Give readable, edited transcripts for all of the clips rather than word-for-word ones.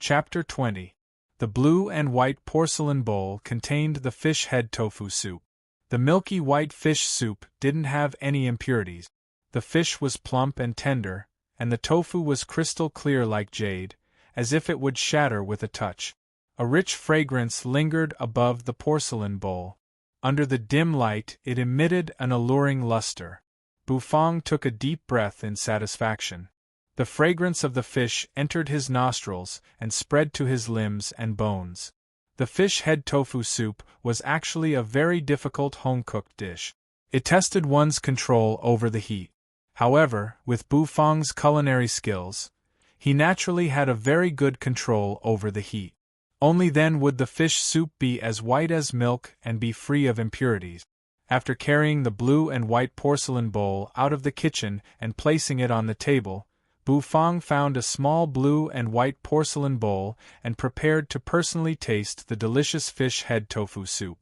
Chapter 20. The blue and white porcelain bowl contained the fish head tofu soup. The milky white fish soup didn't have any impurities. The fish was plump and tender, and the tofu was crystal clear like jade, as if it would shatter with a touch. A rich fragrance lingered above the porcelain bowl. Under the dim light, it emitted an alluring luster. Bufang took a deep breath in satisfaction. The fragrance of the fish entered his nostrils and spread to his limbs and bones. The fish head tofu soup was actually a very difficult home-cooked dish. It tested one's control over the heat. However, with Bufang's culinary skills, he naturally had a very good control over the heat. Only then would the fish soup be as white as milk and be free of impurities. After carrying the blue and white porcelain bowl out of the kitchen and placing it on the table, Bufang found a small blue and white porcelain bowl and prepared to personally taste the delicious fish head tofu soup.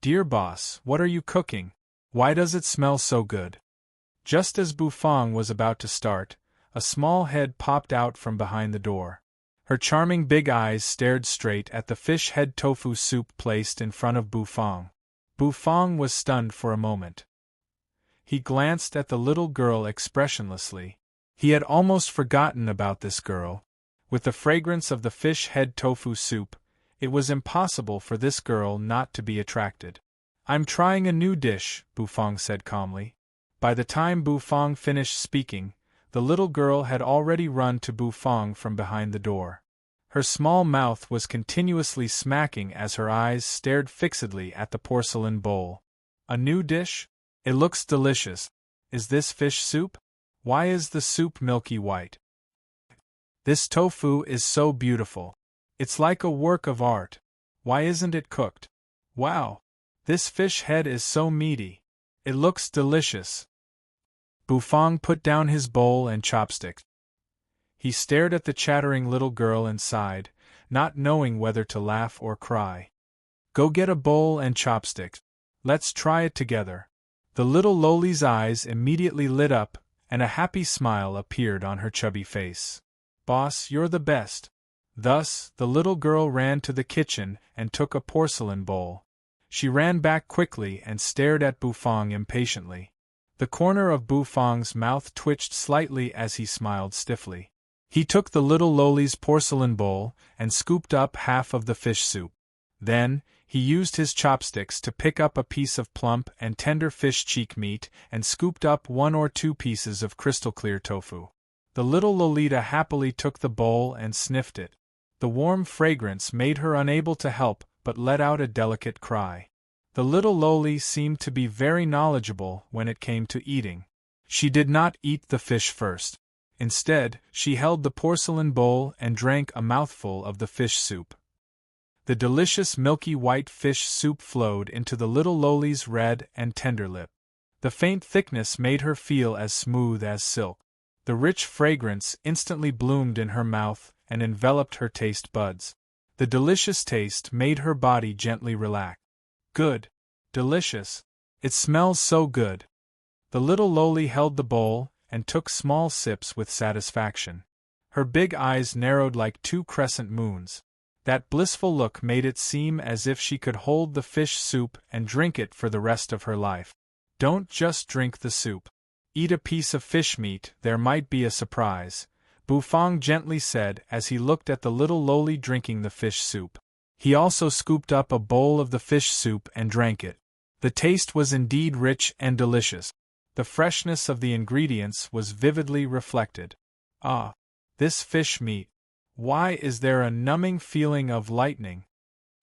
"Dear boss, what are you cooking? Why does it smell so good?" Just as Bufang was about to start, a small head popped out from behind the door. Her charming big eyes stared straight at the fish head tofu soup placed in front of Bufang. Bufang was stunned for a moment. He glanced at the little girl expressionlessly. He had almost forgotten about this girl. With the fragrance of the fish head tofu soup, it was impossible for this girl not to be attracted. "I'm trying a new dish," Bufang said calmly. By the time Bufang finished speaking, the little girl had already run to Bufang from behind the door. Her small mouth was continuously smacking as her eyes stared fixedly at the porcelain bowl. "A new dish? It looks delicious. Is this fish soup? Why is the soup milky white? This tofu is so beautiful. It's like a work of art. Why isn't it cooked? Wow! This fish head is so meaty. It looks delicious." Bufang put down his bowl and chopsticks. He stared at the chattering little girl and sighed, not knowing whether to laugh or cry. "Go get a bowl and chopsticks. Let's try it together." The little loli's eyes immediately lit up, and a happy smile appeared on her chubby face. "Boss, you're the best." Thus, the little girl ran to the kitchen and took a porcelain bowl. She ran back quickly and stared at Bufang impatiently. The corner of Bufang's mouth twitched slightly as he smiled stiffly. He took the little loli's porcelain bowl and scooped up half of the fish soup. Then, he used his chopsticks to pick up a piece of plump and tender fish cheek meat and scooped up 1 or 2 pieces of crystal-clear tofu. The little Lolita happily took the bowl and sniffed it. The warm fragrance made her unable to help but let out a delicate cry. The little Loli seemed to be very knowledgeable when it came to eating. She did not eat the fish first. Instead, she held the porcelain bowl and drank a mouthful of the fish soup. The delicious milky white fish soup flowed into the little Loli's red and tender lip. The faint thickness made her feel as smooth as silk. The rich fragrance instantly bloomed in her mouth and enveloped her taste buds. The delicious taste made her body gently relax. "Good. Delicious. It smells so good." The little Loli held the bowl and took small sips with satisfaction. Her big eyes narrowed like 2 crescent moons. That blissful look made it seem as if she could hold the fish soup and drink it for the rest of her life. "Don't just drink the soup. Eat a piece of fish meat, there might be a surprise," Bufang gently said as he looked at the little Loli drinking the fish soup. He also scooped up a bowl of the fish soup and drank it. The taste was indeed rich and delicious. The freshness of the ingredients was vividly reflected. "Ah, this fish meat. Why is there a numbing feeling of lightning?"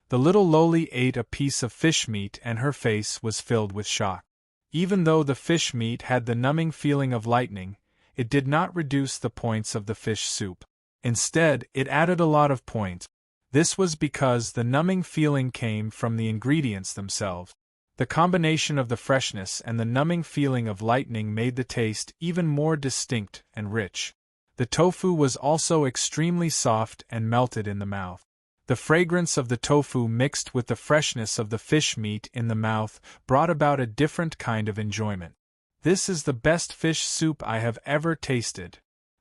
The little Loli ate a piece of fish meat and her face was filled with shock. Even though the fish meat had the numbing feeling of lightning, it did not reduce the points of the fish soup. Instead, it added a lot of points. This was because the numbing feeling came from the ingredients themselves. The combination of the freshness and the numbing feeling of lightning made the taste even more distinct and rich. The tofu was also extremely soft and melted in the mouth. The fragrance of the tofu mixed with the freshness of the fish meat in the mouth brought about a different kind of enjoyment. "This is the best fish soup I have ever tasted."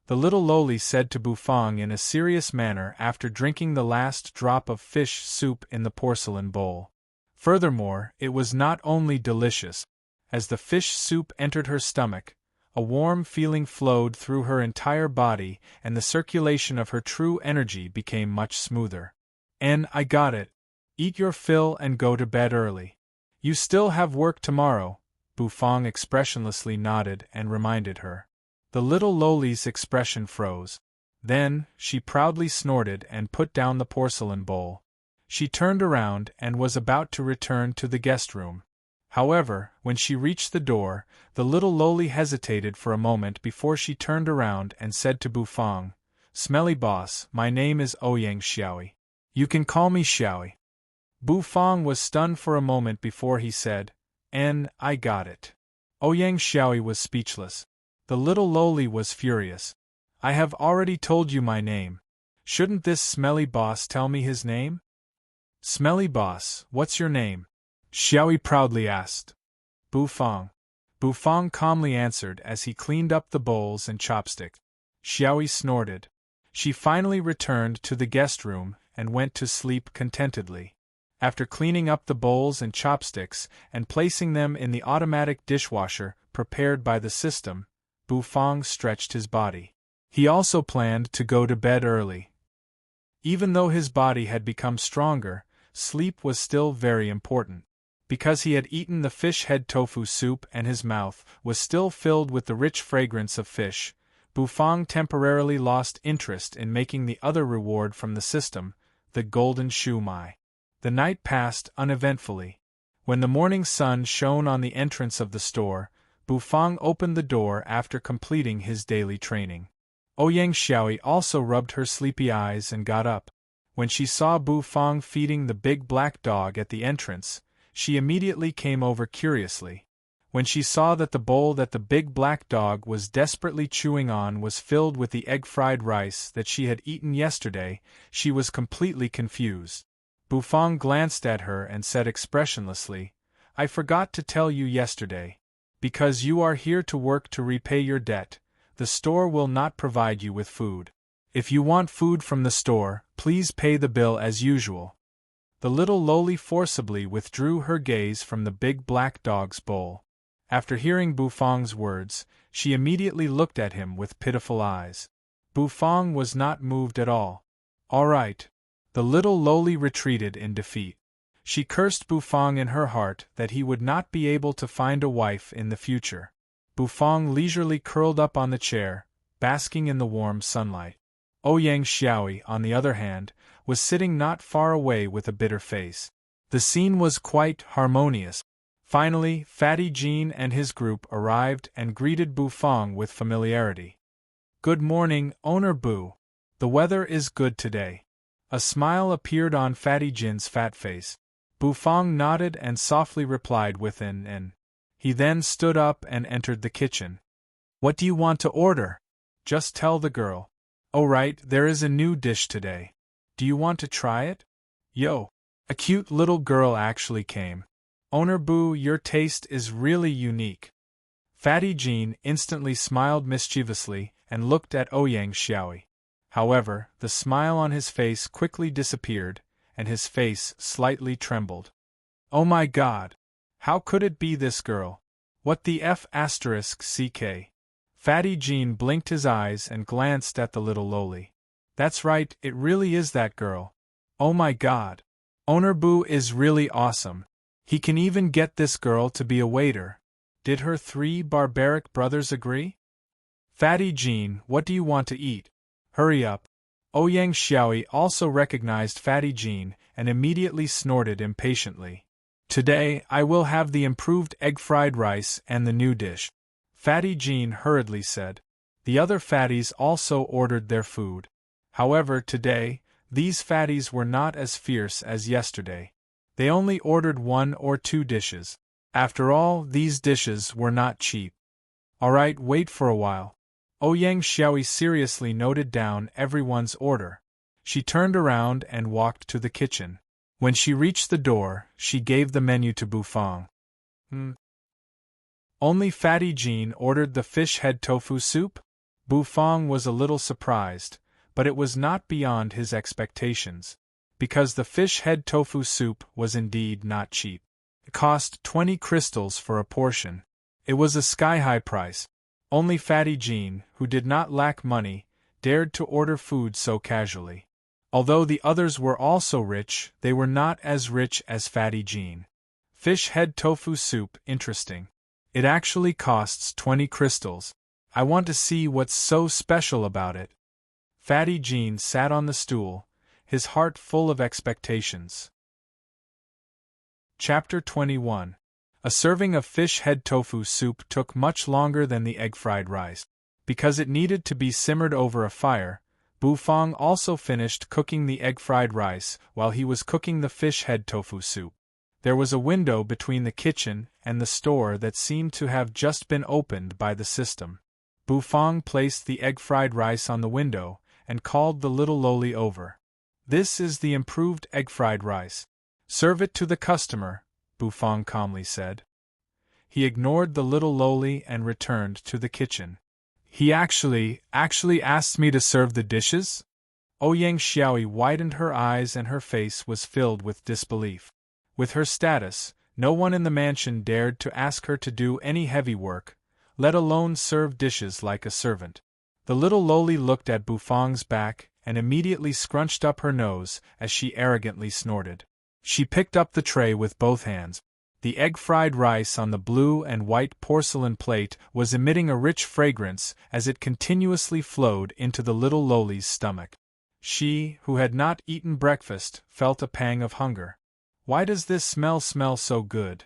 the little loli said to Bufang in a serious manner after drinking the last drop of fish soup in the porcelain bowl. Furthermore, it was not only delicious. As the fish soup entered her stomach, a warm feeling flowed through her entire body and the circulation of her true energy became much smoother. "And I got it. Eat your fill and go to bed early. You still have work tomorrow," Bufang expressionlessly nodded and reminded her. The little loli's expression froze. Then, she proudly snorted and put down the porcelain bowl. She turned around and was about to return to the guest room. However, when she reached the door, the little loli hesitated for a moment before she turned around and said to Bufang, "Smelly boss, my name is Ouyang Xiaoyi. You can call me Xiaoyi." Bufang was stunned for a moment before he said, "I got it." Ouyang Xiaoyi was speechless. The little loli was furious. "I have already told you my name. Shouldn't this smelly boss tell me his name?" "Smelly boss, what's your name?" Xiaoyi proudly asked. "Bufang." Bufang calmly answered as he cleaned up the bowls and chopsticks. Xiaoyi snorted. She finally returned to the guest room and went to sleep contentedly. After cleaning up the bowls and chopsticks and placing them in the automatic dishwasher prepared by the system, Bufang stretched his body. He also planned to go to bed early. Even though his body had become stronger, sleep was still very important. Because he had eaten the fish head tofu soup and his mouth was still filled with the rich fragrance of fish, Bufang temporarily lost interest in making the other reward from the system, the golden shumai. The night passed uneventfully. When the morning sun shone on the entrance of the store, Bufang opened the door after completing his daily training. Ouyang Xiaoyi also rubbed her sleepy eyes and got up. When she saw Bufang feeding the big black dog at the entrance, she immediately came over curiously. When she saw that the bowl that the big black dog was desperately chewing on was filled with the egg-fried rice that she had eaten yesterday, she was completely confused. Bufang glanced at her and said expressionlessly, "I forgot to tell you yesterday. Because you are here to work to repay your debt, the store will not provide you with food. If you want food from the store, please pay the bill as usual." The little loli forcibly withdrew her gaze from the big black dog's bowl. After hearing Bufang's words, she immediately looked at him with pitiful eyes. Bufang was not moved at all. "All right." The little loli retreated in defeat. She cursed Bufang in her heart that he would not be able to find a wife in the future. Bufang leisurely curled up on the chair, basking in the warm sunlight. Ouyang Xiaoyi, on the other hand, was sitting not far away with a bitter face. The scene was quite harmonious. Finally, Fatty Jean and his group arrived and greeted Bufang with familiarity. "Good morning, Owner Bu. The weather is good today." A smile appeared on Fatty Jin's fat face. Bufang nodded and softly replied with an "n." He then stood up and entered the kitchen. "What do you want to order?" "Just tell the girl." "Oh right, there is a new dish today. Do you want to try it?" "Yo." A cute little girl actually came. "Owner Bu, your taste is really unique." Fatty Jean instantly smiled mischievously and looked at Ouyang Xiaoyi. However, the smile on his face quickly disappeared, and his face slightly trembled. "Oh my God! How could it be this girl? What the f***ck?" Fatty Jean blinked his eyes and glanced at the little loli. "That's right, it really is that girl. Oh my God! Owner Bu is really awesome. He can even get this girl to be a waiter. Did her 3 barbaric brothers agree?" "Fatty Jean, what do you want to eat? Hurry up." Ouyang Xiaoyi also recognized Fatty Jean and immediately snorted impatiently. "Today, I will have the improved egg-fried rice and the new dish," Fatty Jean hurriedly said. The other fatties also ordered their food. However, today, these fatties were not as fierce as yesterday. They only ordered 1 or 2 dishes. After all, these dishes were not cheap. "Alright, wait for a while." Ouyang Xiaoyi seriously noted down everyone's order. She turned around and walked to the kitchen. When she reached the door, she gave the menu to Bufang. Only Fatty Jean ordered the fish head tofu soup?" Bufang was a little surprised, but it was not beyond his expectations, because the fish head tofu soup was indeed not cheap. It cost 20 crystals for a portion. It was a sky-high price. Only Fatty Jean, who did not lack money, dared to order food so casually. Although the others were also rich, they were not as rich as Fatty Jean. Fish head tofu soup, interesting. It actually costs 20 crystals. I want to see what's so special about it. Fatty Jean sat on the stool, his heart full of expectations. Chapter 21. A serving of fish head tofu soup took much longer than the egg-fried rice. Because it needed to be simmered over a fire, Bufang also finished cooking the egg-fried rice while he was cooking the fish head tofu soup. There was a window between the kitchen and the store that seemed to have just been opened by the system. Bufang placed the egg-fried rice on the window and called the little loli over. "This is the improved egg-fried rice. Serve it to the customer," Bufang calmly said. He ignored the little loli and returned to the kitchen. "He actually asked me to serve the dishes?" Ouyang Xiaoyi widened her eyes and her face was filled with disbelief. With her status, no one in the mansion dared to ask her to do any heavy work, let alone serve dishes like a servant. The little loli looked at Bufang's back and immediately scrunched up her nose as she arrogantly snorted. She picked up the tray with both hands. The egg-fried rice on the blue and white porcelain plate was emitting a rich fragrance as it continuously flowed into the little loli's stomach. She, who had not eaten breakfast, felt a pang of hunger. "Why does this smell so good?"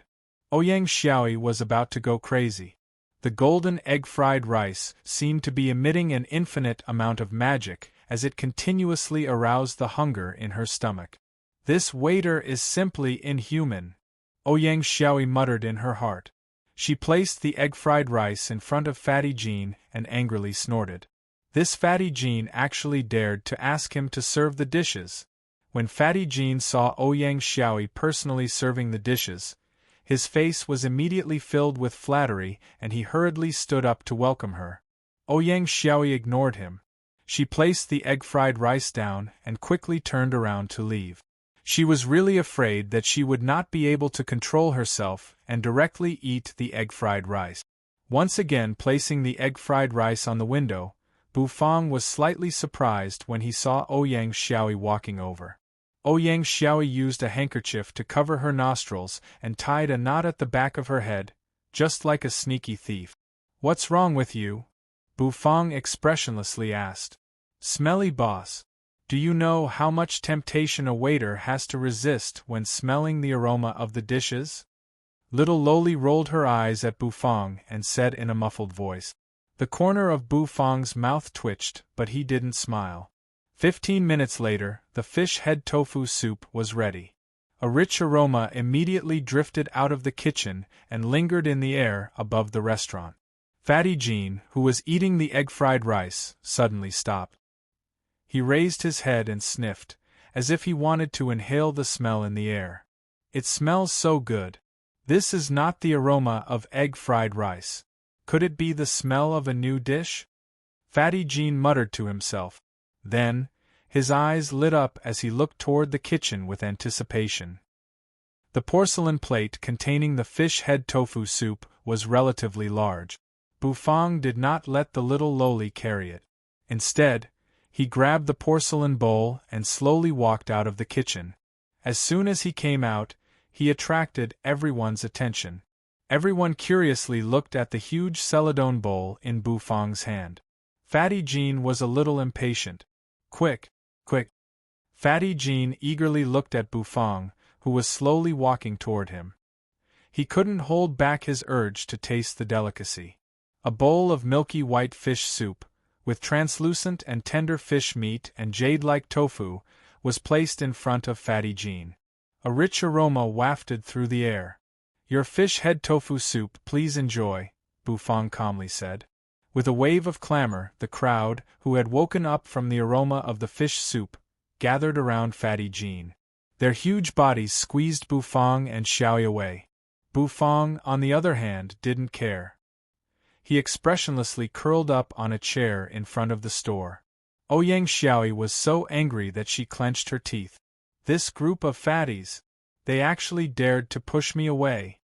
Ouyang Xiaoyi was about to go crazy. The golden egg-fried rice seemed to be emitting an infinite amount of magic as it continuously aroused the hunger in her stomach. "This waiter is simply inhuman," Ouyang Xiaoyi muttered in her heart. She placed the egg-fried rice in front of Fatty Jean and angrily snorted. This Fatty Jean actually dared to ask him to serve the dishes. When Fatty Jean saw Ouyang Xiaoyi personally serving the dishes, his face was immediately filled with flattery and he hurriedly stood up to welcome her. Ouyang Xiaoyi ignored him. She placed the egg-fried rice down and quickly turned around to leave. She was really afraid that she would not be able to control herself and directly eat the egg-fried rice. Once again placing the egg-fried rice on the window, Bufang was slightly surprised when he saw Ouyang Xiaoyi walking over. Ouyang Xiaoyi used a handkerchief to cover her nostrils and tied a knot at the back of her head, just like a sneaky thief. "What's wrong with you?" Bufang expressionlessly asked. "Smelly boss. Do you know how much temptation a waiter has to resist when smelling the aroma of the dishes?" Little loli rolled her eyes at Bufang and said in a muffled voice. The corner of Bufang's mouth twitched, but he didn't smile. 15 minutes later, the fish head tofu soup was ready. A rich aroma immediately drifted out of the kitchen and lingered in the air above the restaurant. Fatty Jean, who was eating the egg-fried rice, suddenly stopped. He raised his head and sniffed, as if he wanted to inhale the smell in the air. "It smells so good. This is not the aroma of egg-fried rice. Could it be the smell of a new dish?" Fatty Jean muttered to himself. Then, his eyes lit up as he looked toward the kitchen with anticipation. The porcelain plate containing the fish head tofu soup was relatively large. Bufang did not let the little loli carry it. Instead, he grabbed the porcelain bowl and slowly walked out of the kitchen. As soon as he came out, he attracted everyone's attention. Everyone curiously looked at the huge celadone bowl in Bufang's hand. Fatty Jean was a little impatient. "Quick, quick!" Fatty Jean eagerly looked at Bufang, who was slowly walking toward him. He couldn't hold back his urge to taste the delicacy. A bowl of milky white fish soup, with translucent and tender fish meat and jade-like tofu, was placed in front of Fatty Jean. A rich aroma wafted through the air. "Your fish head tofu soup, please enjoy," Bufang calmly said. With a wave of clamor, the crowd, who had woken up from the aroma of the fish soup, gathered around Fatty Jean. Their huge bodies squeezed Bufang and Xiaoyi away. Bufang, on the other hand, didn't care. He expressionlessly curled up on a chair in front of the store. Ouyang Xiaoyi was so angry that she clenched her teeth. This group of fatties! They actually dared to push me away.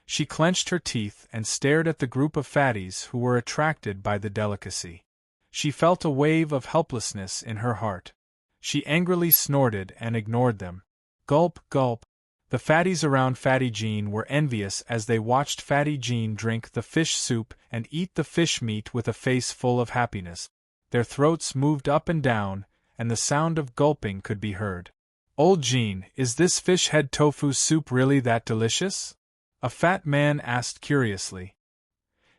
She clenched her teeth and stared at the group of fatties who were attracted by the delicacy. She felt a wave of helplessness in her heart. She angrily snorted and ignored them. Gulp, gulp. The fatties around Fatty Jean were envious as they watched Fatty Jean drink the fish soup and eat the fish meat with a face full of happiness. Their throats moved up and down, and the sound of gulping could be heard. Old Jean, is this fish head tofu soup really that delicious? A fat man asked curiously.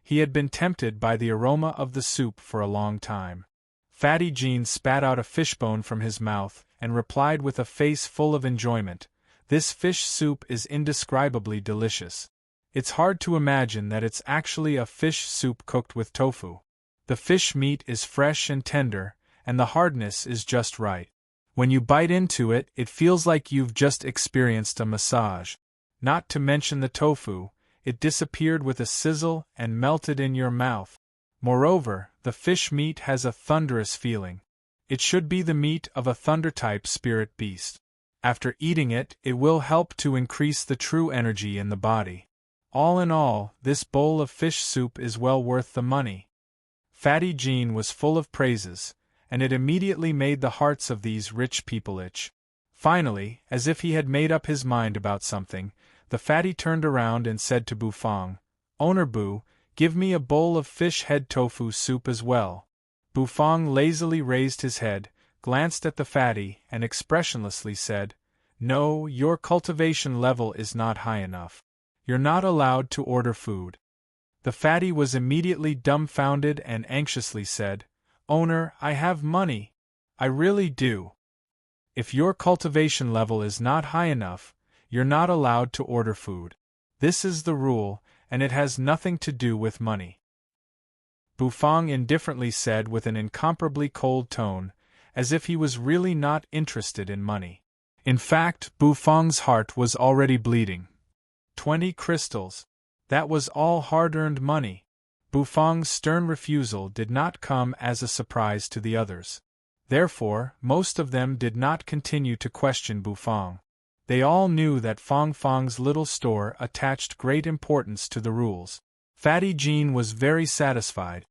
He had been tempted by the aroma of the soup for a long time. Fatty Jean spat out a fishbone from his mouth and replied with a face full of enjoyment, "This fish soup is indescribably delicious. It's hard to imagine that it's actually a fish soup cooked with tofu. The fish meat is fresh and tender, and the hardness is just right. When you bite into it, it feels like you've just experienced a massage. Not to mention the tofu, it disappeared with a sizzle and melted in your mouth. Moreover, the fish meat has a thunderous feeling. It should be the meat of a thunder-type spirit beast. After eating it, it will help to increase the true energy in the body. All in all, this bowl of fish soup is well worth the money." Fatty Jean was full of praises, and it immediately made the hearts of these rich people itch. Finally, as if he had made up his mind about something, the fatty turned around and said to Bufang, "Owner Bu, give me a bowl of fish head tofu soup as well." Bufang lazily raised his head, glanced at the fatty, and expressionlessly said, "No, your cultivation level is not high enough. You're not allowed to order food." The fatty was immediately dumbfounded and anxiously said, "Owner, I have money. I really do." "If your cultivation level is not high enough, you're not allowed to order food. This is the rule, and it has nothing to do with money," Bufang indifferently said with an incomparably cold tone, as if he was really not interested in money. In fact, Bufang's heart was already bleeding. 20 crystals. That was all hard-earned money. Bufang's stern refusal did not come as a surprise to the others. Therefore, most of them did not continue to question Bufang. They all knew that Fang Fang's little store attached great importance to the rules. Fatty Jean was very satisfied.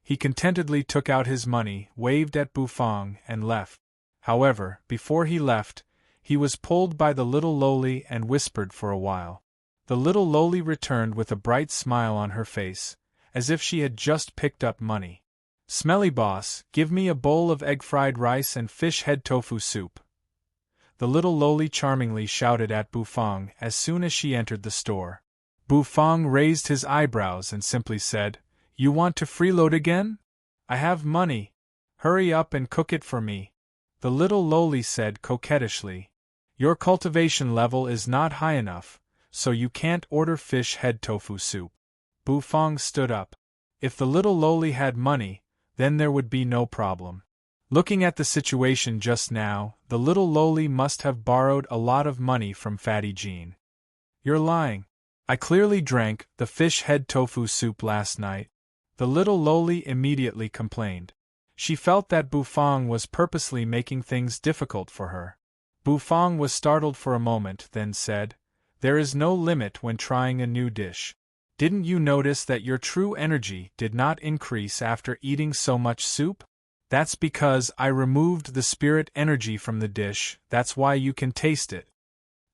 He contentedly took out his money, waved at Bufang, and left. However, before he left, he was pulled by the little loli and whispered for a while. The little loli returned with a bright smile on her face, as if she had just picked up money. "Smelly boss, give me a bowl of egg-fried rice and fish head tofu soup," the little loli charmingly shouted at Bufang as soon as she entered the store. Bufang raised his eyebrows and simply said, "You want to freeload again? I have money. Hurry up and cook it for me," the little loli said coquettishly. "Your cultivation level is not high enough, so you can't order fish head tofu soup." Bufang stood up. If the little loli had money, then there would be no problem. Looking at the situation just now, the little loli must have borrowed a lot of money from Fatty Jean. "You're lying. I clearly drank the fish head tofu soup last night," the little loli immediately complained. She felt that Bufang was purposely making things difficult for her. Bufang was startled for a moment, then said, "There is no limit when trying a new dish. Didn't you notice that your true energy did not increase after eating so much soup? That's because I removed the spirit energy from the dish, that's why you can taste it."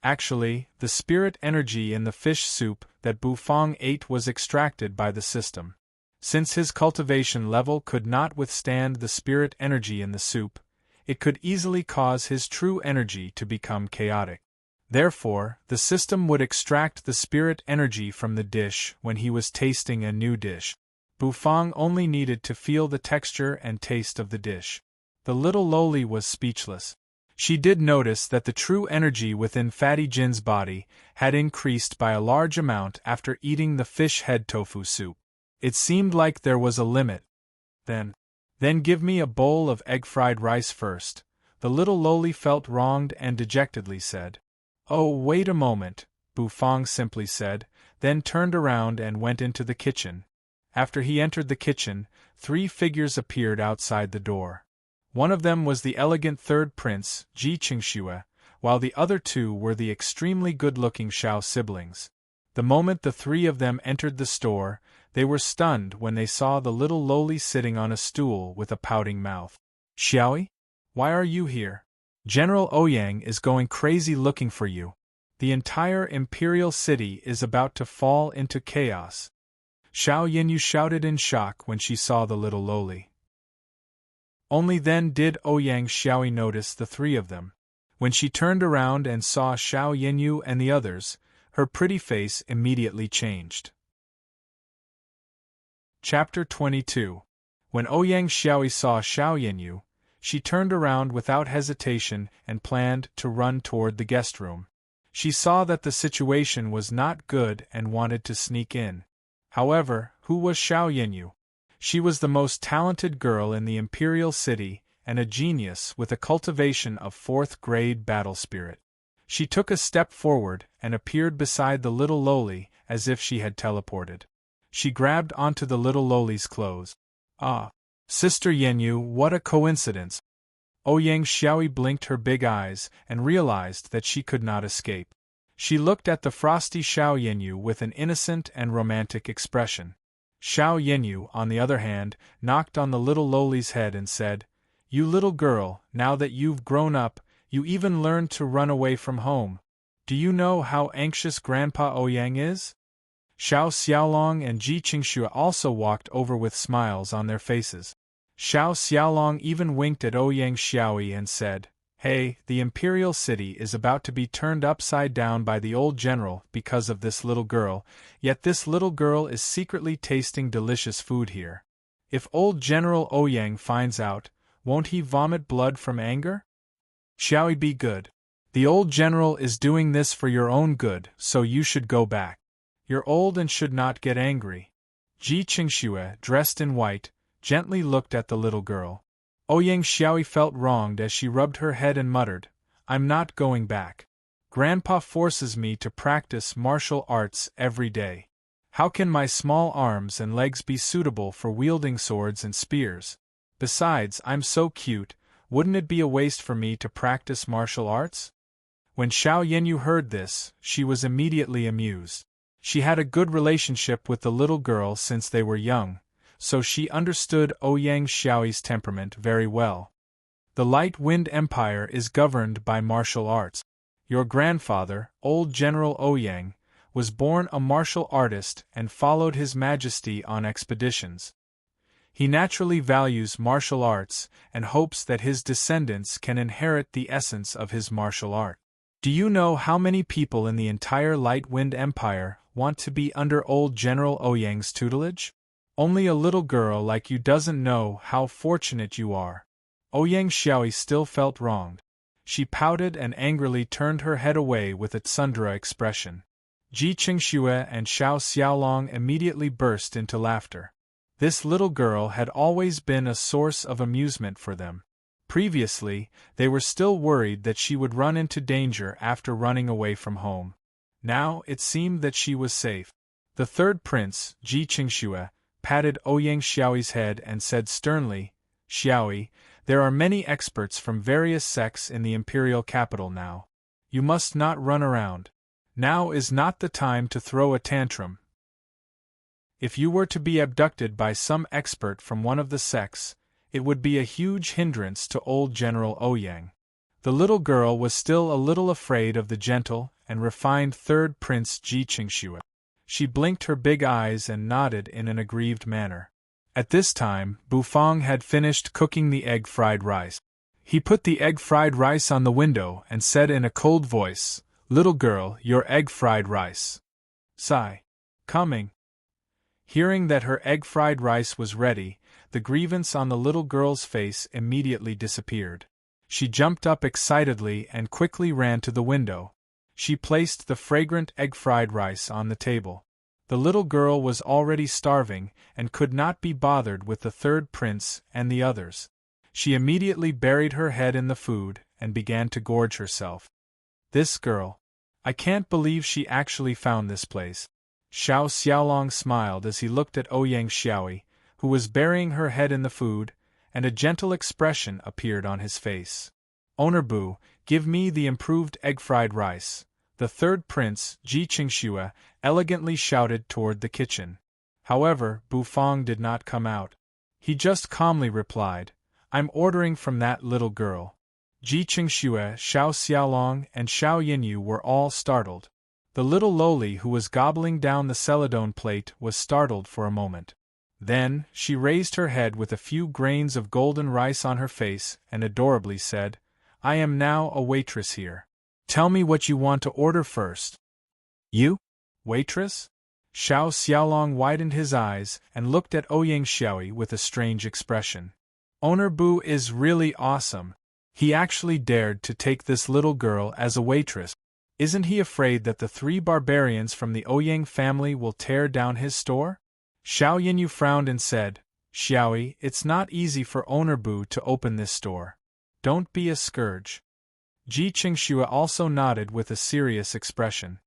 Actually, the spirit energy in the fish soup that Bufang ate was extracted by the system. Since his cultivation level could not withstand the spirit energy in the soup, it could easily cause his true energy to become chaotic. Therefore, the system would extract the spirit energy from the dish when he was tasting a new dish. Bufang only needed to feel the texture and taste of the dish. The little loli was speechless. She did notice that the true energy within Fatty Jin's body had increased by a large amount after eating the fish head tofu soup. It seemed like there was a limit. Then give me a bowl of egg-fried rice first," the little loli felt wronged and dejectedly said. "Oh, wait a moment," Bufang simply said, then turned around and went into the kitchen. After he entered the kitchen, 3 figures appeared outside the door. One of them was the elegant third prince, Ji Qingxue, while the other 2 were the extremely good-looking Xiao siblings. The moment the 3 of them entered the store, they were stunned when they saw the little lowly sitting on a stool with a pouting mouth. Xiaoyi? Why are you here? General Ouyang is going crazy looking for you. The entire imperial city is about to fall into chaos. Xiao Yinyu shouted in shock when she saw the little lowly. Only then did Ouyang Xiaoyi notice the 3 of them. When she turned around and saw Xiao Yinyu and the others, her pretty face immediately changed. Chapter 22. When Ouyang Xiaoyi saw Xiao Yinyu, she turned around without hesitation and planned to run toward the guest room. She saw that the situation was not good and wanted to sneak in. However, who was Xiao Yinyu? She was the most talented girl in the imperial city and a genius with a cultivation of 4th-grade battle spirit. She took a step forward and appeared beside the little lowly as if she had teleported. She grabbed onto the little lowly's clothes. Ah! Sister Yinyu, what a coincidence! Ouyang Xiaoyi blinked her big eyes and realized that she could not escape. She looked at the frosty Xiao Yinyu with an innocent and romantic expression. Xiao Yinyu, on the other hand, knocked on the little lowly's head and said, "You little girl, now that you've grown up, you even learned to run away from home. Do you know how anxious Grandpa Ouyang is?" Xiao Xiaolong and Ji Qingxue also walked over with smiles on their faces. Xiao Xiaolong even winked at Ouyang Xiaoyi and said, "Hey, the imperial city is about to be turned upside down by the old general because of this little girl, yet this little girl is secretly tasting delicious food here. If old General Ouyang finds out, won't he vomit blood from anger? Xiaoyi, be good. The old general is doing this for your own good, so you should go back. You're old and should not get angry." Ji Qingxue, dressed in white, gently looked at the little girl. Ouyang Xiaoyi felt wronged as she rubbed her head and muttered, "I'm not going back. Grandpa forces me to practice martial arts every day. How can my small arms and legs be suitable for wielding swords and spears? Besides, I'm so cute, wouldn't it be a waste for me to practice martial arts?" When Xiao Yinyu heard this, she was immediately amused. She had a good relationship with the little girl since they were young, so she understood Ouyang Xiaoyi's temperament very well. The Light Wind Empire is governed by martial arts. Your grandfather, old General Ouyang, was born a martial artist and followed His Majesty on expeditions. He naturally values martial arts and hopes that his descendants can inherit the essence of his martial art. Do you know how many people in the entire Light Wind Empire want to be under old General Ouyang's tutelage? Only a little girl like you doesn't know how fortunate you are. Ouyang Xiaoyi still felt wronged. She pouted and angrily turned her head away with a tsundere expression. Ji Qingxue and Xiao Xiaolong immediately burst into laughter. This little girl had always been a source of amusement for them. Previously, they were still worried that she would run into danger after running away from home. Now it seemed that she was safe. The third prince, Ji Qingxue, patted Ouyang Xiaoyi's head and said sternly, "Xiaoyi, there are many experts from various sects in the imperial capital now. You must not run around. Now is not the time to throw a tantrum. If you were to be abducted by some expert from one of the sects, it would be a huge hindrance to old General Ouyang." The little girl was still a little afraid of the gentle and refined third prince Ji Qingxue. She blinked her big eyes and nodded in an aggrieved manner. At this time, Bufang had finished cooking the egg fried rice. He put the egg fried rice on the window and said in a cold voice, "Little girl, your egg fried rice." Sigh. Coming. Hearing that her egg fried rice was ready, the grievance on the little girl's face immediately disappeared. She jumped up excitedly and quickly ran to the window. She placed the fragrant egg fried rice on the table. The little girl was already starving and could not be bothered with the third prince and the others. She immediately buried her head in the food and began to gorge herself. This girl. I can't believe she actually found this place. Xiao Xiaolong smiled as he looked at Ouyang Xiaoyi, who was burying her head in the food, and a gentle expression appeared on his face. Owner Bu, give me the improved egg-fried rice, the third prince, Ji Qingxue, elegantly shouted toward the kitchen. However, Bu Fong did not come out. He just calmly replied, I'm ordering from that little girl. Ji Qingxue, Xiao Xiaolong, and Xiao Yinyu were all startled. The little lowly who was gobbling down the celadone plate was startled for a moment. Then, she raised her head with a few grains of golden rice on her face and adorably said, I am now a waitress here. Tell me what you want to order first. You? Waitress? Xiao Xiaolong widened his eyes and looked at Ouyang Xiaoyi with a strange expression. Owner Bu is really awesome. He actually dared to take this little girl as a waitress. Isn't he afraid that the 3 barbarians from the Ouyang family will tear down his store? Xiao Yinyu frowned and said, Xiaoyi, it's not easy for Owner Bu to open this store. Don't be a scourge. Ji Qingxue also nodded with a serious expression.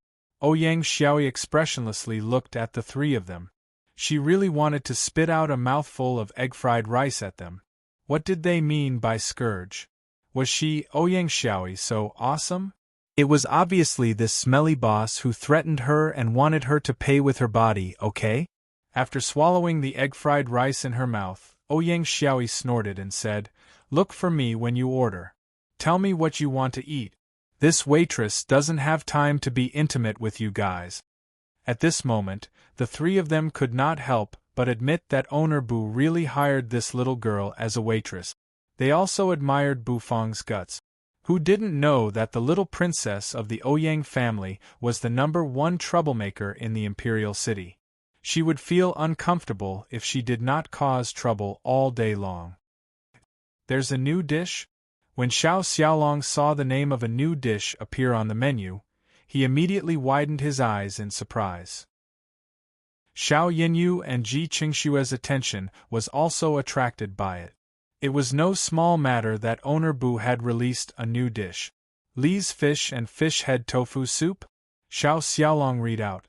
Ouyang Xiaoyi expressionlessly looked at the 3 of them. She really wanted to spit out a mouthful of egg-fried rice at them. What did they mean by scourge? Was she, Ouyang Xiaoyi, so awesome? It was obviously this smelly boss who threatened her and wanted her to pay with her body, okay? After swallowing the egg-fried rice in her mouth, Ouyang Xiaoyi snorted and said, Look for me when you order. Tell me what you want to eat. This waitress doesn't have time to be intimate with you guys. At this moment, the 3 of them could not help but admit that Owner Bu really hired this little girl as a waitress. They also admired Bu Fong's guts. Who didn't know that the little princess of the Ouyang family was the #1 troublemaker in the imperial city? She would feel uncomfortable if she did not cause trouble all day long. There's a new dish? When Xiao Xiaolong saw the name of a new dish appear on the menu, he immediately widened his eyes in surprise. Xiao Yinyu and Ji Qingxue's attention was also attracted by it. It was no small matter that Owner Bu had released a new dish. Li's fish and fish head tofu soup? Xiao Xiaolong read out.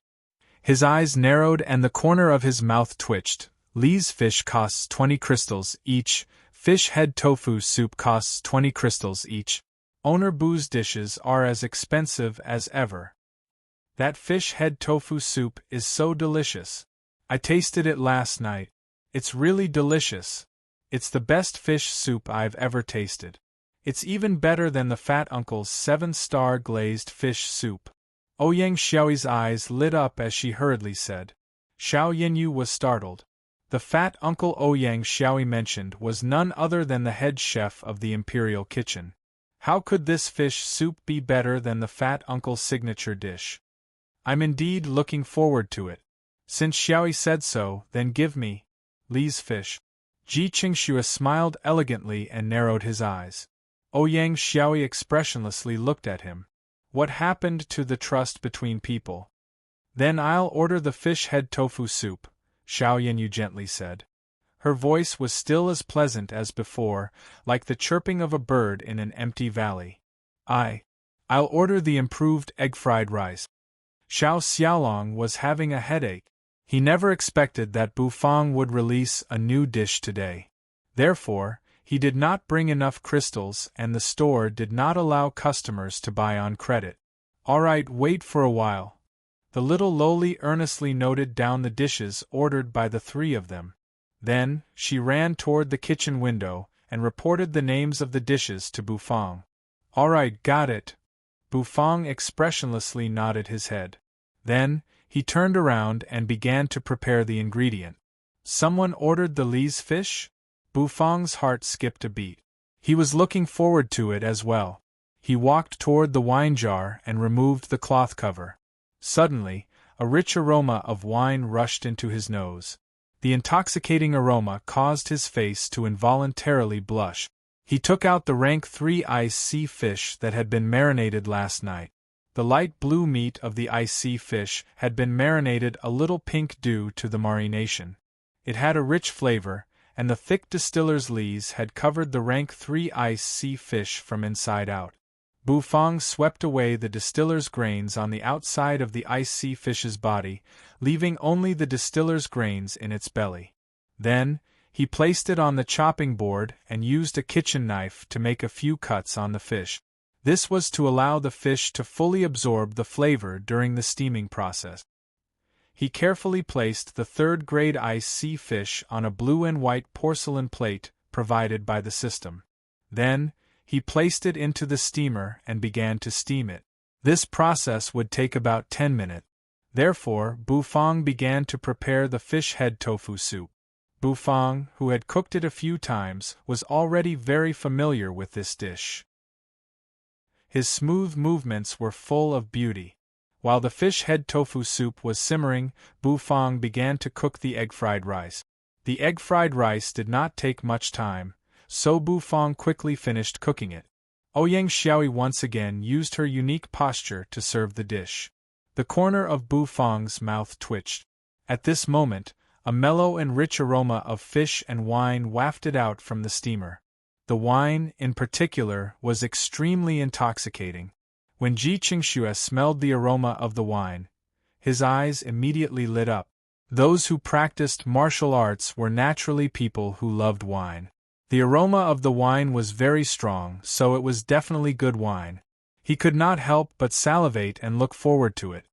His eyes narrowed and the corner of his mouth twitched. Li's fish costs 20 crystals each. Fish head tofu soup costs 20 crystals each. Owner Bu's dishes are as expensive as ever. That fish head tofu soup is so delicious. I tasted it last night. It's really delicious. It's the best fish soup I've ever tasted. It's even better than the Fat Uncle's 7-star glazed fish soup. Ouyang Xiaoyi's eyes lit up as she hurriedly said. Xiao Yinyu was startled. The fat Uncle Ouyang Xiaoyi mentioned was none other than the head chef of the imperial kitchen. How could this fish soup be better than the fat uncle's signature dish? I'm indeed looking forward to it. Since Xiaoyi said so, then give me Li's fish. Ji Qingxue smiled elegantly and narrowed his eyes. Ouyang Xiaoyi expressionlessly looked at him. What happened to the trust between people? Then I'll order the fish head tofu soup, Xiao Yinyu gently said. Her voice was still as pleasant as before, like the chirping of a bird in an empty valley. I'll order the improved egg-fried rice. Xiao Xiaolong was having a headache. He never expected that Bu Fong would release a new dish today. Therefore, he did not bring enough crystals and the store did not allow customers to buy on credit. All right, wait for a while. The little lowly earnestly noted down the dishes ordered by the 3 of them. Then, she ran toward the kitchen window and reported the names of the dishes to Bu Fong. All right, got it. Bu Fong expressionlessly nodded his head. Then, he turned around and began to prepare the ingredient. Someone ordered the Li's fish? Bu Fong's heart skipped a beat. He was looking forward to it as well. He walked toward the wine jar and removed the cloth cover. Suddenly, a rich aroma of wine rushed into his nose. The intoxicating aroma caused his face to involuntarily blush. He took out the rank 3 ice sea fish that had been marinated last night. The light blue meat of the ice sea fish had been marinated a little pink due to the marination. It had a rich flavor, and the thick distiller's lees had covered the rank 3 ice sea fish from inside out. Bufang swept away the distiller's grains on the outside of the ice sea fish's body, leaving only the distiller's grains in its belly. Then, he placed it on the chopping board and used a kitchen knife to make a few cuts on the fish. This was to allow the fish to fully absorb the flavor during the steaming process. He carefully placed the third-grade ice sea fish on a blue and white porcelain plate provided by the system. Then, he placed it into the steamer and began to steam it. This process would take about 10 minutes. Therefore, Bufang began to prepare the fish head tofu soup. Bufang, who had cooked it a few times, was already very familiar with this dish. His smooth movements were full of beauty. While the fish head tofu soup was simmering, Bufang began to cook the egg-fried rice. The egg-fried rice did not take much time, so Bufang quickly finished cooking it. Ouyang Xiaoyi once again used her unique posture to serve the dish. The corner of Bufang's mouth twitched. At this moment, a mellow and rich aroma of fish and wine wafted out from the steamer. The wine, in particular, was extremely intoxicating. When Ji Qingxue smelled the aroma of the wine, his eyes immediately lit up. Those who practiced martial arts were naturally people who loved wine. The aroma of the wine was very strong, so it was definitely good wine. He could not help but salivate and look forward to it.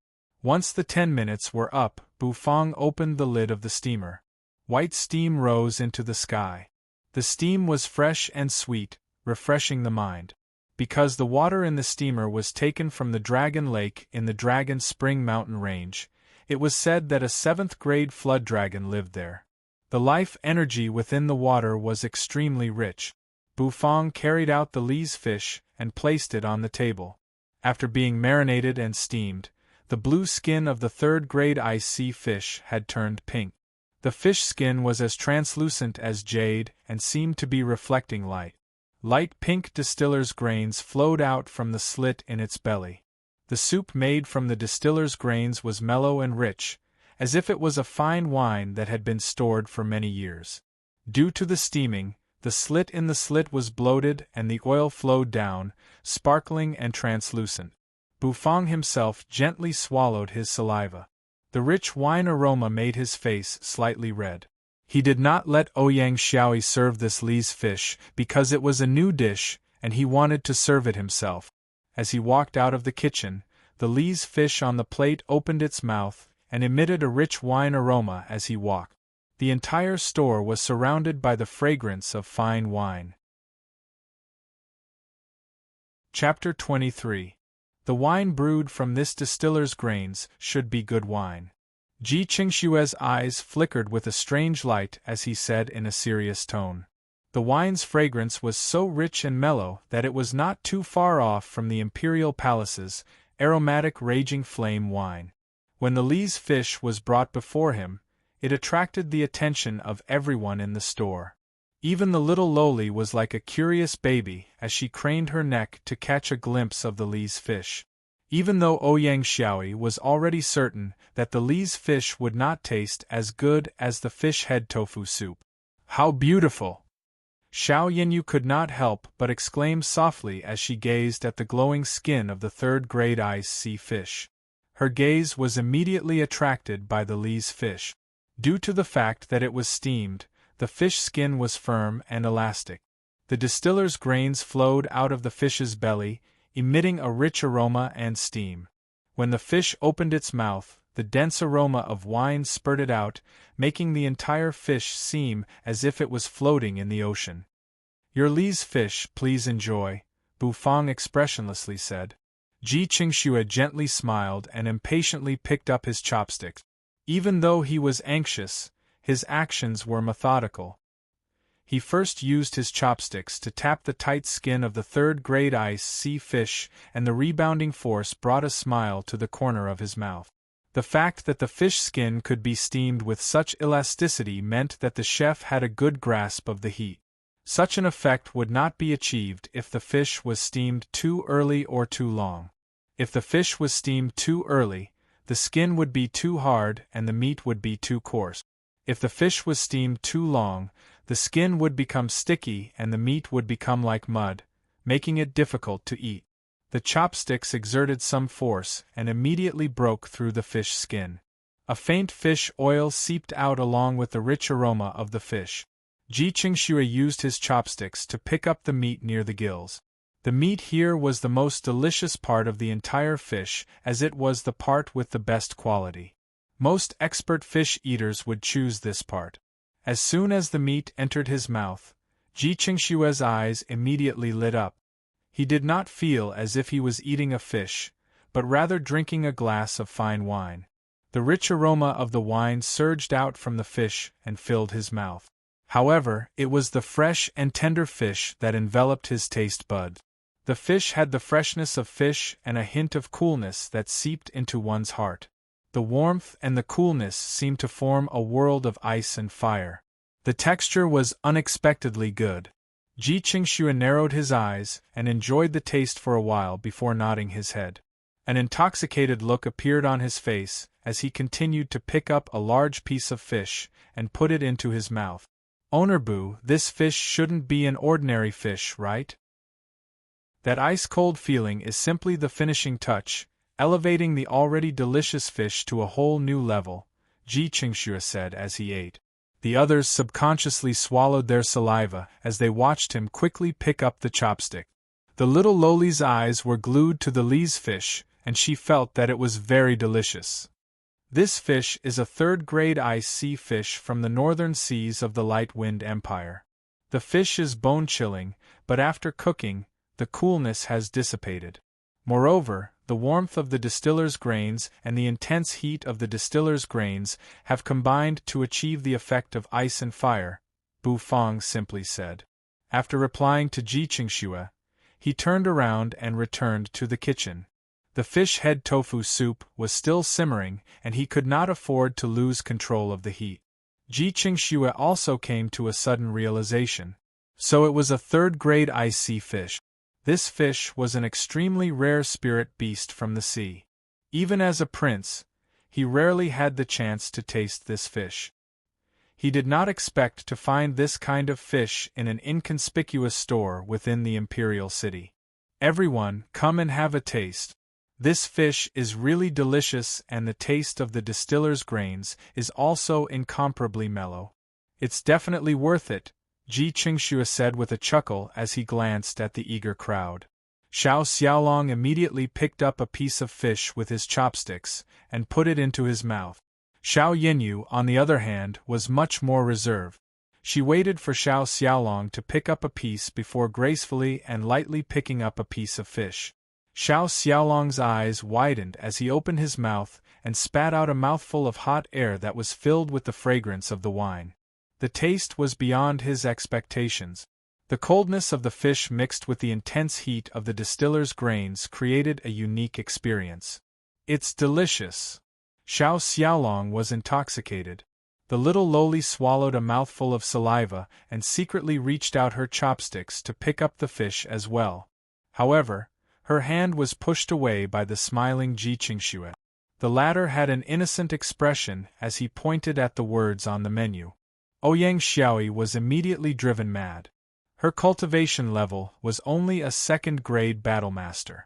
Once the 10 minutes were up, Bufang opened the lid of the steamer. White steam rose into the sky. The steam was fresh and sweet, refreshing the mind. Because the water in the steamer was taken from the Dragon Lake in the Dragon Spring mountain range, it was said that a 7th-grade flood dragon lived there. The life energy within the water was extremely rich. Bufang carried out the Li's fish and placed it on the table. After being marinated and steamed, the blue skin of the 3rd-grade ice sea fish had turned pink. The fish skin was as translucent as jade and seemed to be reflecting light. Light pink distiller's grains flowed out from the slit in its belly. The soup made from the distiller's grains was mellow and rich, as if it was a fine wine that had been stored for many years. Due to the steaming, the slit in the slit was bloated and the oil flowed down, sparkling and translucent. Bufang himself gently swallowed his saliva. The rich wine aroma made his face slightly red. He did not let Ouyang Xiaoyi serve this Li's fish because it was a new dish and he wanted to serve it himself. As he walked out of the kitchen, the Li's fish on the plate opened its mouth and emitted a rich wine aroma as he walked. The entire store was surrounded by the fragrance of fine wine. Chapter 23. The wine brewed from this distiller's grains should be good wine. Ji Qingxue's eyes flickered with a strange light as he said in a serious tone. The wine's fragrance was so rich and mellow that it was not too far off from the imperial palace's aromatic raging flame wine. When the Li's fish was brought before him, it attracted the attention of everyone in the store. Even the little Loli was like a curious baby as she craned her neck to catch a glimpse of the Li's fish. Even though Ouyang Xiaoyi was already certain that the Li's fish would not taste as good as the fish head tofu soup. How beautiful! Xiao Yinyu could not help but exclaim softly as she gazed at the glowing skin of the 3rd-grade ice sea fish. Her gaze was immediately attracted by the Li's fish. Due to the fact that it was steamed, the fish skin was firm and elastic. The distiller's grains flowed out of the fish's belly, emitting a rich aroma and steam. When the fish opened its mouth, the dense aroma of wine spurted out, making the entire fish seem as if it was floating in the ocean. "Your Li's fish, please enjoy," Bufang expressionlessly said. Ji Qingxue gently smiled and impatiently picked up his chopsticks. Even though he was anxious, his actions were methodical. He first used his chopsticks to tap the tight skin of the 3rd-grade ice sea fish, and the rebounding force brought a smile to the corner of his mouth. The fact that the fish skin could be steamed with such elasticity meant that the chef had a good grasp of the heat. Such an effect would not be achieved if the fish was steamed too early or too long. If the fish was steamed too early, the skin would be too hard and the meat would be too coarse. If the fish was steamed too long, the skin would become sticky and the meat would become like mud, making it difficult to eat. The chopsticks exerted some force and immediately broke through the fish skin. A faint fish oil seeped out along with the rich aroma of the fish. Ji Qingxue used his chopsticks to pick up the meat near the gills. The meat here was the most delicious part of the entire fish, as it was the part with the best quality. Most expert fish eaters would choose this part. As soon as the meat entered his mouth, Ji Qingxue's eyes immediately lit up. He did not feel as if he was eating a fish, but rather drinking a glass of fine wine. The rich aroma of the wine surged out from the fish and filled his mouth. However, it was the fresh and tender fish that enveloped his taste buds. The fish had the freshness of fish and a hint of coolness that seeped into one's heart. The warmth and the coolness seemed to form a world of ice and fire. The texture was unexpectedly good. Ji Qingxue narrowed his eyes and enjoyed the taste for a while before nodding his head. An intoxicated look appeared on his face as he continued to pick up a large piece of fish and put it into his mouth. "Ownerbu, this fish shouldn't be an ordinary fish, right? That ice-cold feeling is simply the finishing touch, elevating the already delicious fish to a whole new level," Ji Qingxue said as he ate. The others subconsciously swallowed their saliva as they watched him quickly pick up the chopstick. The little Loli's eyes were glued to the Li's fish, and she felt that it was very delicious. This fish is a third-grade ice sea fish from the northern seas of the Light Wind Empire. The fish is bone-chilling, but after cooking, the coolness has dissipated. Moreover, the warmth of the distiller's grains and the intense heat of the distiller's grains have combined to achieve the effect of ice and fire, Bu Fang simply said. After replying to Ji Qingxue, he turned around and returned to the kitchen. The fish head tofu soup was still simmering, and he could not afford to lose control of the heat. Ji Qingxue also came to a sudden realization. So it was a third-grade ice sea fish. This fish was an extremely rare spirit beast from the sea. Even as a prince, he rarely had the chance to taste this fish. He did not expect to find this kind of fish in an inconspicuous store within the imperial city. "Everyone, come and have a taste. This fish is really delicious, and the taste of the distiller's grains is also incomparably mellow. It's definitely worth it," Ji Qingxue said with a chuckle as he glanced at the eager crowd. Xiao Xiaolong immediately picked up a piece of fish with his chopsticks and put it into his mouth. Xiao Yinyu, on the other hand, was much more reserved. She waited for Xiao Xiaolong to pick up a piece before gracefully and lightly picking up a piece of fish. Xiao Xiaolong's eyes widened as he opened his mouth and spat out a mouthful of hot air that was filled with the fragrance of the wine. The taste was beyond his expectations. The coldness of the fish mixed with the intense heat of the distiller's grains created a unique experience. "It's delicious." Xiao Xiaolong was intoxicated. The little Loli swallowed a mouthful of saliva and secretly reached out her chopsticks to pick up the fish as well. However, her hand was pushed away by the smiling Ji Qingxue. The latter had an innocent expression as he pointed at the words on the menu. Ouyang Xiaoyi was immediately driven mad. Her cultivation level was only a second-grade battlemaster.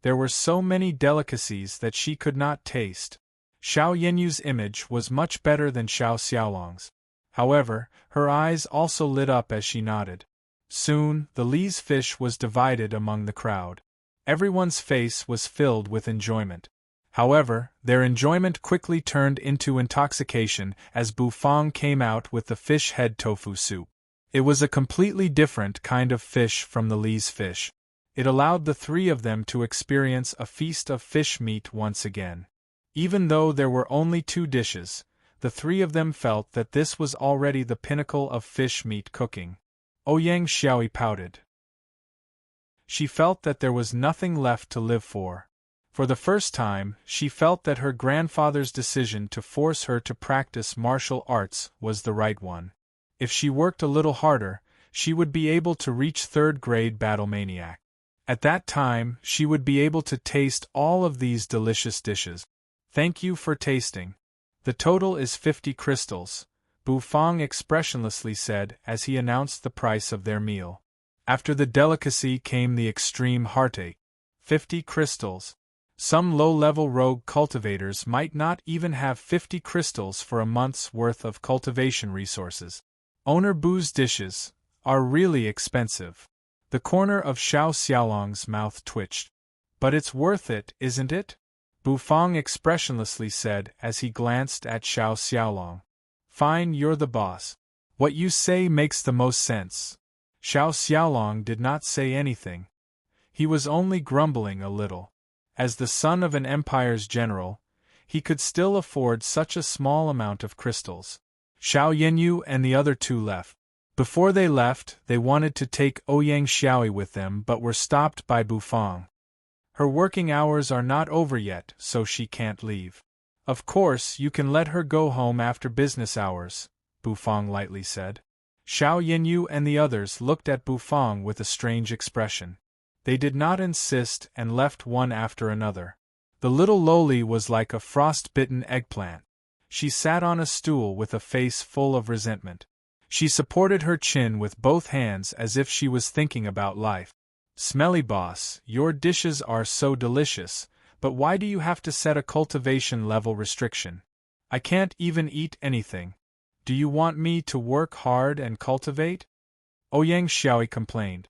There were so many delicacies that she could not taste. Xiao Yinyu's image was much better than Xiao Xiaolong's. However, her eyes also lit up as she nodded. Soon, the Li's fish was divided among the crowd. Everyone's face was filled with enjoyment. However, their enjoyment quickly turned into intoxication as Bu Fang came out with the fish head tofu soup. It was a completely different kind of fish from the Li's fish. It allowed the three of them to experience a feast of fish meat once again. Even though there were only 2 dishes, the three of them felt that this was already the pinnacle of fish meat cooking. Ouyang Xiaoyi pouted. She felt that there was nothing left to live for. For the first time, she felt that her grandfather's decision to force her to practice martial arts was the right one. If she worked a little harder, she would be able to reach 3rd-grade Battlemaniac. At that time, she would be able to taste all of these delicious dishes. "Thank you for tasting. The total is 50 crystals," Bu Fang expressionlessly said as he announced the price of their meal. After the delicacy came the extreme heartache. 50 crystals. Some low-level rogue cultivators might not even have 50 crystals for a month's worth of cultivation resources. Owner Bu's dishes are really expensive. The corner of Xiao Xiaolong's mouth twitched. But it's worth it, isn't it? Bu Fang expressionlessly said as he glanced at Xiao Xiaolong. Fine, you're the boss. What you say makes the most sense. Xiao Xiaolong did not say anything. He was only grumbling a little. As the son of an empire's general, he could still afford such a small amount of crystals. Xiao Yanyu and the other two left. Before they left, they wanted to take Ouyang Xiaoyi with them but were stopped by Bu Fang. Her working hours are not over yet, so she can't leave. Of course, you can let her go home after business hours, Bu Fang lightly said. Xiao Yanyu and the others looked at Bu Fang with a strange expression. They did not insist and left one after another. The little loli was like a frost-bitten eggplant. She sat on a stool with a face full of resentment. She supported her chin with both hands as if she was thinking about life. Smelly boss, your dishes are so delicious, but why do you have to set a cultivation level restriction? I can't even eat anything. Do you want me to work hard and cultivate? Ouyang Xiaoyi complained.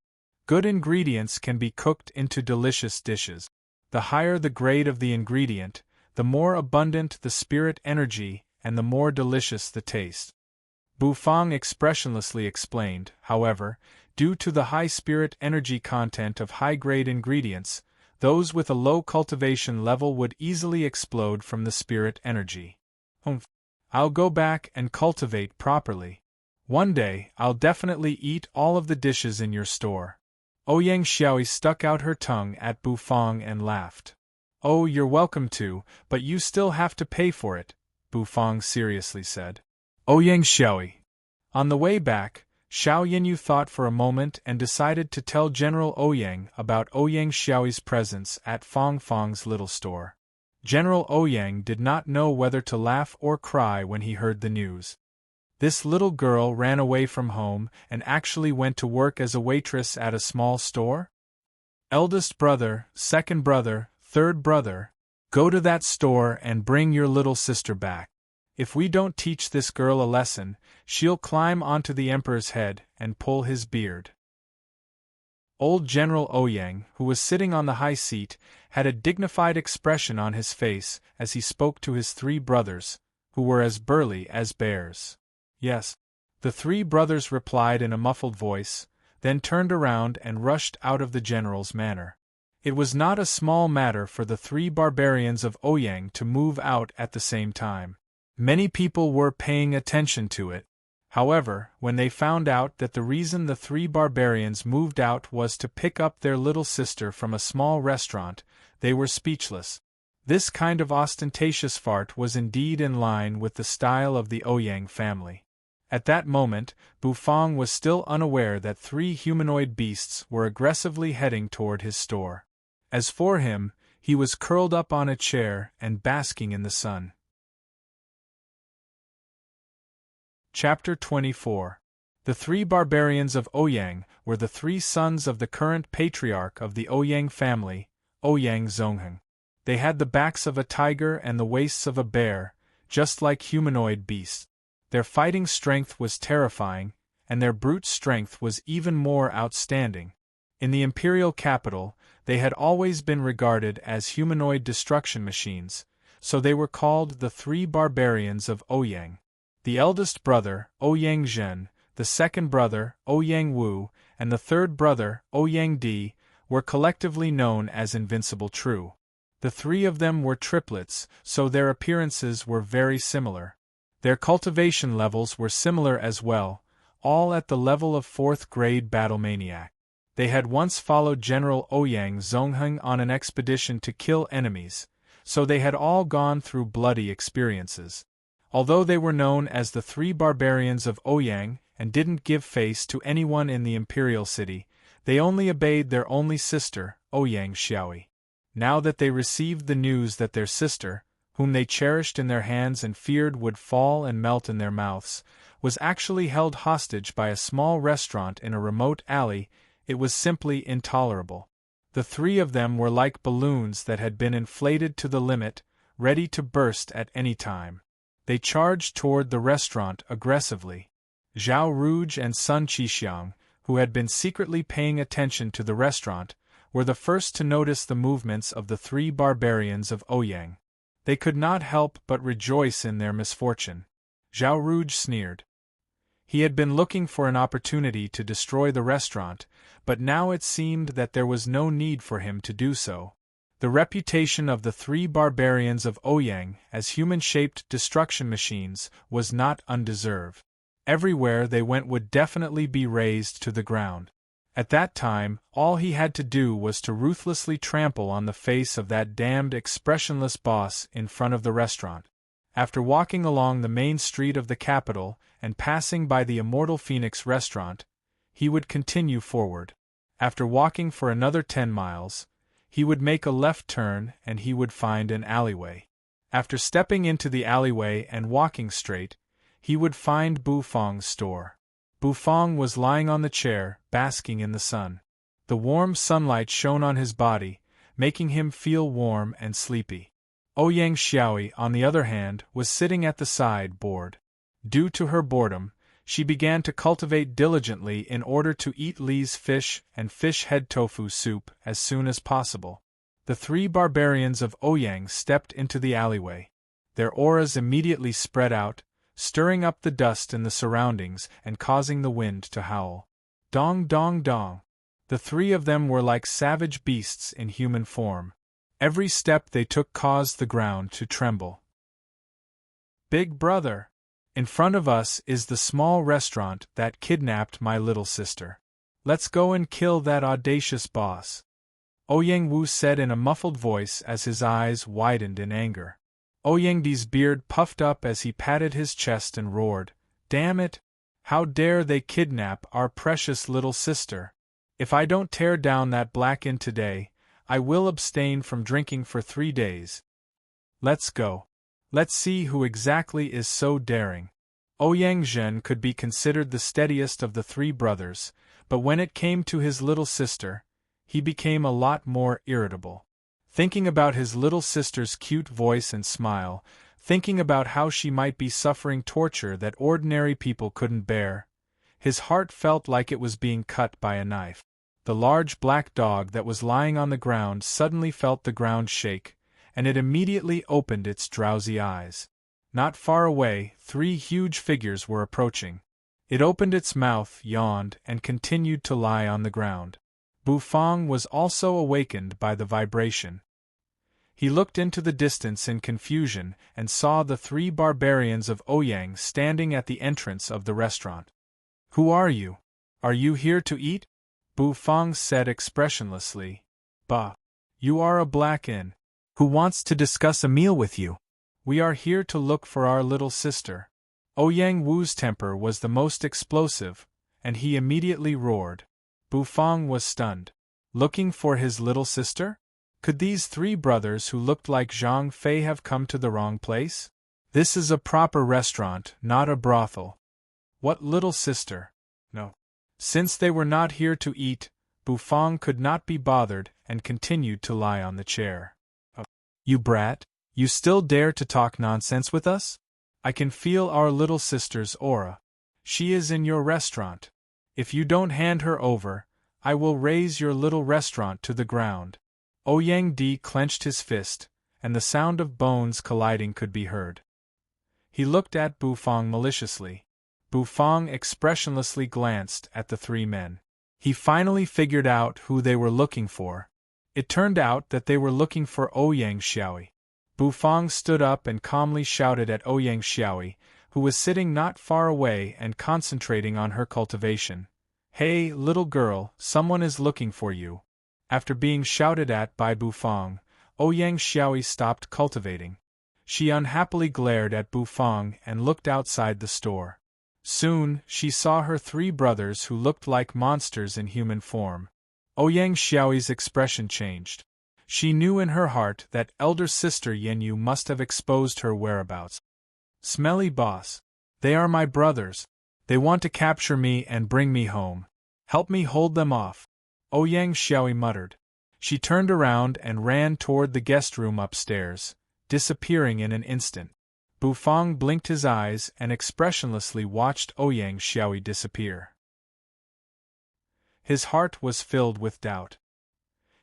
Good ingredients can be cooked into delicious dishes. The higher the grade of the ingredient, the more abundant the spirit energy and the more delicious the taste. Bu Fang expressionlessly explained, however, due to the high spirit energy content of high-grade ingredients, those with a low cultivation level would easily explode from the spirit energy. I'll go back and cultivate properly. One day, I'll definitely eat all of the dishes in your store. Ouyang Xiaoyi stuck out her tongue at Bu Fang and laughed. Oh, you're welcome to, but you still have to pay for it, Bu Fang seriously said. Ouyang Xiaoyi. On the way back, Xiao Yanyu thought for a moment and decided to tell General Ouyang about Ouyang Xiaoyi's presence at Fang Fang's little store. General Ouyang did not know whether to laugh or cry when he heard the news. This little girl ran away from home and actually went to work as a waitress at a small store? Eldest brother, second brother, third brother, go to that store and bring your little sister back. If we don't teach this girl a lesson, she'll climb onto the emperor's head and pull his beard. Old General Ouyang, who was sitting on the high seat, had a dignified expression on his face as he spoke to his three brothers, who were as burly as bears. Yes. The three brothers replied in a muffled voice, then turned around and rushed out of the general's manor. It was not a small matter for the three barbarians of Ouyang to move out at the same time. Many people were paying attention to it. However, when they found out that the reason the three barbarians moved out was to pick up their little sister from a small restaurant, they were speechless. This kind of ostentatious fart was indeed in line with the style of the Ouyang family. At that moment, Bu Fang was still unaware that three humanoid beasts were aggressively heading toward his store. As for him, he was curled up on a chair and basking in the sun. Chapter 24. The three barbarians of Ouyang were the three sons of the current patriarch of the Ouyang family, Ouyang Zongheng. They had the backs of a tiger and the waists of a bear, just like humanoid beasts. Their fighting strength was terrifying, and their brute strength was even more outstanding. In the imperial capital, they had always been regarded as humanoid destruction machines, so they were called the three barbarians of Ouyang. The eldest brother, Ouyang Zhen, the second brother, Ouyang Wu, and the third brother, Ouyang Di, were collectively known as Invincible True. The three of them were triplets, so their appearances were very similar. Their cultivation levels were similar as well, all at the level of 4th grade battle maniac. They had once followed General Ouyang Zongheng on an expedition to kill enemies, so they had all gone through bloody experiences. Although they were known as the three barbarians of Ouyang and didn't give face to anyone in the imperial city, they only obeyed their only sister, Ouyang Xiaoyi. Now that they received the news that their sister, whom they cherished in their hands and feared would fall and melt in their mouths, was actually held hostage by a small restaurant in a remote alley, it was simply intolerable. The three of them were like balloons that had been inflated to the limit, ready to burst at any time. They charged toward the restaurant aggressively. Zhao Rouge and Sun Qixiang, who had been secretly paying attention to the restaurant, were the first to notice the movements of the three barbarians of Ouyang. They could not help but rejoice in their misfortune. Zhao Rouge sneered. He had been looking for an opportunity to destroy the restaurant, but now it seemed that there was no need for him to do so. The reputation of the three barbarians of Ouyang as human-shaped destruction machines was not undeserved. Everywhere they went would definitely be razed to the ground. At that time, all he had to do was to ruthlessly trample on the face of that damned expressionless boss in front of the restaurant. After walking along the main street of the capital and passing by the Immortal Phoenix restaurant, he would continue forward. After walking for another 10 miles, he would make a left turn and he would find an alleyway. After stepping into the alleyway and walking straight, he would find Bu Fong's store. Bu Fong was lying on the chair, basking in the sun. The warm sunlight shone on his body, making him feel warm and sleepy. Ouyang Xiaoyi, on the other hand, was sitting at the side, bored. Due to her boredom, she began to cultivate diligently in order to eat Li's fish and fish head tofu soup as soon as possible. The three barbarians of Ouyang stepped into the alleyway. Their auras immediately spread out, stirring up the dust in the surroundings and causing the wind to howl. Dong dong dong. The three of them were like savage beasts in human form. Every step they took caused the ground to tremble. Big brother! In front of us is the small restaurant that kidnapped my little sister. Let's go and kill that audacious boss. Ouyang Wu said in a muffled voice as his eyes widened in anger. Ouyang Di's beard puffed up as he patted his chest and roared, "Damn it! How dare they kidnap our precious little sister? If I don't tear down that black inn today, I will abstain from drinking for 3 days. Let's go. Let's see who exactly is so daring." Ouyang Zhen could be considered the steadiest of the three brothers, but when it came to his little sister, he became a lot more irritable. Thinking about his little sister's cute voice and smile, thinking about how she might be suffering torture that ordinary people couldn't bear, his heart felt like it was being cut by a knife. The large black dog that was lying on the ground suddenly felt the ground shake, and it immediately opened its drowsy eyes. Not far away, 3 huge figures were approaching. It opened its mouth, yawned, and continued to lie on the ground. Bu Fong was also awakened by the vibration. He looked into the distance in confusion and saw the 3 barbarians of Ouyang standing at the entrance of the restaurant. "Who are you? Are you here to eat?" Bu Fong said expressionlessly. "Bah! You are a black inn. Who wants to discuss a meal with you? We are here to look for our little sister." Ouyang Wu's temper was the most explosive, and he immediately roared. Bu Fong was stunned. Looking for his little sister? Could these 3 brothers who looked like Zhang Fei have come to the wrong place? This is a proper restaurant, not a brothel. What little sister? No. Since they were not here to eat, Bu Fong could not be bothered and continued to lie on the chair. "You brat, you still dare to talk nonsense with us? I can feel our little sister's aura. She is in your restaurant. If you don't hand her over, I will raze your little restaurant to the ground." Ouyang Di clenched his fist, and the sound of bones colliding could be heard. He looked at Bu Fong maliciously. Bu Fong expressionlessly glanced at the 3 men. He finally figured out who they were looking for. It turned out that they were looking for Ouyang Xiaoyi. Bu Fong stood up and calmly shouted at Ouyang Xiaoyi, who was sitting not far away and concentrating on her cultivation. "Hey, little girl, someone is looking for you." After being shouted at by Bu Fong, Ouyang Xiaoyi stopped cultivating. She unhappily glared at Bu Fong and looked outside the store. Soon, she saw her 3 brothers who looked like monsters in human form. Ouyang Xiaoyi's expression changed. She knew in her heart that elder sister Yanyu must have exposed her whereabouts. "Smelly boss. They are my brothers. They want to capture me and bring me home. Help me hold them off," Ouyang Xiaoyi muttered. She turned around and ran toward the guest room upstairs, disappearing in an instant. Bufang blinked his eyes and expressionlessly watched Ouyang Xiaoyi disappear. His heart was filled with doubt.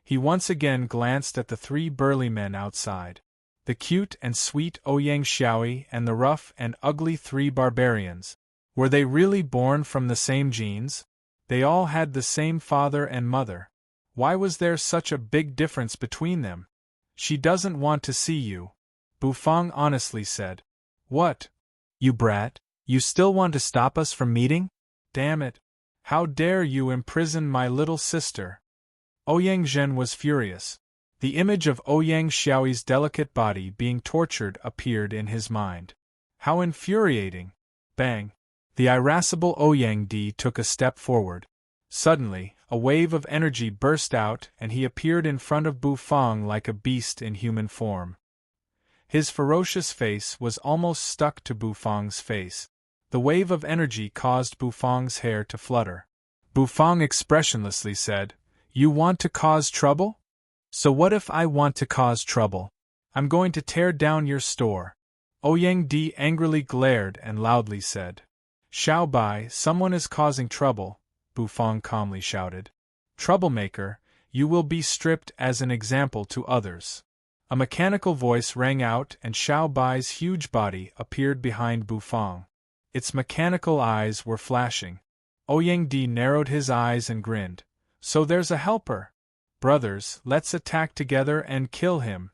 He once again glanced at the three burly men outside. The cute and sweet Ouyang Xiaoyi and the rough and ugly three barbarians. Were they really born from the same genes? They all had the same father and mother. Why was there such a big difference between them? She doesn't want to see you, Bufang honestly said. What? You brat, you still want to stop us from meeting? Damn it! How dare you imprison my little sister? Ouyang Zhen was furious. The image of Ouyang Xiaoyi's delicate body being tortured appeared in his mind. How infuriating! Bang! The irascible Ouyang Di took a step forward. Suddenly, a wave of energy burst out and he appeared in front of Bufang like a beast in human form. His ferocious face was almost stuck to Bufang's face. The wave of energy caused Bufang's hair to flutter. Bufang expressionlessly said, "You want to cause trouble? So what if I want to cause trouble? I'm going to tear down your store." Ouyang Di angrily glared and loudly said, "Xiao Bai, someone is causing trouble," Bufang calmly shouted. "Troublemaker, you will be stripped as an example to others." A mechanical voice rang out and Xiao Bai's huge body appeared behind Bufang. Its mechanical eyes were flashing. Ouyang Di narrowed his eyes and grinned. "So there's a helper. Brothers, let's attack together and kill him."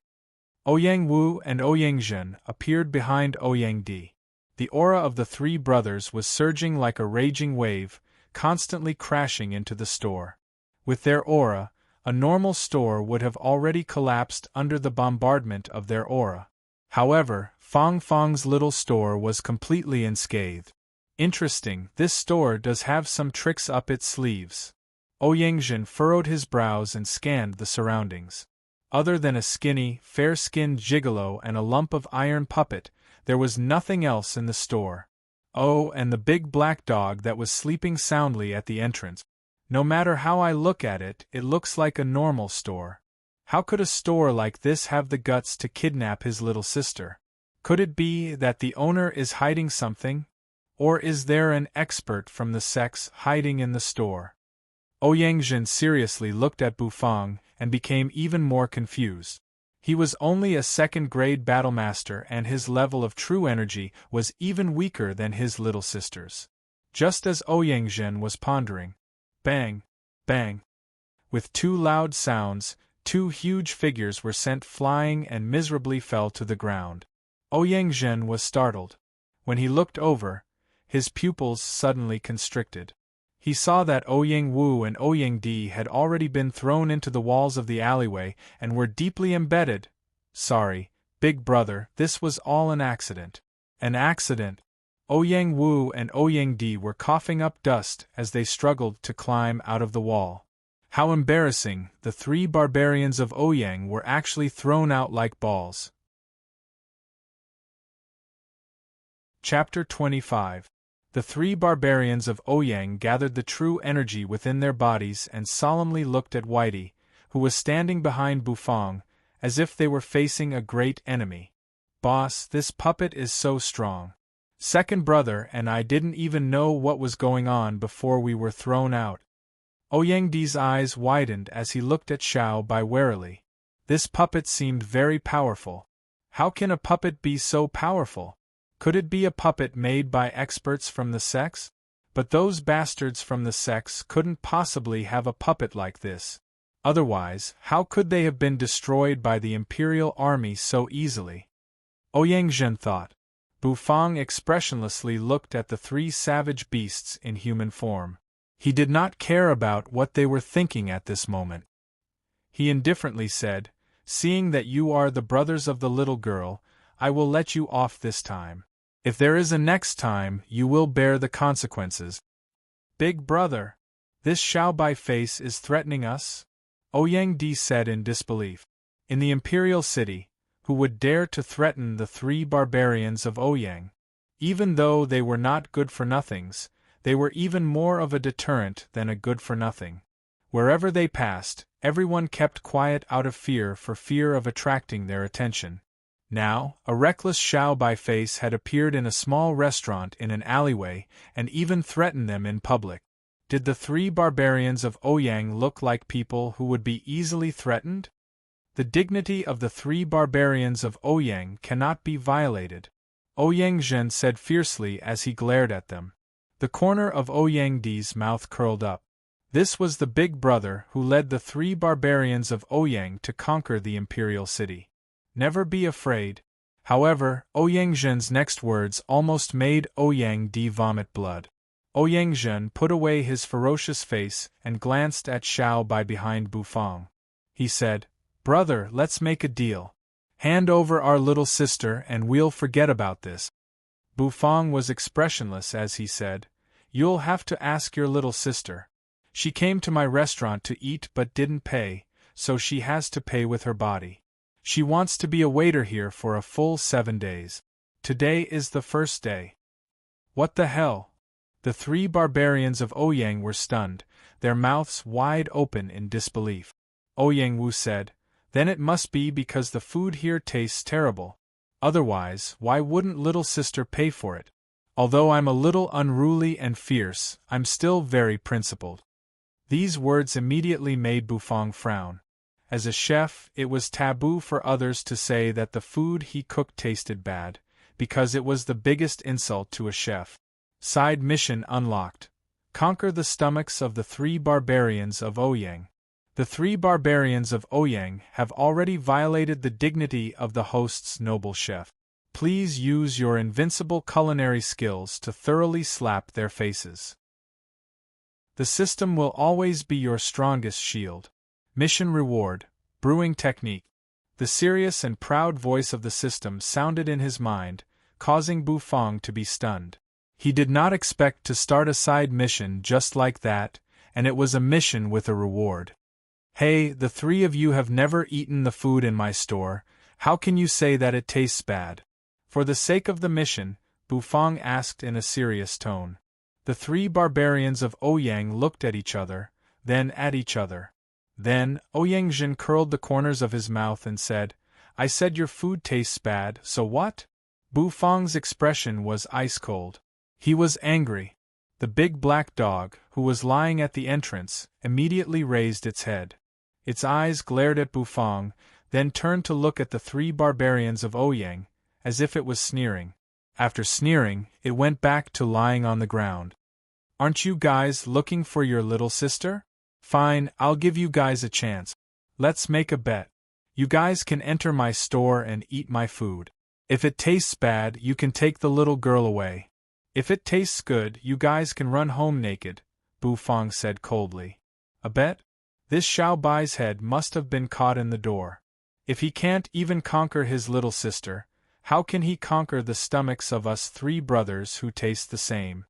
Ouyang Wu and Ouyang Zhen appeared behind Ouyang Di. The aura of the three brothers was surging like a raging wave, constantly crashing into the store. With their aura, a normal store would have already collapsed under the bombardment of their aura. However, Fang Fang's little store was completely unscathed. Interesting, this store does have some tricks up its sleeves. Ouyang Zhen furrowed his brows and scanned the surroundings. Other than a skinny, fair-skinned gigolo and a lump of iron puppet, there was nothing else in the store. Oh, and the big black dog that was sleeping soundly at the entrance. No matter how I look at it, it looks like a normal store. How could a store like this have the guts to kidnap his little sister? Could it be that the owner is hiding something? Or is there an expert from the sex hiding in the store? Ouyang Zhen seriously looked at Bufang and became even more confused. He was only a second-grade battlemaster and his level of true energy was even weaker than his little sister's. Just as Ouyang Zhen was pondering. Bang! Bang! With two loud sounds, two huge figures were sent flying and miserably fell to the ground. Ouyang Zhen was startled. When he looked over, his pupils suddenly constricted. He saw that Ouyang Wu and Ouyang Di had already been thrown into the walls of the alleyway and were deeply embedded. "Sorry, big brother, this was all an accident." An accident? Ouyang Wu and Ouyang Di were coughing up dust as they struggled to climb out of the wall. How embarrassing, the three barbarians of Ouyang were actually thrown out like balls. Chapter 25. The three barbarians of Ouyang gathered the true energy within their bodies and solemnly looked at Whitey, who was standing behind Bufang, as if they were facing a great enemy. "Boss, this puppet is so strong. Second brother and I didn't even know what was going on before we were thrown out." Ouyang Di's eyes widened as he looked at Xiao Bai warily. This puppet seemed very powerful. How can a puppet be so powerful? Could it be a puppet made by experts from the sex? But those bastards from the sex couldn't possibly have a puppet like this. Otherwise, how could they have been destroyed by the Imperial Army so easily? Ouyang Zhen thought. Bufang expressionlessly looked at the three savage beasts in human form. He did not care about what they were thinking at this moment. He indifferently said, "Seeing that you are the brothers of the little girl, I will let you off this time. If there is a next time, you will bear the consequences." "Big brother, this Xiao Bai face is threatening us?" Ouyang Di said in disbelief. In the Imperial City, who would dare to threaten the three barbarians of Ouyang? Even though they were not good-for-nothings, they were even more of a deterrent than a good-for-nothing. Wherever they passed, everyone kept quiet out of fear of attracting their attention. Now, a reckless Xiaobai face had appeared in a small restaurant in an alleyway and even threatened them in public. Did the three barbarians of Ouyang look like people who would be easily threatened? The dignity of the three barbarians of Ouyang cannot be violated, Ouyang Zhen said fiercely as he glared at them. The corner of Ouyang Di's mouth curled up. This was the big brother who led the three barbarians of Ouyang to conquer the imperial city. Never be afraid. However, Ouyang Zhen's next words almost made Ouyang Di vomit blood. Ouyang Zhen put away his ferocious face and glanced at Xiaobai behind Bufang. He said, "Brother, let's make a deal. Hand over our little sister and we'll forget about this." Bufang was expressionless as he said, "You'll have to ask your little sister. She came to my restaurant to eat but didn't pay, so she has to pay with her body. She wants to be a waiter here for a full 7 days. Today is the first day." What the hell? The three barbarians of Ouyang were stunned, their mouths wide open in disbelief. Ouyang Wu said, "Then it must be because the food here tastes terrible. Otherwise, why wouldn't little sister pay for it? Although I'm a little unruly and fierce, I'm still very principled." These words immediately made Bufang frown. As a chef, it was taboo for others to say that the food he cooked tasted bad, because it was the biggest insult to a chef. Side mission unlocked. Conquer the stomachs of the three barbarians of Ouyang. The three barbarians of Ouyang have already violated the dignity of the host's noble chef. Please use your invincible culinary skills to thoroughly slap their faces. The system will always be your strongest shield. Mission reward, brewing technique. The serious and proud voice of the system sounded in his mind, causing Bufang to be stunned. He did not expect to start a side mission just like that, and it was a mission with a reward. "Hey, the three of you have never eaten the food in my store, how can you say that it tastes bad?" For the sake of the mission, Bufang asked in a serious tone. The three barbarians of Ouyang looked at each other, then at each other. Then, Ouyang Zhen curled the corners of his mouth and said, "I said your food tastes bad, so what?" Bufang's expression was ice-cold. He was angry. The big black dog, who was lying at the entrance, immediately raised its head. Its eyes glared at Bufang, then turned to look at the three barbarians of Ouyang, as if it was sneering. After sneering, it went back to lying on the ground. "Aren't you guys looking for your little sister? Fine, I'll give you guys a chance. Let's make a bet. You guys can enter my store and eat my food. If it tastes bad, you can take the little girl away. If it tastes good, you guys can run home naked," Bufang said coldly. A bet? This Xiaobai's head must have been caught in the door. If he can't even conquer his little sister, how can he conquer the stomachs of us three brothers who taste the same?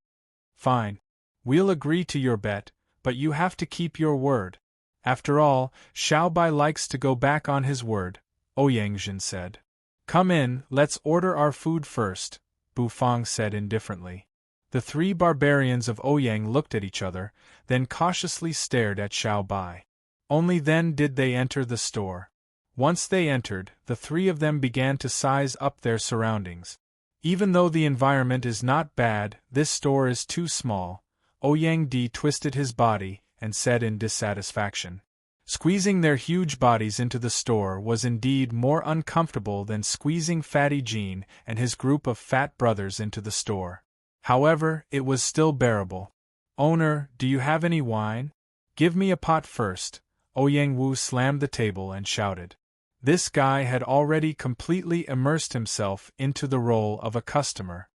Fine. We'll agree to your bet, but you have to keep your word. After all, Xiaobai likes to go back on his word, Ouyang Zhen said. "Come in, let's order our food first," Bufang said indifferently. The three barbarians of Ouyang looked at each other, then cautiously stared at Xiaobai. Only then did they enter the store. Once they entered, the three of them began to size up their surroundings. Even though the environment is not bad, this store is too small, Ouyang Di twisted his body and said in dissatisfaction. Squeezing their huge bodies into the store was indeed more uncomfortable than squeezing Fatty Jean and his group of fat brothers into the store. However, it was still bearable. "Owner, do you have any wine? Give me a pot first," Ouyang Wu slammed the table and shouted. This guy had already completely immersed himself into the role of a customer.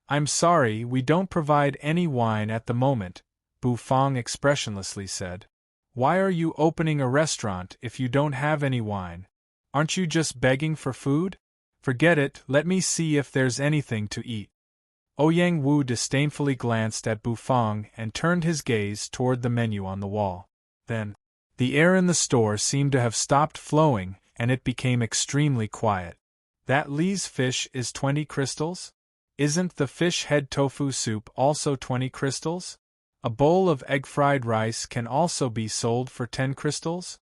"I'm sorry, we don't provide any wine at the moment," Bufang expressionlessly said. "Why are you opening a restaurant if you don't have any wine? Aren't you just begging for food? Forget it, let me see if there's anything to eat." Ouyang Wu disdainfully glanced at Bufang and turned his gaze toward the menu on the wall. Then, the air in the store seemed to have stopped flowing, and it became extremely quiet. "That Li's fish is 20 crystals? Isn't the fish head tofu soup also 20 crystals?" A bowl of egg-fried rice can also be sold for 10 crystals?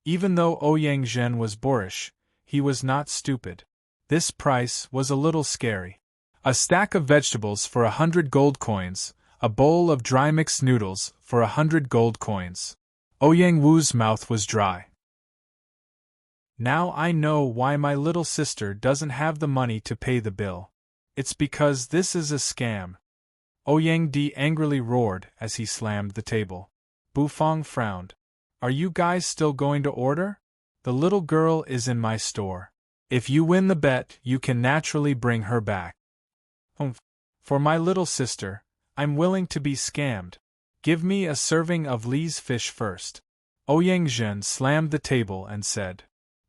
Even though Ouyang Zhen was boorish, he was not stupid. This price was a little scary. A stack of vegetables for 100 gold coins, a bowl of dry mixed noodles for 100 gold coins. Ouyang Wu's mouth was dry. Now I know why my little sister doesn't have the money to pay the bill. It's because this is a scam. Ouyang Di angrily roared as he slammed the table. Bufang frowned. Are you guys still going to order? The little girl is in my store. If you win the bet, you can naturally bring her back. For my little sister, I'm willing to be scammed. Give me a serving of Li's fish first. Ouyang Zhen slammed the table and said,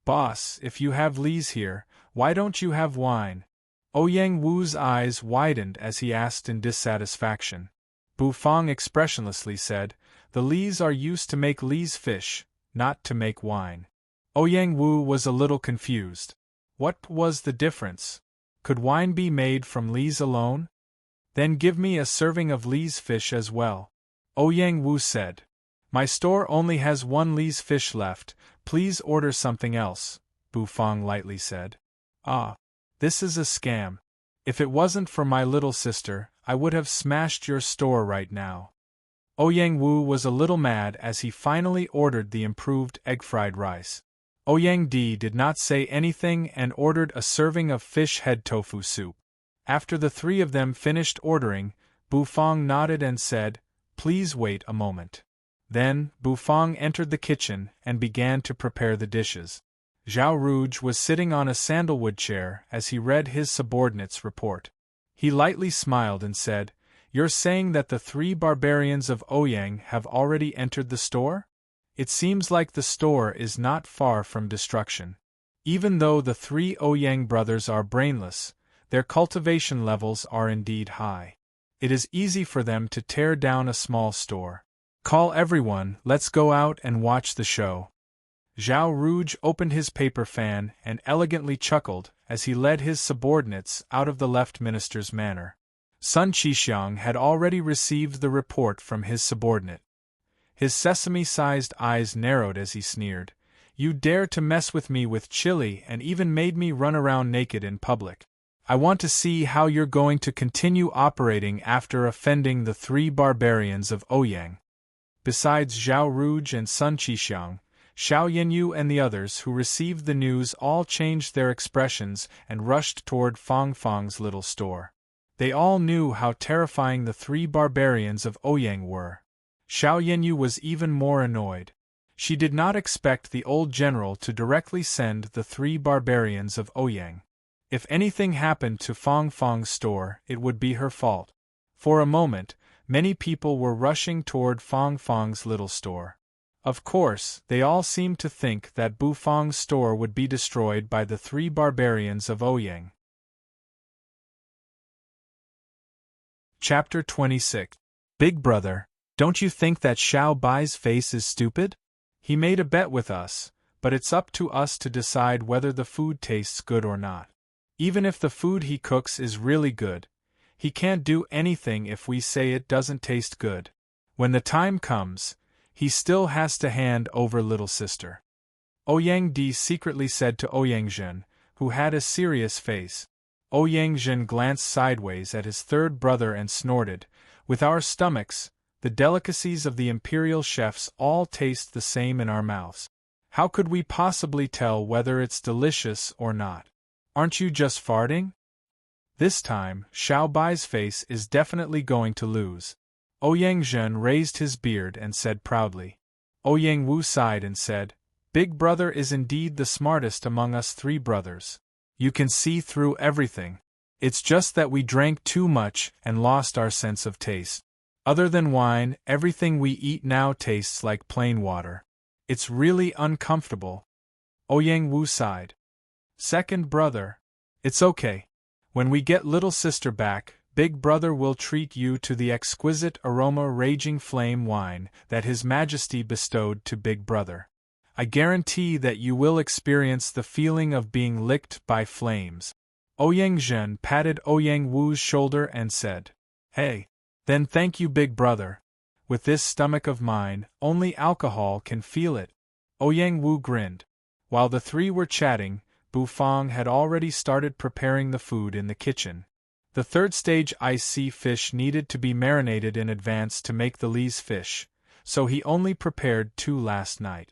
Boss, if you have Li's here, why don't you have wine? Ouyang Wu's eyes widened as he asked in dissatisfaction. Bufang expressionlessly said, The Li's are used to make Li's fish, not to make wine. Ouyang Wu was a little confused. What was the difference? Could wine be made from Li's alone? Then give me a serving of Li's fish as well. Ouyang Wu said. My store only has 1 Li's fish left, please order something else, Bufang lightly said. Ah, this is a scam. If it wasn't for my little sister, I would have smashed your store right now. Ouyang Wu was a little mad as he finally ordered the improved egg-fried rice. Ouyang Di did not say anything and ordered a serving of fish head tofu soup. After the 3 of them finished ordering, Bufang nodded and said, Please wait a moment. Then, Bufang entered the kitchen and began to prepare the dishes. Zhao Rouge was sitting on a sandalwood chair as he read his subordinate's report. He lightly smiled and said, You're saying that the 3 barbarians of Ouyang have already entered the store? It seems like the store is not far from destruction. Even though the 3 Ouyang brothers are brainless, their cultivation levels are indeed high. It is easy for them to tear down a small store. Call everyone, let's go out and watch the show. Zhao Rouge opened his paper fan and elegantly chuckled as he led his subordinates out of the left minister's manor. Sun Qixiang had already received the report from his subordinate. His sesame-sized eyes narrowed as he sneered. You dare to mess with me with chili and even made me run around naked in public. I want to see how you're going to continue operating after offending the 3 barbarians of Ouyang. Besides Zhao Rouge and Sun Qixiang, Xiao Yanyu and the others who received the news all changed their expressions and rushed toward Fang Fang's little store. They all knew how terrifying the 3 barbarians of Ouyang were. Xiao Yanyu was even more annoyed. She did not expect the old general to directly send the 3 barbarians of Ouyang. If anything happened to Fang Fang's store, it would be her fault. For a moment, many people were rushing toward Fang Fang's little store. Of course, they all seemed to think that Bufang's store would be destroyed by the 3 barbarians of Ouyang. Chapter 26. Big Brother, don't you think that Xiao Bai's face is stupid? He made a bet with us, but it's up to us to decide whether the food tastes good or not. Even if the food he cooks is really good, he can't do anything if we say it doesn't taste good. When the time comes, he still has to hand over little sister. Ouyang Di secretly said to Ouyang Zhen, who had a serious face. Ouyang Zhen glanced sideways at his 3rd brother and snorted, With our stomachs, the delicacies of the imperial chefs all taste the same in our mouths. How could we possibly tell whether it's delicious or not? Aren't you just farting? This time, Xiao Bai's face is definitely going to lose. Ouyang Zhen raised his beard and said proudly. Ouyang Wu sighed and said, Big Brother is indeed the smartest among us 3 brothers. You can see through everything. It's just that we drank too much and lost our sense of taste. Other than wine, everything we eat now tastes like plain water. It's really uncomfortable. Ouyang Wu sighed. 2nd brother. It's okay. When we get little sister back, Big Brother will treat you to the exquisite aroma raging flame wine that His Majesty bestowed to Big Brother. I guarantee that you will experience the feeling of being licked by flames. Ouyang Zhen patted Ouyang Wu's shoulder and said, Hey. Then thank you Big Brother. With this stomach of mine, only alcohol can feel it. Ouyang Wu grinned. While the three were chatting, Bufang had already started preparing the food in the kitchen. The third stage ice sea fish needed to be marinated in advance to make the Lee's fish, so he only prepared 2 last night.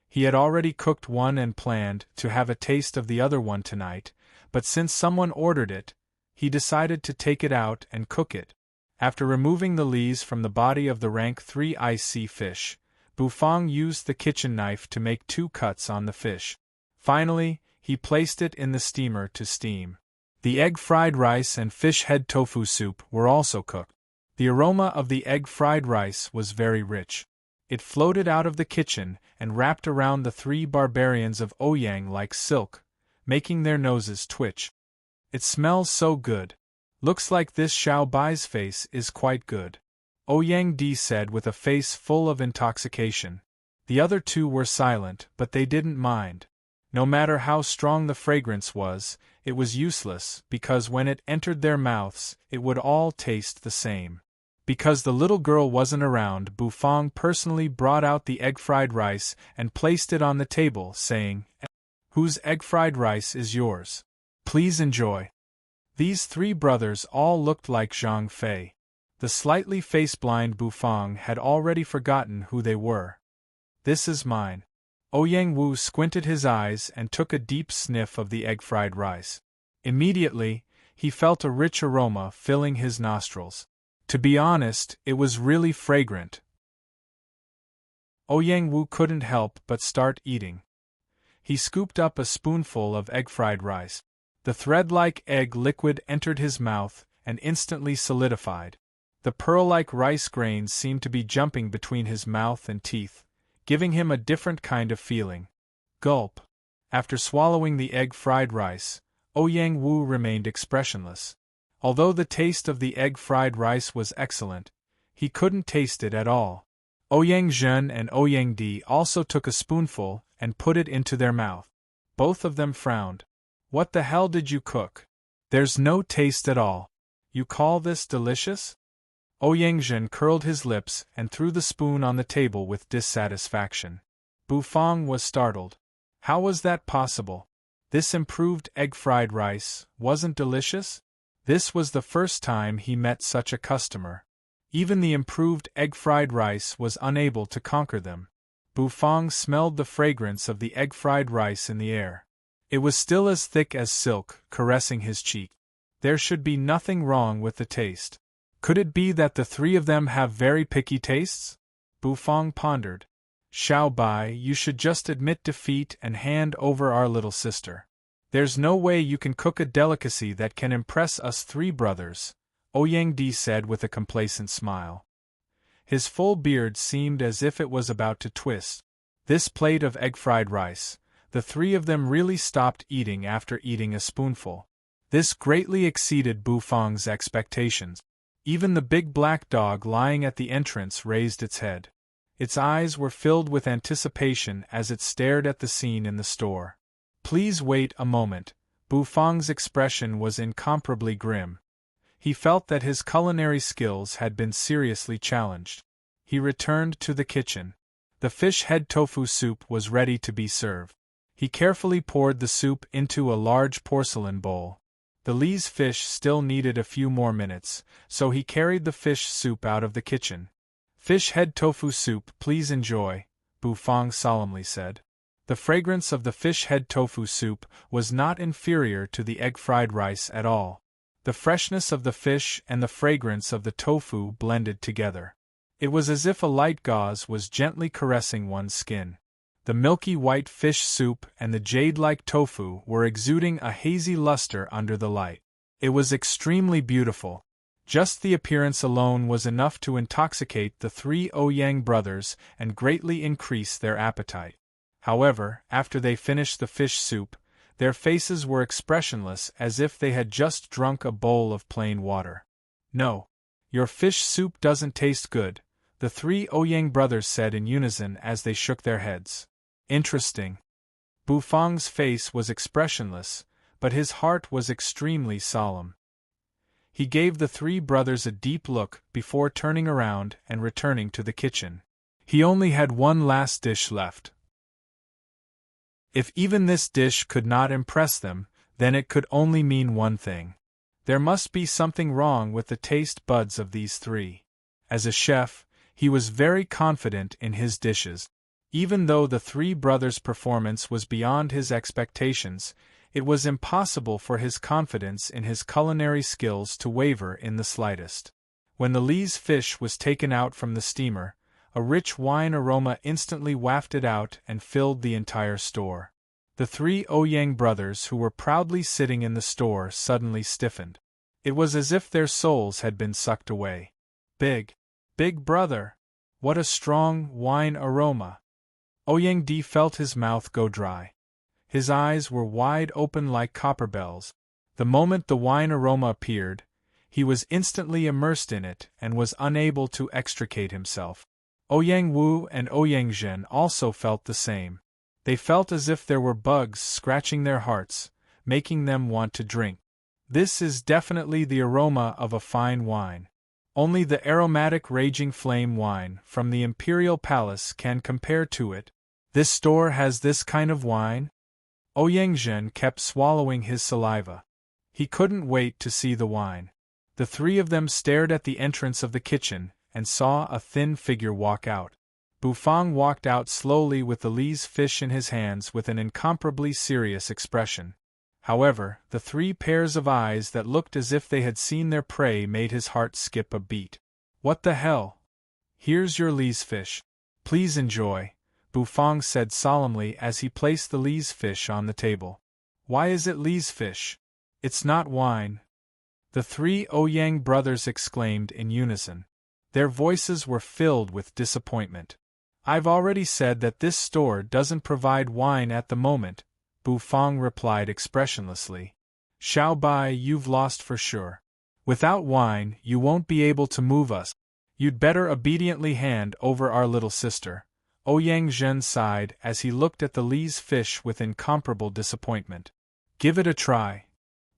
He had already cooked one and planned to have a taste of the other one tonight, but since someone ordered it, he decided to take it out and cook it. After removing the lees from the body of the rank 3 ice sea fish, Bufang used the kitchen knife to make 2 cuts on the fish. Finally, he placed it in the steamer to steam. The egg fried rice and fish head tofu soup were also cooked. The aroma of the egg fried rice was very rich. It floated out of the kitchen and wrapped around the 3 barbarians of Ouyang like silk, making their noses twitch. It smells so good. Looks like this Xiao Bai's face is quite good, Ouyang Di said with a face full of intoxication. The other 2 were silent, but they didn't mind. No matter how strong the fragrance was, it was useless, because when it entered their mouths, it would all taste the same. Because the little girl wasn't around, Bufang personally brought out the egg-fried rice and placed it on the table, saying, "Whose egg-fried rice is yours? Please enjoy." These 3 brothers all looked like Zhang Fei. The slightly face-blind Bufang had already forgotten who they were. "This is mine." Ouyang Wu squinted his eyes and took a deep sniff of the egg-fried rice. Immediately, he felt a rich aroma filling his nostrils. To be honest, it was really fragrant. Ouyang Wu couldn't help but start eating. He scooped up a spoonful of egg-fried rice. The thread-like egg liquid entered his mouth and instantly solidified. The pearl-like rice grains seemed to be jumping between his mouth and teeth, giving him a different kind of feeling. Gulp. After swallowing the egg-fried rice, Ouyang Wu remained expressionless. Although the taste of the egg-fried rice was excellent, he couldn't taste it at all. Ouyang Zhen and Ouyang Di also took a spoonful and put it into their mouth. Both of them frowned. "What the hell did you cook? There's no taste at all. You call this delicious?" Ouyang Zhen curled his lips and threw the spoon on the table with dissatisfaction. Bufang was startled. How was that possible? This improved egg-fried rice wasn't delicious? This was the first time he met such a customer. Even the improved egg-fried rice was unable to conquer them. Bufang smelled the fragrance of the egg-fried rice in the air. It was still as thick as silk, caressing his cheek. There should be nothing wrong with the taste. Could it be that the 3 of them have very picky tastes? Bufang pondered. "Xiao Bai, you should just admit defeat and hand over our little sister. There's no way you can cook a delicacy that can impress us 3 brothers," Ouyang Di said with a complacent smile. His full beard seemed as if it was about to twist. This plate of egg-fried rice, the 3 of them really stopped eating after eating a spoonful. This greatly exceeded Bufang's expectations. Even the big black dog lying at the entrance raised its head. Its eyes were filled with anticipation as it stared at the scene in the store. "Please wait a moment." Bufang's expression was incomparably grim. He felt that his culinary skills had been seriously challenged. He returned to the kitchen. The fish head tofu soup was ready to be served. He carefully poured the soup into a large porcelain bowl. The Lee's fish still needed a few more minutes, so he carried the fish soup out of the kitchen. "Fish head tofu soup, please enjoy," Bufang solemnly said. The fragrance of the fish head tofu soup was not inferior to the egg-fried rice at all. The freshness of the fish and the fragrance of the tofu blended together. It was as if a light gauze was gently caressing one's skin. The milky white fish soup and the jade-like tofu were exuding a hazy luster under the light. It was extremely beautiful. Just the appearance alone was enough to intoxicate the 3 Ouyang brothers and greatly increase their appetite. However, after they finished the fish soup, their faces were expressionless as if they had just drunk a bowl of plain water. "No. Your fish soup doesn't taste good," the 3 Ouyang brothers said in unison as they shook their heads. "Interesting." Bufang's face was expressionless, but his heart was extremely solemn. He gave the three brothers a deep look before turning around and returning to the kitchen. He only had one last dish left. If even this dish could not impress them, then it could only mean one thing. There must be something wrong with the taste buds of these three. As a chef, he was very confident in his dishes. Even though the three brothers' performance was beyond his expectations, it was impossible for his confidence in his culinary skills to waver in the slightest. When the Lee's fish was taken out from the steamer, a rich wine aroma instantly wafted out and filled the entire store. The three Ouyang brothers who were proudly sitting in the store suddenly stiffened. It was as if their souls had been sucked away. Big brother! What a strong wine aroma! Ouyang Di felt his mouth go dry. His eyes were wide open like copper bells. The moment the wine aroma appeared, he was instantly immersed in it and was unable to extricate himself. Ouyang Wu and Ouyang Zhen also felt the same. They felt as if there were bugs scratching their hearts, making them want to drink. This is definitely the aroma of a fine wine. Only the aromatic raging flame wine from the Imperial Palace can compare to it. This store has this kind of wine? Ouyang Zhen kept swallowing his saliva. He couldn't wait to see the wine. The three of them stared at the entrance of the kitchen and saw a thin figure walk out. Bufang walked out slowly with the Lee's fish in his hands with an incomparably serious expression. However, the three pairs of eyes that looked as if they had seen their prey made his heart skip a beat. What the hell? Here's your Lee's fish. Please enjoy, Bufang said solemnly as he placed the Lee's fish on the table. Why is it Lee's fish? It's not wine. The three Ouyang brothers exclaimed in unison. Their voices were filled with disappointment. I've already said that this store doesn't provide wine at the moment, Bufang replied expressionlessly. Xiao Bai, you've lost for sure. Without wine, you won't be able to move us. You'd better obediently hand over our little sister. Ouyang Zhen sighed as he looked at the Lee's fish with incomparable disappointment. Give it a try.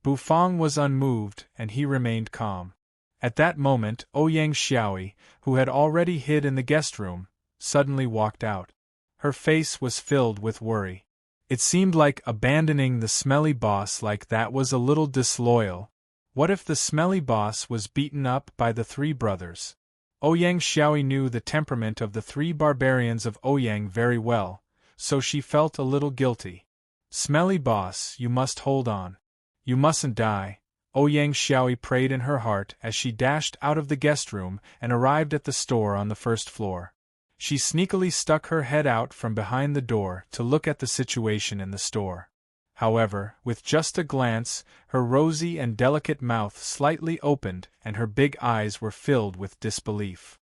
Bufang was unmoved and he remained calm. At that moment, Ouyang Xiaoi, who had already hid in the guest room, suddenly walked out. Her face was filled with worry. It seemed like abandoning the smelly boss like that was a little disloyal. What if the smelly boss was beaten up by the three brothers? Ouyang Xiaoi knew the temperament of the three barbarians of Ouyang very well, so she felt a little guilty. Smelly boss, you must hold on. You mustn't die, Ouyang Xiaoi prayed in her heart as she dashed out of the guest room and arrived at the store on the first floor. She sneakily stuck her head out from behind the door to look at the situation in the store. However, with just a glance, her rosy and delicate mouth slightly opened and her big eyes were filled with disbelief.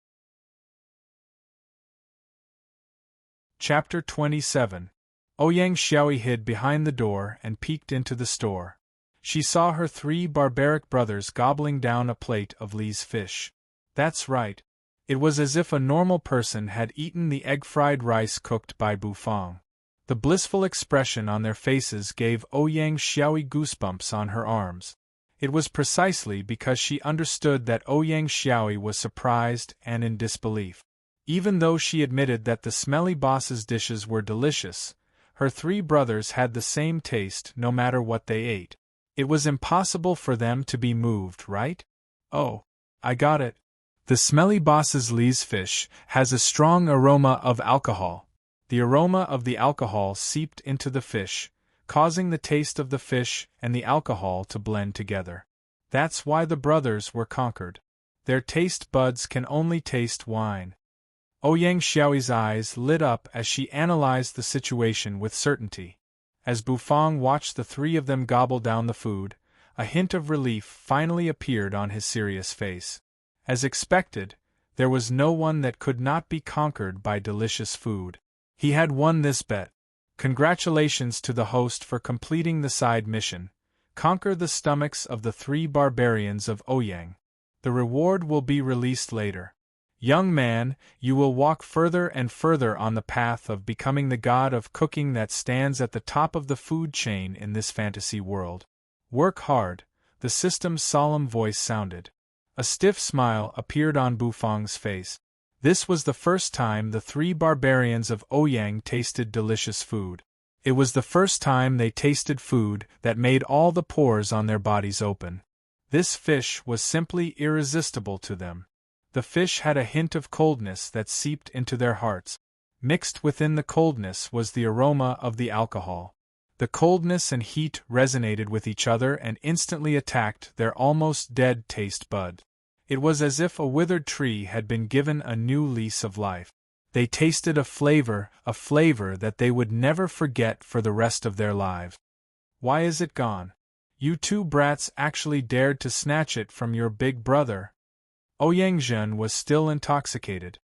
Chapter 27. Ouyang Xiaoi hid behind the door and peeked into the store. She saw her three barbaric brothers gobbling down a plate of Lee's fish. That's right. It was as if a normal person had eaten the egg-fried rice cooked by Bufang. The blissful expression on their faces gave Ouyang Xiaoi goosebumps on her arms. It was precisely because she understood that Ouyang Xiaoi was surprised and in disbelief. Even though she admitted that the smelly boss's dishes were delicious, her three brothers had the same taste no matter what they ate. It was impossible for them to be moved, right? Oh, I got it. The smelly boss's Lee's fish has a strong aroma of alcohol. The aroma of the alcohol seeped into the fish, causing the taste of the fish and the alcohol to blend together. That's why the brothers were conquered. Their taste buds can only taste wine. Ouyang Xiaoi's eyes lit up as she analyzed the situation with certainty. As Bufang watched the three of them gobble down the food, a hint of relief finally appeared on his serious face. As expected, there was no one that could not be conquered by delicious food. He had won this bet. Congratulations to the host for completing the side mission. Conquer the stomachs of the three barbarians of Ouyang. The reward will be released later. Young man, you will walk further and further on the path of becoming the god of cooking that stands at the top of the food chain in this fantasy world. Work hard. The system's solemn voice sounded. A stiff smile appeared on Bufang's face. This was the first time the three barbarians of Ouyang tasted delicious food. It was the first time they tasted food that made all the pores on their bodies open. This fish was simply irresistible to them. The fish had a hint of coldness that seeped into their hearts. Mixed within the coldness was the aroma of the alcohol. The coldness and heat resonated with each other and instantly attacked their almost dead taste bud. It was as if a withered tree had been given a new lease of life. They tasted a flavor that they would never forget for the rest of their lives. Why is it gone? You two brats actually dared to snatch it from your big brother. Ouyang Zhen was still intoxicated.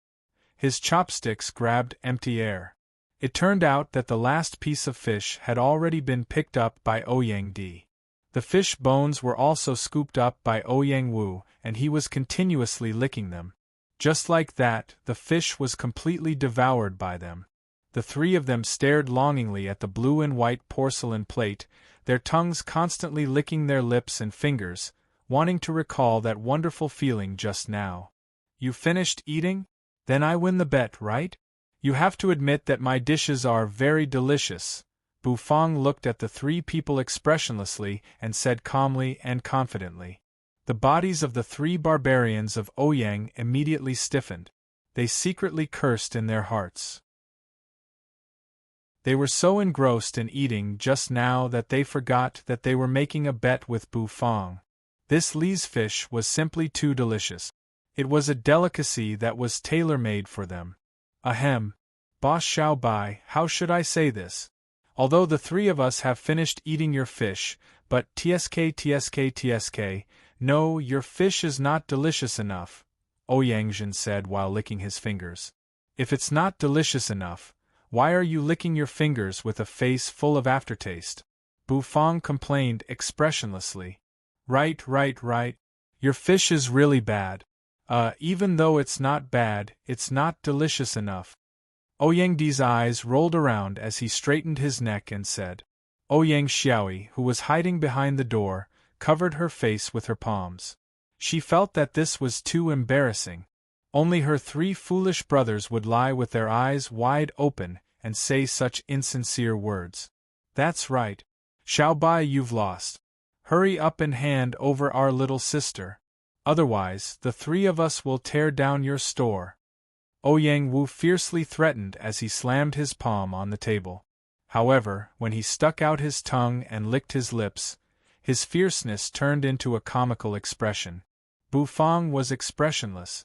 His chopsticks grabbed empty air. It turned out that the last piece of fish had already been picked up by Ouyang Di. The fish bones were also scooped up by Ouyang Wu, and he was continuously licking them. Just like that, the fish was completely devoured by them. The three of them stared longingly at the blue and white porcelain plate, their tongues constantly licking their lips and fingers, wanting to recall that wonderful feeling just now. You finished eating? Then I win the bet, right? You have to admit that my dishes are very delicious. Bufang looked at the three people expressionlessly and said calmly and confidently. The bodies of the three barbarians of Ouyang immediately stiffened. They secretly cursed in their hearts. They were so engrossed in eating just now that they forgot that they were making a bet with Bufang. This Li's fish was simply too delicious. It was a delicacy that was tailor-made for them. Ahem. Boss Xiaobai, how should I say this? Although the three of us have finished eating your fish, but tsk, no, your fish is not delicious enough, Ouyang Zhen said while licking his fingers. If it's not delicious enough, why are you licking your fingers with a face full of aftertaste? Bufang complained expressionlessly. Right. Your fish is really bad. Even though it's not bad, it's not delicious enough. Ouyang Di's eyes rolled around as he straightened his neck and said. Ouyang Xiaoyi, who was hiding behind the door, covered her face with her palms. She felt that this was too embarrassing. Only her three foolish brothers would lie with their eyes wide open and say such insincere words. That's right. Xiaobai, you've lost. Hurry up and hand over our little sister. Otherwise, the three of us will tear down your store. Ouyang Wu fiercely threatened as he slammed his palm on the table. However, when he stuck out his tongue and licked his lips, his fierceness turned into a comical expression. Bufang was expressionless.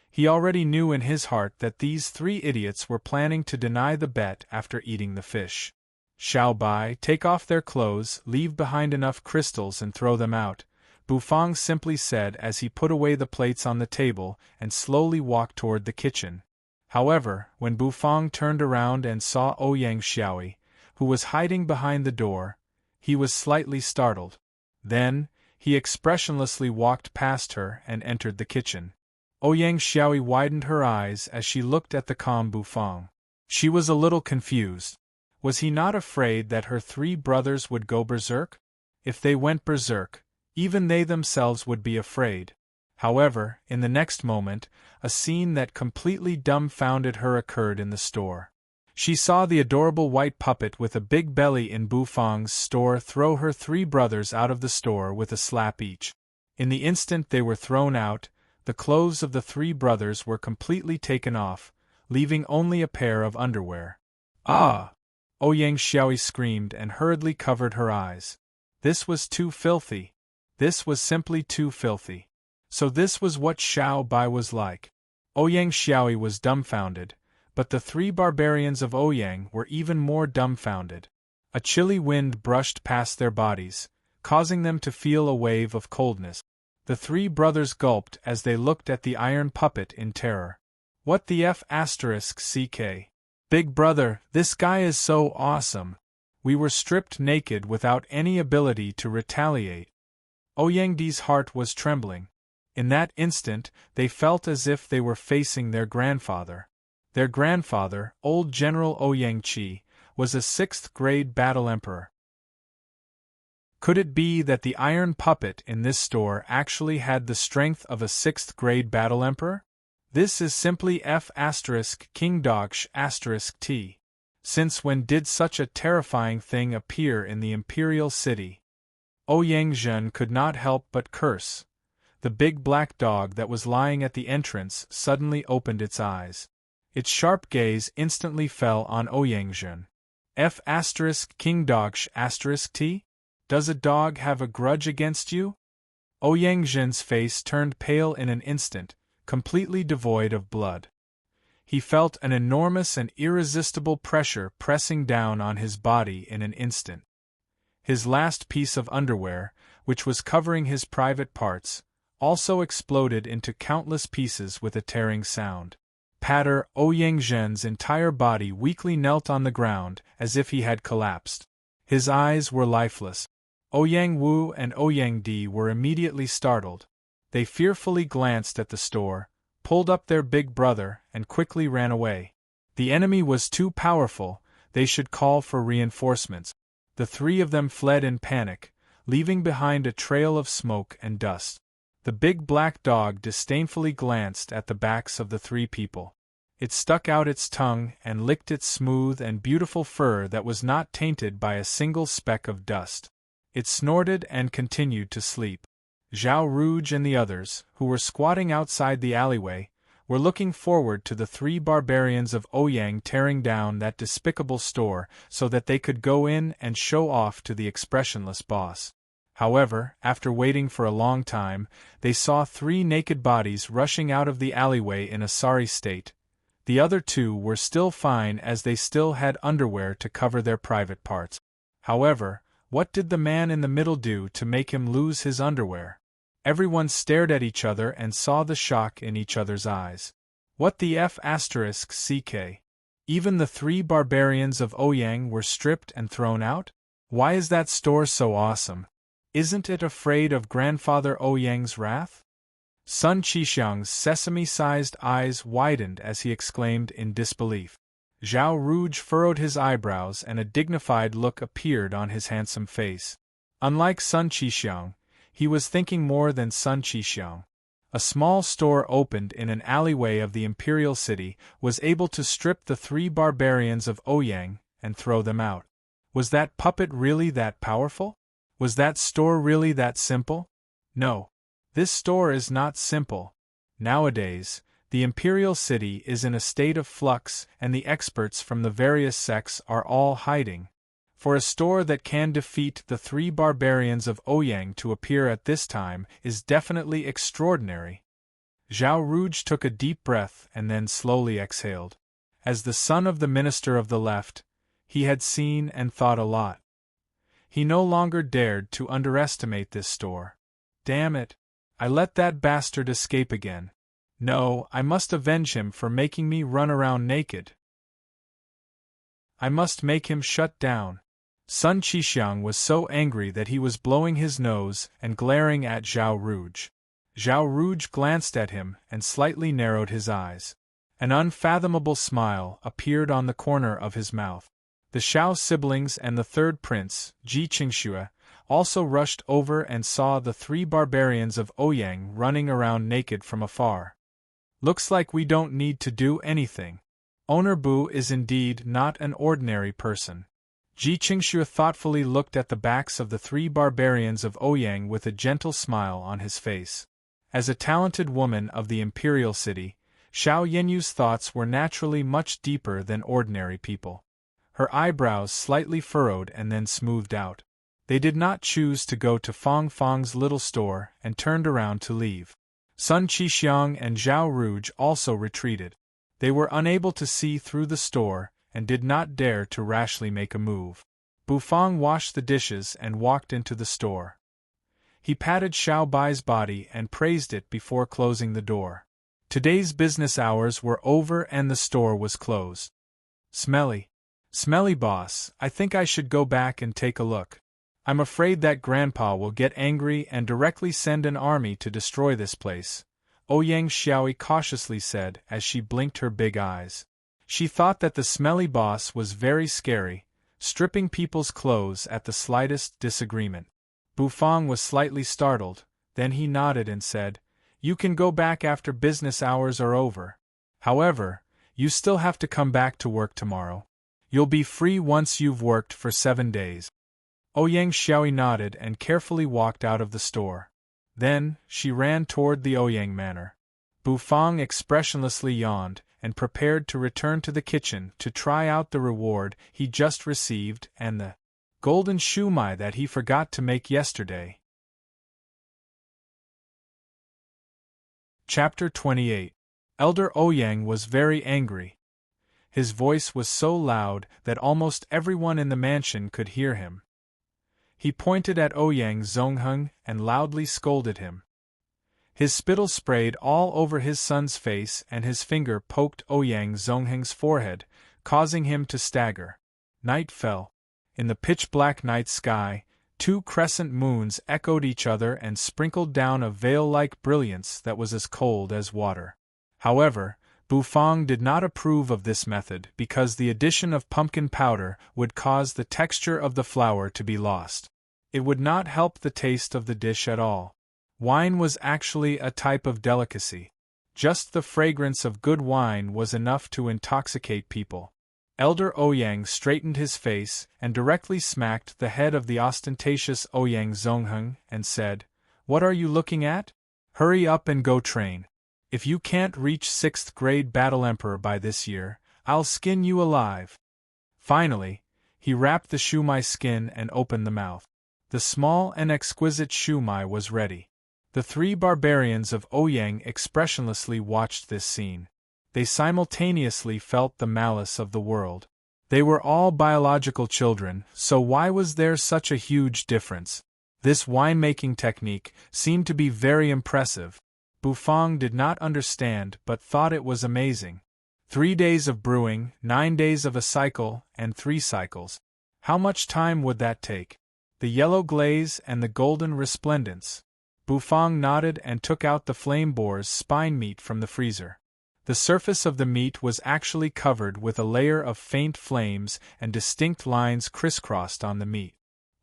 He already knew in his heart that these three idiots were planning to deny the bet after eating the fish. Xiaobai, take off their clothes, leave behind enough crystals and throw them out, Bufang simply said as he put away the plates on the table and slowly walked toward the kitchen. However, when Bufang turned around and saw Ouyang Xiaoyi, who was hiding behind the door, he was slightly startled. Then, he expressionlessly walked past her and entered the kitchen. Ouyang Xiaoyi widened her eyes as she looked at the calm Bufang. She was a little confused. Was he not afraid that her three brothers would go berserk? If they went berserk, even they themselves would be afraid. However, in the next moment, a scene that completely dumbfounded her occurred in the store. She saw the adorable white puppet with a big belly in Bufang's store throw her three brothers out of the store with a slap each. In the instant they were thrown out, the clothes of the three brothers were completely taken off, leaving only a pair of underwear. Ah! Ouyang Xiaoyi screamed and hurriedly covered her eyes. This was too filthy. This was simply too filthy. So this was what Xiaobai was like. Ouyang Xiaoyi was dumbfounded, but the three barbarians of Ouyang were even more dumbfounded. A chilly wind brushed past their bodies, causing them to feel a wave of coldness. The three brothers gulped as they looked at the iron puppet in terror. What the F***ck? Big brother, this guy is so awesome. We were stripped naked without any ability to retaliate. Ouyang Di's heart was trembling. In that instant, they felt as if they were facing their grandfather. Their grandfather, old General Ouyang Qi, was a 6th-grade battle emperor. Could it be that the iron puppet in this store actually had the strength of a 6th grade battle emperor? This is simply F** King Dogsh *t. Since when did such a terrifying thing appear in the imperial city? Ouyang Zhen could not help but curse. The big black dog that was lying at the entrance suddenly opened its eyes. Its sharp gaze instantly fell on Ouyang Zhen. F** King Dogsh t? Does a dog have a grudge against you? Ouyang Zhen's face turned pale in an instant, completely devoid of blood. He felt an enormous and irresistible pressure pressing down on his body in an instant. His last piece of underwear, which was covering his private parts, also exploded into countless pieces with a tearing sound. Patter! Ouyang Zhen's entire body weakly knelt on the ground as if he had collapsed. His eyes were lifeless. Ouyang Wu and Ouyang Di were immediately startled. They fearfully glanced at the store, pulled up their big brother, and quickly ran away. The enemy was too powerful, they should call for reinforcements. The three of them fled in panic, leaving behind a trail of smoke and dust. The big black dog disdainfully glanced at the backs of the three people. It stuck out its tongue and licked its smooth and beautiful fur that was not tainted by a single speck of dust. It snorted and continued to sleep. Zhao Rouge and the others, who were squatting outside the alleyway, were looking forward to the three barbarians of Ouyang tearing down that despicable store so that they could go in and show off to the expressionless boss. However, after waiting for a long time, they saw three naked bodies rushing out of the alleyway in a sorry state. The other two were still fine as they still had underwear to cover their private parts. However, what did the man in the middle do to make him lose his underwear? Everyone stared at each other and saw the shock in each other's eyes. What the F***? Even the three barbarians of Ouyang were stripped and thrown out? Why is that store so awesome? Isn't it afraid of Grandfather Ouyang's wrath? Sun Qixiang's sesame-sized eyes widened as he exclaimed in disbelief. Zhao Rouge furrowed his eyebrows and a dignified look appeared on his handsome face. Unlike Sun Qixiang, he was thinking more than Sun Qixiang. A small store opened in an alleyway of the imperial city was able to strip the three barbarians of Ouyang and throw them out. Was that puppet really that powerful? Was that store really that simple? No. This store is not simple. Nowadays, the imperial city is in a state of flux and the experts from the various sects are all hiding. For a store that can defeat the three barbarians of Ouyang to appear at this time is definitely extraordinary. Zhao Rouge took a deep breath and then slowly exhaled. As the son of the minister of the left, he had seen and thought a lot. He no longer dared to underestimate this store. Damn it! I let that bastard escape again. No, I must avenge him for making me run around naked. I must make him shut down. Sun Qixiang was so angry that he was blowing his nose and glaring at Zhao Rouge. Zhao Rouge glanced at him and slightly narrowed his eyes. An unfathomable smile appeared on the corner of his mouth. The Xiao siblings and the third prince, Ji Qingxue, also rushed over and saw the three barbarians of Ouyang running around naked from afar. Looks like we don't need to do anything. Owner Bu is indeed not an ordinary person. Ji Qingxue thoughtfully looked at the backs of the three barbarians of Ouyang with a gentle smile on his face. As a talented woman of the imperial city, Xiao Yenyu's thoughts were naturally much deeper than ordinary people. Her eyebrows slightly furrowed and then smoothed out. They did not choose to go to Fong Fong's little store and turned around to leave. Sun Qixiang and Zhao Rouge also retreated. They were unable to see through the store and did not dare to rashly make a move. Bufang washed the dishes and walked into the store. He patted Xiao Bai's body and praised it before closing the door. Today's business hours were over and the store was closed. Smelly. Smelly boss, I think I should go back and take a look. I'm afraid that Grandpa will get angry and directly send an army to destroy this place, Ouyang Xiaoi cautiously said as she blinked her big eyes. She thought that the smelly boss was very scary, stripping people's clothes at the slightest disagreement. Bufang was slightly startled, then he nodded and said, "You can go back after business hours are over. However, you still have to come back to work tomorrow. You'll be free once you've worked for 7 days." Ouyang Xiaoyi nodded and carefully walked out of the store. Then, she ran toward the Ouyang manor. Bufang expressionlessly yawned, and prepared to return to the kitchen to try out the reward he just received and the golden shumai that he forgot to make yesterday. Chapter 28. Elder Ouyang was very angry. His voice was so loud that almost everyone in the mansion could hear him. He pointed at Ouyang Zongheng and loudly scolded him. His spittle sprayed all over his son's face and his finger poked Ouyang Zongheng's forehead, causing him to stagger. Night fell. In the pitch-black night sky, 2 crescent moons echoed each other and sprinkled down a veil-like brilliance that was as cold as water. However, Bufang did not approve of this method because the addition of pumpkin powder would cause the texture of the flour to be lost. It would not help the taste of the dish at all. Wine was actually a type of delicacy. Just the fragrance of good wine was enough to intoxicate people. Elder Ouyang straightened his face and directly smacked the head of the ostentatious Ouyang Zongheng and said, "What are you looking at? Hurry up and go train. If you can't reach 6th grade Battle Emperor by this year, I'll skin you alive." Finally, he wrapped the shumai skin and opened the mouth. The small and exquisite shumai was ready. The 3 barbarians of Ouyang expressionlessly watched this scene. They simultaneously felt the malice of the world. They were all biological children, so why was there such a huge difference? This winemaking technique seemed to be very impressive. Bufang did not understand but thought it was amazing. 3 days of brewing, 9 days of a cycle, and 3 cycles. How much time would that take? The yellow glaze and the golden resplendence. Bufang nodded and took out the flame boar's spine meat from the freezer. The surface of the meat was actually covered with a layer of faint flames and distinct lines crisscrossed on the meat.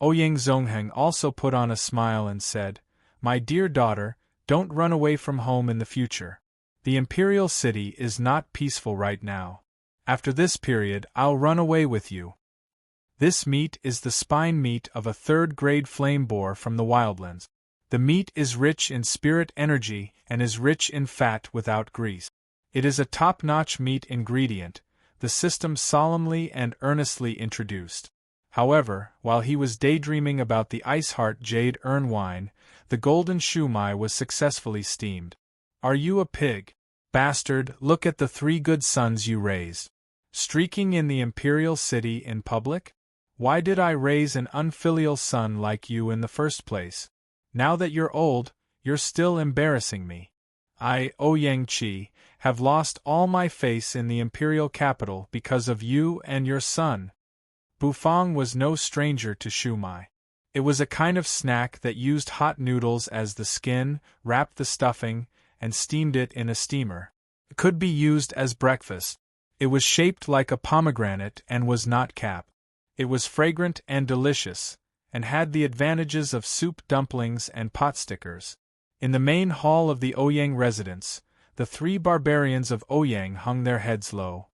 Ouyang Zongheng also put on a smile and said, "My dear daughter, don't run away from home in the future. The imperial city is not peaceful right now. After this period, I'll run away with you." This meat is the spine meat of a 3rd-grade flame boar from the wildlands. The meat is rich in spirit energy and is rich in fat without grease. It is a top-notch meat ingredient, the system solemnly and earnestly introduced. However, while he was daydreaming about the Iceheart Jade Urn wine, the golden shumai was successfully steamed. "Are you a pig? Bastard, look at the 3 good sons you raised. Streaking in the imperial city in public? Why did I raise an unfilial son like you in the first place? Now that you're old, you're still embarrassing me. I, Ouyang Qi, have lost all my face in the imperial capital because of you and your son." Bufang was no stranger to shumai. It was a kind of snack that used hot noodles as the skin, wrapped the stuffing, and steamed it in a steamer. It could be used as breakfast. It was shaped like a pomegranate and was not capped. It was fragrant and delicious, and had the advantages of soup dumplings and pot stickers. In the main hall of the Ouyang residence, the 3 barbarians of Ouyang hung their heads low.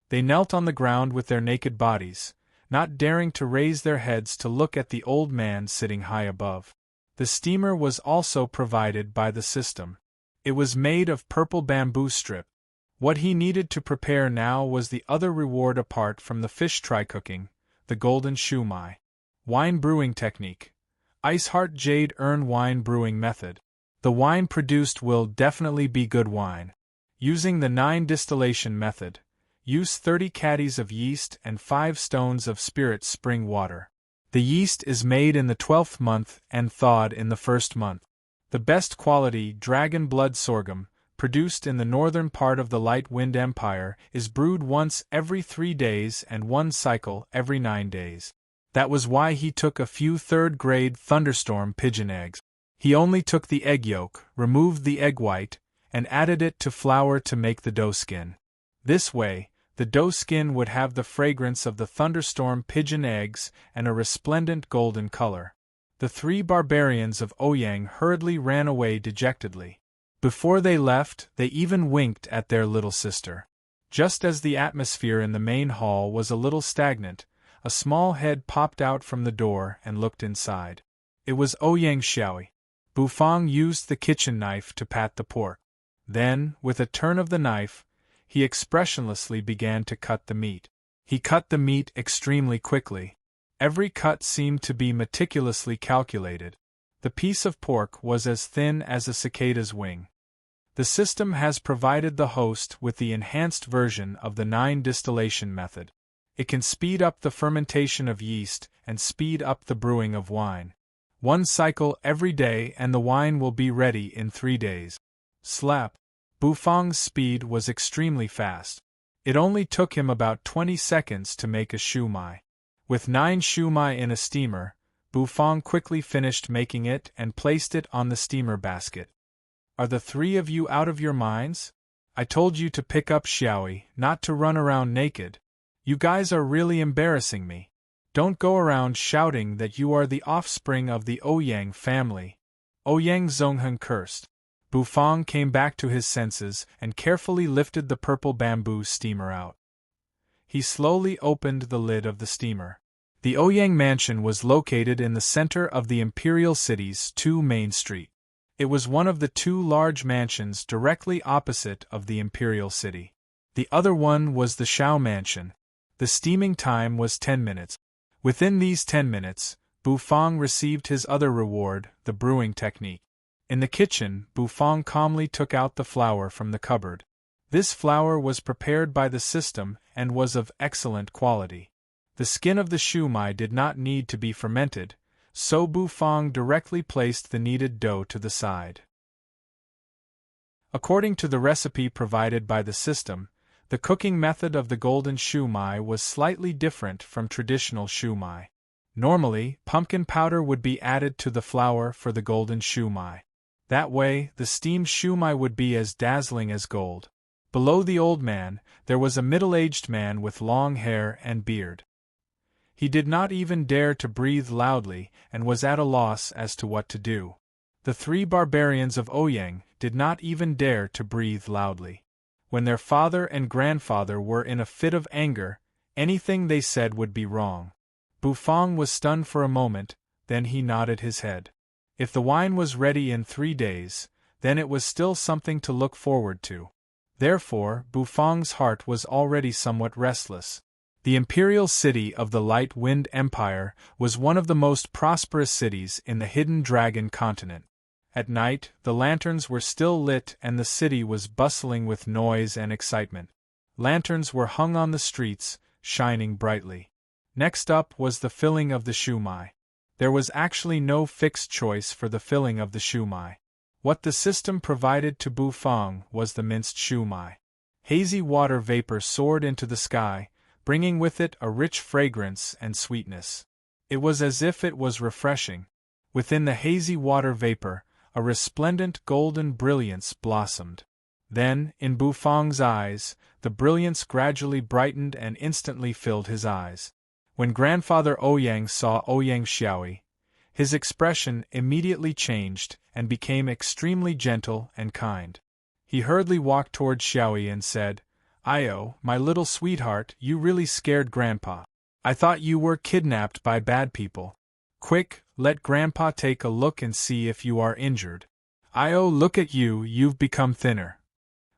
They knelt on the ground with their naked bodies, not daring to raise their heads to look at the old man sitting high above. The steamer was also provided by the system. It was made of purple bamboo strip. What he needed to prepare now was the other reward apart from the fish try-cooking, the golden shumai. Wine brewing technique. Iceheart Jade Urn wine brewing method. The wine produced will definitely be good wine. Using the 9 distillation method. Use 30 caddies of yeast and 5 stones of spirit spring water. The yeast is made in the 12th month and thawed in the 1st month. The best quality dragon blood sorghum, produced in the northern part of the Light Wind Empire, is brewed once every 3 days and 1 cycle every 9 days. That was why he took a few 3rd-grade thunderstorm pigeon eggs. He only took the egg yolk, removed the egg white, and added it to flour to make the dough skin. This way, The dough skin would have the fragrance of the thunderstorm pigeon eggs and a resplendent golden color. The three barbarians of Ouyang hurriedly ran away dejectedly. Before they left, they even winked at their little sister. Just as the atmosphere in the main hall was a little stagnant, a small head popped out from the door and looked inside. It was Ouyang Xiaoyi. Bufang used the kitchen knife to pat the pork. Then, with a turn of the knife, he expressionlessly began to cut the meat. He cut the meat extremely quickly. Every cut seemed to be meticulously calculated. The piece of pork was as thin as a cicada's wing. The system has provided the host with the enhanced version of the 9 distillation method. It can speed up the fermentation of yeast and speed up the brewing of wine. 1 cycle every day and the wine will be ready in 3 days. Slap! Bufang's speed was extremely fast. It only took him about 20 seconds to make a shumai. With 9 shumai in a steamer, Bufang quickly finished making it and placed it on the steamer basket. Are the 3 of you out of your minds? I told you to pick up Xiaoyi, not to run around naked. You guys are really embarrassing me. Don't go around shouting that you are the offspring of the Ouyang family. Ouyang Zongheng cursed. Bufang came back to his senses and carefully lifted the purple bamboo steamer out. He slowly opened the lid of the steamer. The Ouyang mansion was located in the center of the imperial city's 2 main street. It was one of the 2 large mansions directly opposite of the imperial city. The other one was the Shao mansion. The steaming time was 10 minutes. Within these 10 minutes, Bufang received his other reward, the brewing technique. In the kitchen, Bufang calmly took out the flour from the cupboard. This flour was prepared by the system and was of excellent quality. The skin of the shumai did not need to be fermented, so Bufang directly placed the kneaded dough to the side. According to the recipe provided by the system, the cooking method of the golden shumai was slightly different from traditional shumai. Normally, pumpkin powder would be added to the flour for the golden shumai. That way, the steamed shumai would be as dazzling as gold. Below the old man, there was a middle-aged man with long hair and beard. He did not even dare to breathe loudly and was at a loss as to what to do. The 3 barbarians of Ouyang did not even dare to breathe loudly. When their father and grandfather were in a fit of anger, anything they said would be wrong. Bufang was stunned for a moment, then he nodded his head. If the wine was ready in 3 days, then it was still something to look forward to. Therefore, Bufang's heart was already somewhat restless. The imperial city of the Light Wind Empire was one of the most prosperous cities in the Hidden Dragon continent. At night, the lanterns were still lit and the city was bustling with noise and excitement. Lanterns were hung on the streets, shining brightly. Next up was the filling of the shumai. There was actually no fixed choice for the filling of the shumai. What the system provided to Bufang was the minced shumai. Hazy water vapor soared into the sky, bringing with it a rich fragrance and sweetness. It was as if it was refreshing. Within the hazy water vapor, a resplendent golden brilliance blossomed. Then, in Bufang's eyes, the brilliance gradually brightened and instantly filled his eyes. When Grandfather Ouyang saw Ouyang Xiaoyi, his expression immediately changed and became extremely gentle and kind. He hurriedly walked toward Xiaoyi and said, "Io, my little sweetheart, you really scared Grandpa. I thought you were kidnapped by bad people. Quick, let Grandpa take a look and see if you are injured. Io, look at you, you've become thinner."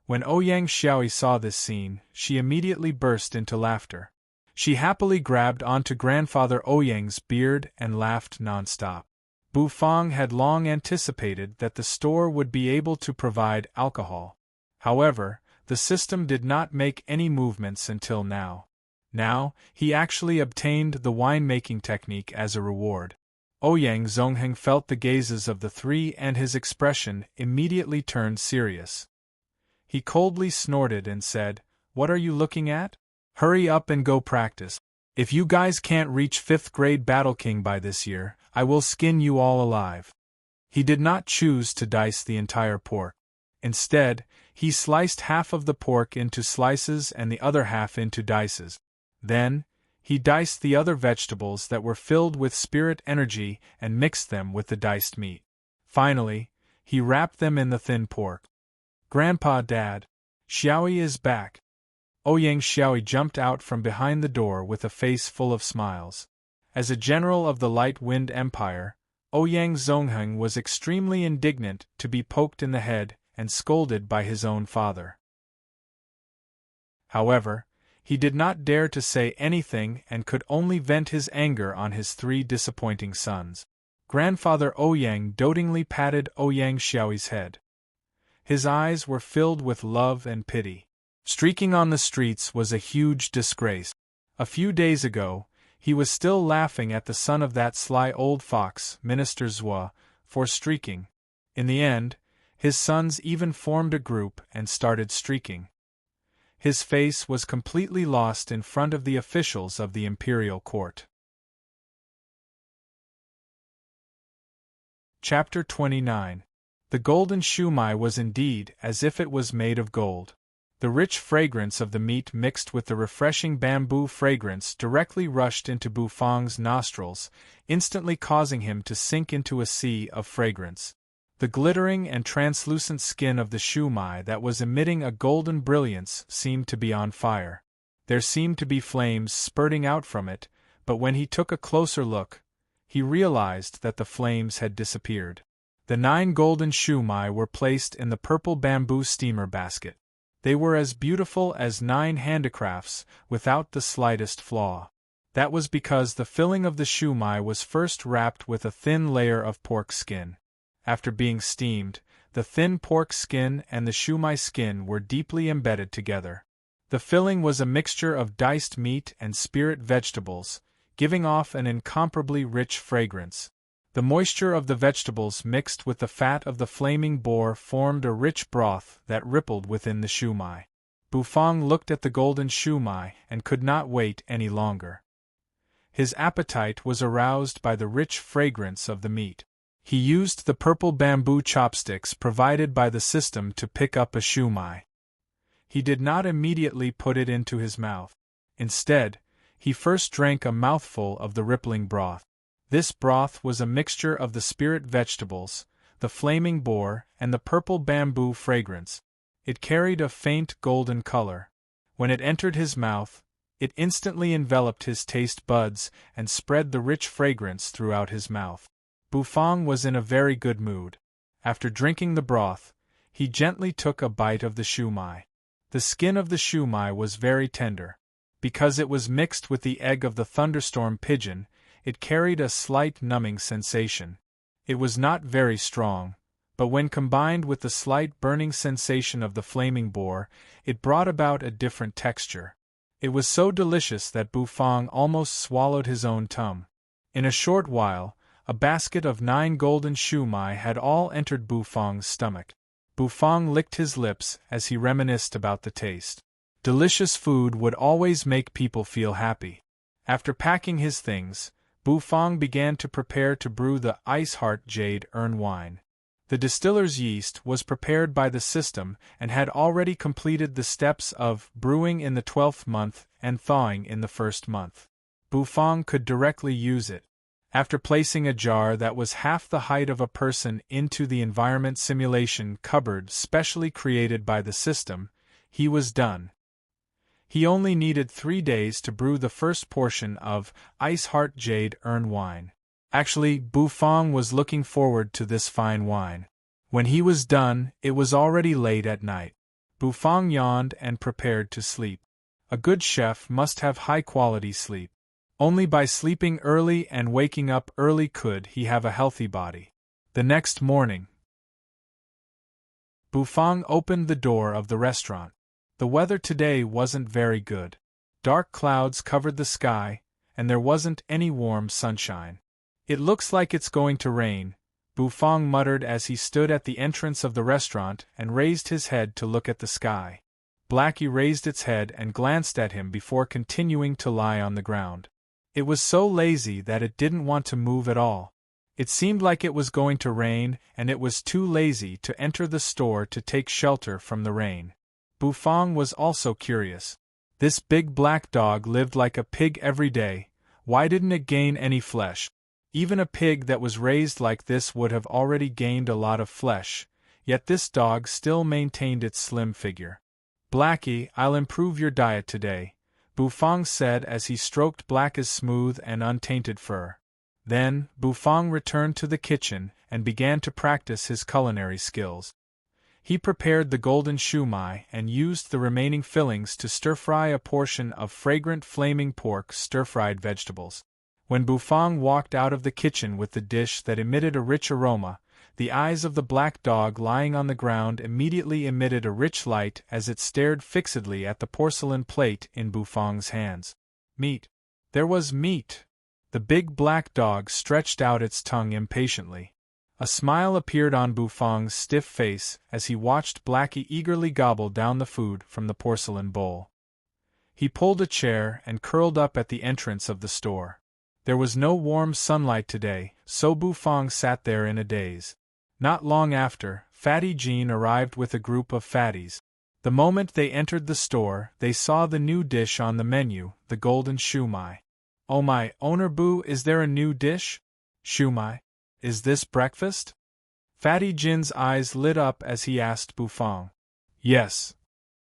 When Ouyang Xiaoyi saw this scene, she immediately burst into laughter. She happily grabbed onto Grandfather Ouyang's beard and laughed non-stop. Bufang had long anticipated that the store would be able to provide alcohol. However, the system did not make any movements until now. Now, he actually obtained the winemaking technique as a reward. Ouyang Zongheng felt the gazes of the 3 and his expression immediately turned serious. He coldly snorted and said, "What are you looking at? Hurry up and go practice. If you guys can't reach 5th grade Battle King by this year, I will skin you all alive." He did not choose to dice the entire pork. Instead, He sliced half of the pork into slices and the other half into dices. Then, he diced the other vegetables that were filled with spirit energy and mixed them with the diced meat. Finally, he wrapped them in the thin pork. "Grandpa, Dad, Xiaoyi is back." Ouyang Xiaoyi jumped out from behind the door with a face full of smiles. As a general of the Light Wind Empire, Ouyang Zongheng was extremely indignant to be poked in the head and scolded by his own father. However, he did not dare to say anything and could only vent his anger on his 3 disappointing sons. Grandfather Ouyang dotingly patted Ouyang Xiaoyi's head. His eyes were filled with love and pity. Streaking on the streets was a huge disgrace. A few days ago, he was still laughing at the son of that sly old fox, Minister Zhua, for streaking. In the end, his sons even formed a group and started streaking. His face was completely lost in front of the officials of the imperial court. Chapter 29. The golden shumai was indeed as if it was made of gold. The rich fragrance of the meat mixed with the refreshing bamboo fragrance directly rushed into Bufang's nostrils, instantly causing him to sink into a sea of fragrance. The glittering and translucent skin of the shumai that was emitting a golden brilliance seemed to be on fire. There seemed to be flames spurting out from it, but when he took a closer look, he realized that the flames had disappeared. The 9 golden shumai were placed in the purple bamboo steamer basket. They were as beautiful as 9 handicrafts, without the slightest flaw. That was because the filling of the shumai was first wrapped with a thin layer of pork skin. After being steamed, the thin pork skin and the shumai skin were deeply embedded together. The filling was a mixture of diced meat and spirit vegetables, giving off an incomparably rich fragrance. The moisture of the vegetables mixed with the fat of the flaming boar formed a rich broth that rippled within the shumai. Bufang looked at the golden shumai and could not wait any longer. His appetite was aroused by the rich fragrance of the meat. He used the purple bamboo chopsticks provided by the system to pick up a shumai. He did not immediately put it into his mouth. Instead, he first drank a mouthful of the rippling broth. This broth was a mixture of the spirit vegetables, the flaming boar, and the purple bamboo fragrance. It carried a faint golden color. When it entered his mouth, it instantly enveloped his taste buds and spread the rich fragrance throughout his mouth. Bufang was in a very good mood. After drinking the broth, he gently took a bite of the shumai. The skin of the shumai was very tender. Because it was mixed with the egg of the thunderstorm pigeon, it carried a slight numbing sensation. It was not very strong, but when combined with the slight burning sensation of the flaming boar, it brought about a different texture. It was so delicious that Bufang almost swallowed his own tongue. In a short while, a basket of 9 golden shumai had all entered Bufang's stomach. Bufang licked his lips as he reminisced about the taste. Delicious food would always make people feel happy. After packing his things, Bufang began to prepare to brew the Ice Heart Jade Urn wine. The distiller's yeast was prepared by the system and had already completed the steps of brewing in the 12th month and thawing in the 1st month. Bufang could directly use it. After placing a jar that was half the height of a person into the environment simulation cupboard specially created by the system, he was done. He only needed 3 days to brew the first portion of Ice Heart Jade Urn wine. Actually, Bufang was looking forward to this fine wine. When he was done, it was already late at night. Bufang yawned and prepared to sleep. A good chef must have high-quality sleep. Only by sleeping early and waking up early could he have a healthy body. The next morning, Bufang opened the door of the restaurant. The weather today wasn't very good. Dark clouds covered the sky, and there wasn't any warm sunshine. "It looks like it's going to rain," Bufang muttered as he stood at the entrance of the restaurant and raised his head to look at the sky. Blackie raised its head and glanced at him before continuing to lie on the ground. It was so lazy that it didn't want to move at all. It seemed like it was going to rain, and it was too lazy to enter the store to take shelter from the rain. Bufang was also curious. This big black dog lived like a pig every day. Why didn't it gain any flesh? Even a pig that was raised like this would have already gained a lot of flesh, yet this dog still maintained its slim figure. Blackie, I'll improve your diet today, Bufang said as he stroked Blackie's smooth and untainted fur. Then, Bufang returned to the kitchen and began to practice his culinary skills. He prepared the golden shumai and used the remaining fillings to stir-fry a portion of fragrant flaming pork stir-fried vegetables. When Bufang walked out of the kitchen with the dish that emitted a rich aroma, the eyes of the black dog lying on the ground immediately emitted a rich light as it stared fixedly at the porcelain plate in Bufang's hands. Meat. There was meat. The big black dog stretched out its tongue impatiently. A smile appeared on Bufang's stiff face as he watched Blackie eagerly gobble down the food from the porcelain bowl. He pulled a chair and curled up at the entrance of the store. There was no warm sunlight today, so Bufang sat there in a daze. Not long after, Fatty Jean arrived with a group of fatties. The moment they entered the store, they saw the new dish on the menu, the golden shumai. "Oh my, owner Boo, is there a new dish? Shumai? Is this breakfast?" Fatty Jin's eyes lit up as he asked Bufang. "Yes."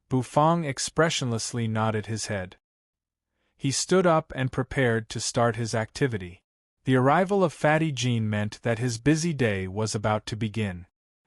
Bufang expressionlessly nodded his head. He stood up and prepared to start his activity. The arrival of Fatty Jean meant that his busy day was about to begin.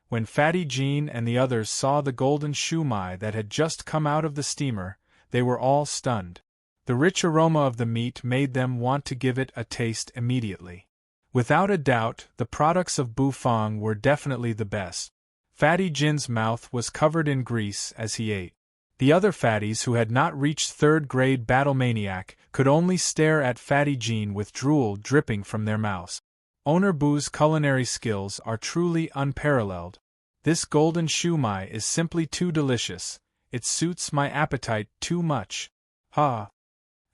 When Fatty Jean and the others saw the golden shumai that had just come out of the steamer, they were all stunned. The rich aroma of the meat made them want to give it a taste immediately. Without a doubt, the products of Bufang were definitely the best. Fatty Jin's mouth was covered in grease as he ate. The other fatties who had not reached third-grade Battlemaniac could only stare at Fatty Jean with drool dripping from their mouths. Owner Boo's culinary skills are truly unparalleled. This golden shumai is simply too delicious. It suits my appetite too much. Ha!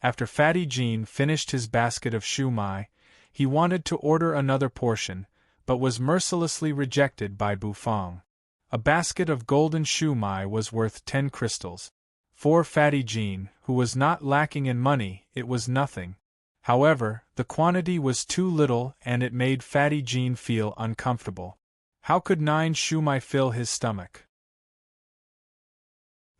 After Fatty Jean finished his basket of shumai, he wanted to order another portion, but was mercilessly rejected by Bufang. A basket of golden shumai was worth 10 crystals. For Fatty Jean, who was not lacking in money, it was nothing. However, the quantity was too little and it made Fatty Jean feel uncomfortable. How could 9 shumai fill his stomach?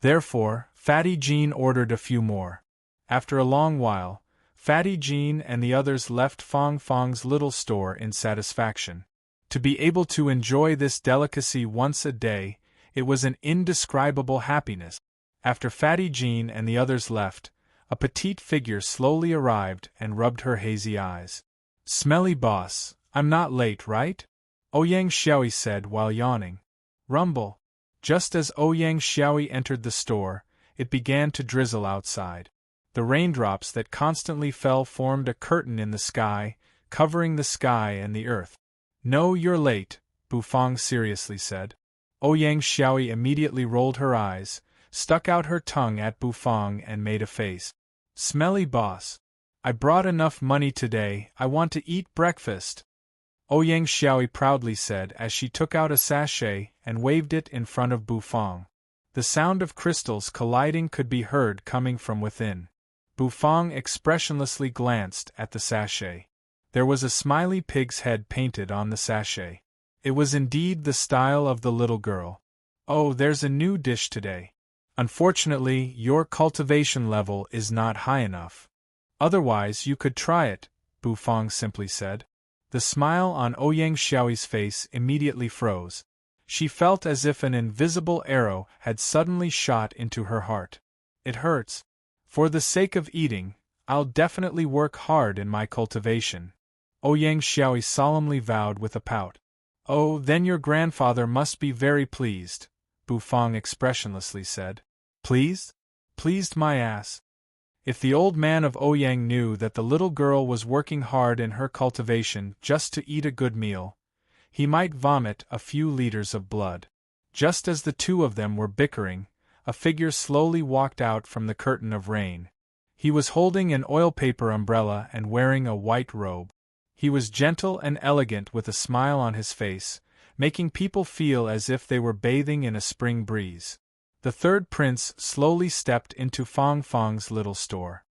Therefore, Fatty Jean ordered a few more. After a long while, Fatty Jean and the others left Fong Fong's little store in satisfaction. To be able to enjoy this delicacy once a day, it was an indescribable happiness. After Fatty Jean and the others left, a petite figure slowly arrived and rubbed her hazy eyes. "Smelly boss, I'm not late, right?" Ouyang Xiaoyi said while yawning. Rumble. Just as Ouyang Xiaoyi entered the store, it began to drizzle outside. The raindrops that constantly fell formed a curtain in the sky, covering the sky and the earth. "No, you're late," Bufang seriously said. Ouyang Xiaoyi immediately rolled her eyes, stuck out her tongue at Bufang and made a face. "Smelly boss. I brought enough money today, I want to eat breakfast," Ouyang Xiaoyi proudly said as she took out a sachet and waved it in front of Bufang. The sound of crystals colliding could be heard coming from within. Bufang expressionlessly glanced at the sachet. There was a smiley pig's head painted on the sachet. It was indeed the style of the little girl. "Oh, there's a new dish today. Unfortunately, your cultivation level is not high enough. Otherwise you could try it," Bufang simply said. The smile on Ouyang Xiaoyi's face immediately froze. She felt as if an invisible arrow had suddenly shot into her heart. "It hurts. For the sake of eating, I'll definitely work hard in my cultivation," Ouyang Xiaoyi solemnly vowed with a pout. "Oh, then your grandfather must be very pleased," Bufang expressionlessly said. "Pleased? Pleased my ass." If the old man of Ouyang knew that the little girl was working hard in her cultivation just to eat a good meal, he might vomit a few liters of blood. Just as the two of them were bickering, a figure slowly walked out from the curtain of rain. He was holding an oil paper umbrella and wearing a white robe. He was gentle and elegant with a smile on his face, making people feel as if they were bathing in a spring breeze. The third prince slowly stepped into Fong Fong's little store.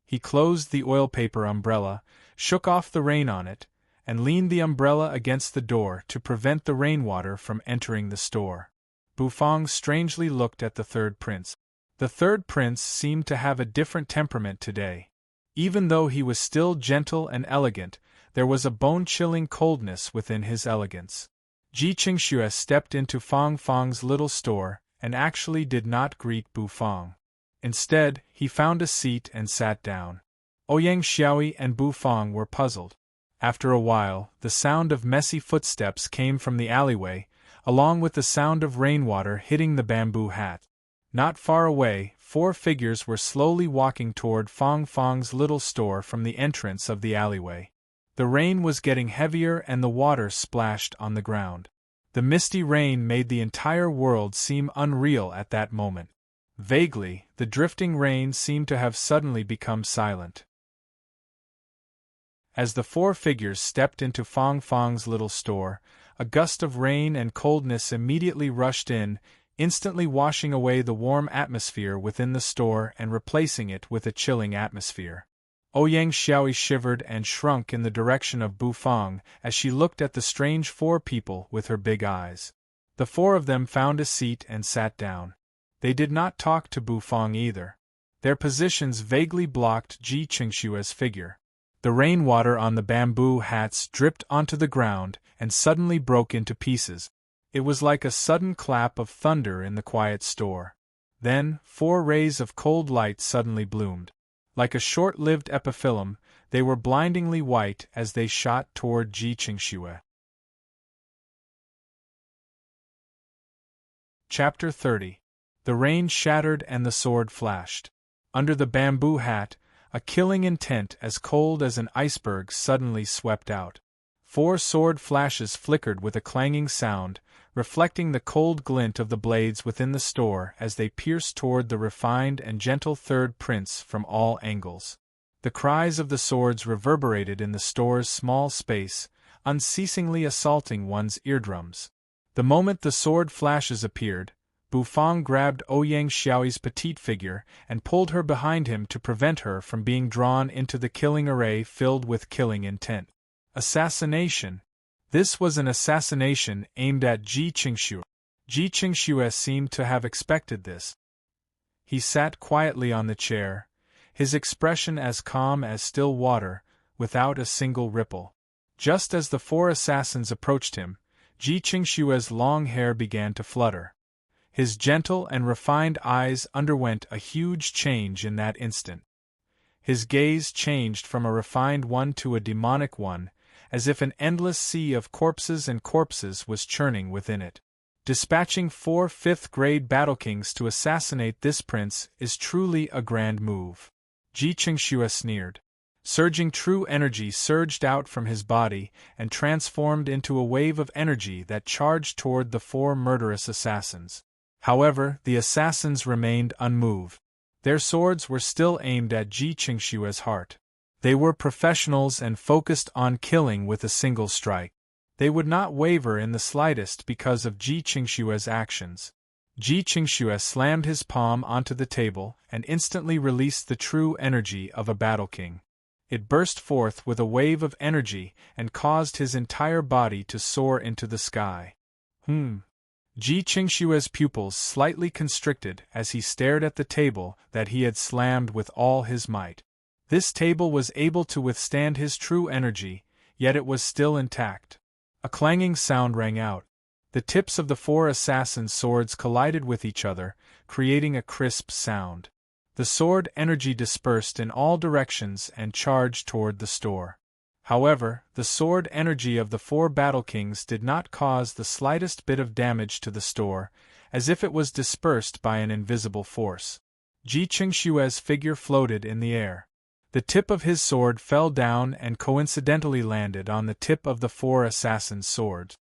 He closed the oil paper umbrella, shook off the rain on it, and leaned the umbrella against the door to prevent the rainwater from entering the store. Bufong strangely looked at the third prince. The third prince seemed to have a different temperament today. Even though he was still gentle and elegant, there was a bone-chilling coldness within his elegance. Ji Qingxue stepped into Fong Fong's little store and actually did not greet Bufong. Instead, he found a seat and sat down. Ouyang Xiaoyi and Bufong were puzzled. After a while, the sound of messy footsteps came from the alleyway, along with the sound of rainwater hitting the bamboo hat. Not far away, 4 figures were slowly walking toward Fong Fong's little store from the entrance of the alleyway. The rain was getting heavier and the water splashed on the ground. The misty rain made the entire world seem unreal at that moment. Vaguely, the drifting rain seemed to have suddenly become silent. As the 4 figures stepped into Fong Fong's little store, a gust of rain and coldness immediately rushed in, instantly washing away the warm atmosphere within the store and replacing it with a chilling atmosphere. Ouyang Xiaoyi shivered and shrunk in the direction of Bufong as she looked at the strange 4 people with her big eyes. The 4 of them found a seat and sat down. They did not talk to Bufong either. Their positions vaguely blocked Ji Qingxue's figure. The rainwater on the bamboo hats dripped onto the ground and suddenly broke into pieces. It was like a sudden clap of thunder in the quiet store. Then, 4 rays of cold light suddenly bloomed. Like a short-lived epiphyllum, they were blindingly white as they shot toward Ji Qingxue. Chapter 30. The rain shattered and the sword flashed. Under the bamboo hat, a killing intent as cold as an iceberg suddenly swept out. 4 sword flashes flickered with a clanging sound, reflecting the cold glint of the blades within the store as they pierced toward the refined and gentle third prince from all angles. The cries of the swords reverberated in the store's small space, unceasingly assaulting one's eardrums. The moment the sword flashes appeared, Bufong grabbed Ouyang Xiaoyi's petite figure and pulled her behind him to prevent her from being drawn into the killing array filled with killing intent. Assassination! This was an assassination aimed at Ji Qingxue. Ji Qingxue seemed to have expected this. He sat quietly on the chair, his expression as calm as still water, without a single ripple. Just as the 4 assassins approached him, Ji Qingxue's long hair began to flutter. His gentle and refined eyes underwent a huge change in that instant. His gaze changed from a refined one to a demonic one, as if an endless sea of corpses and corpses was churning within it. Dispatching 4 5th-grade battle-kings to assassinate this prince is truly a grand move. Ji Qingxue sneered. Surging true energy surged out from his body and transformed into a wave of energy that charged toward the 4 murderous assassins. However, the assassins remained unmoved. Their swords were still aimed at Ji Qingxue's heart. They were professionals and focused on killing with a single strike. They would not waver in the slightest because of Ji Qingxue's actions. Ji Qingxue slammed his palm onto the table and instantly released the true energy of a battle king. It burst forth with a wave of energy and caused his entire body to soar into the sky. Ji Qingxue's pupils slightly constricted as he stared at the table that he had slammed with all his might. This table was able to withstand his true energy, yet it was still intact. A clanging sound rang out. The tips of the 4 assassins' swords collided with each other, creating a crisp sound. The sword energy dispersed in all directions and charged toward the store. However, the sword energy of the 4 battle kings did not cause the slightest bit of damage to the store, as if it was dispersed by an invisible force. Ji Qingxue's figure floated in the air. The tip of his sword fell down and coincidentally landed on the tip of the 4 assassins' swords.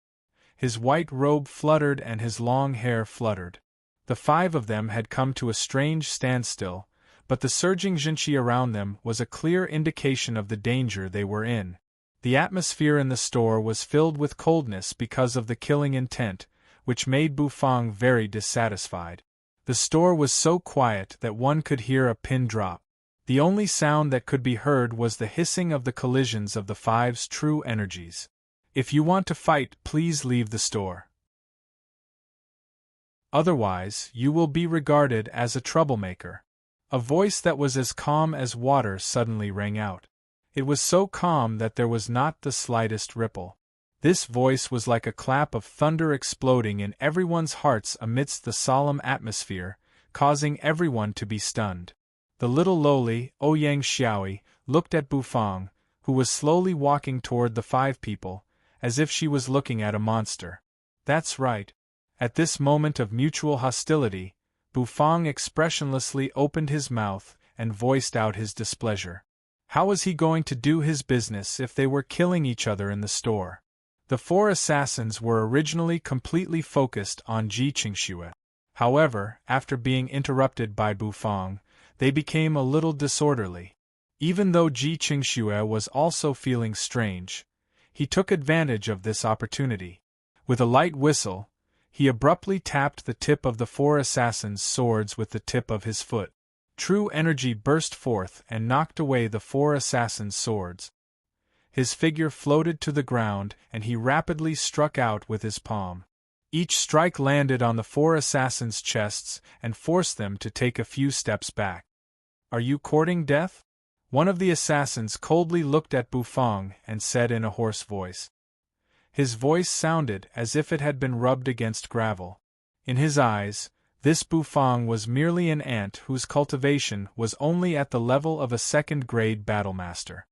His white robe fluttered and his long hair fluttered. The 5 of them had come to a strange standstill, but the surging jinqi around them was a clear indication of the danger they were in. The atmosphere in the store was filled with coldness because of the killing intent, which made Bufang very dissatisfied. The store was so quiet that one could hear a pin drop. The only sound that could be heard was the hissing of the collisions of the five's true energies. If you want to fight, please leave the store. Otherwise, you will be regarded as a troublemaker. A voice that was as calm as water suddenly rang out. It was so calm that there was not the slightest ripple. This voice was like a clap of thunder exploding in everyone's hearts amidst the solemn atmosphere, causing everyone to be stunned. The little lowly, Ouyang Xiaoi, looked at Bufang, who was slowly walking toward the five people, as if she was looking at a monster. That's right. At this moment of mutual hostility, Bufang expressionlessly opened his mouth and voiced out his displeasure. How was he going to do his business if they were killing each other in the store? The four assassins were originally completely focused on Ji Qingxue. However, after being interrupted by Bufang, they became a little disorderly. Even though Ji Qingxue was also feeling strange, he took advantage of this opportunity. With a light whistle, he abruptly tapped the tip of the four assassins' swords with the tip of his foot. True energy burst forth and knocked away the four assassins' swords. His figure floated to the ground and he rapidly struck out with his palm. Each strike landed on the four assassins' chests and forced them to take a few steps back. Are you courting death? One of the assassins coldly looked at Bufang and said in a hoarse voice. His voice sounded as if it had been rubbed against gravel. In his eyes, this Bufang was merely an ant whose cultivation was only at the level of a second-grade battlemaster.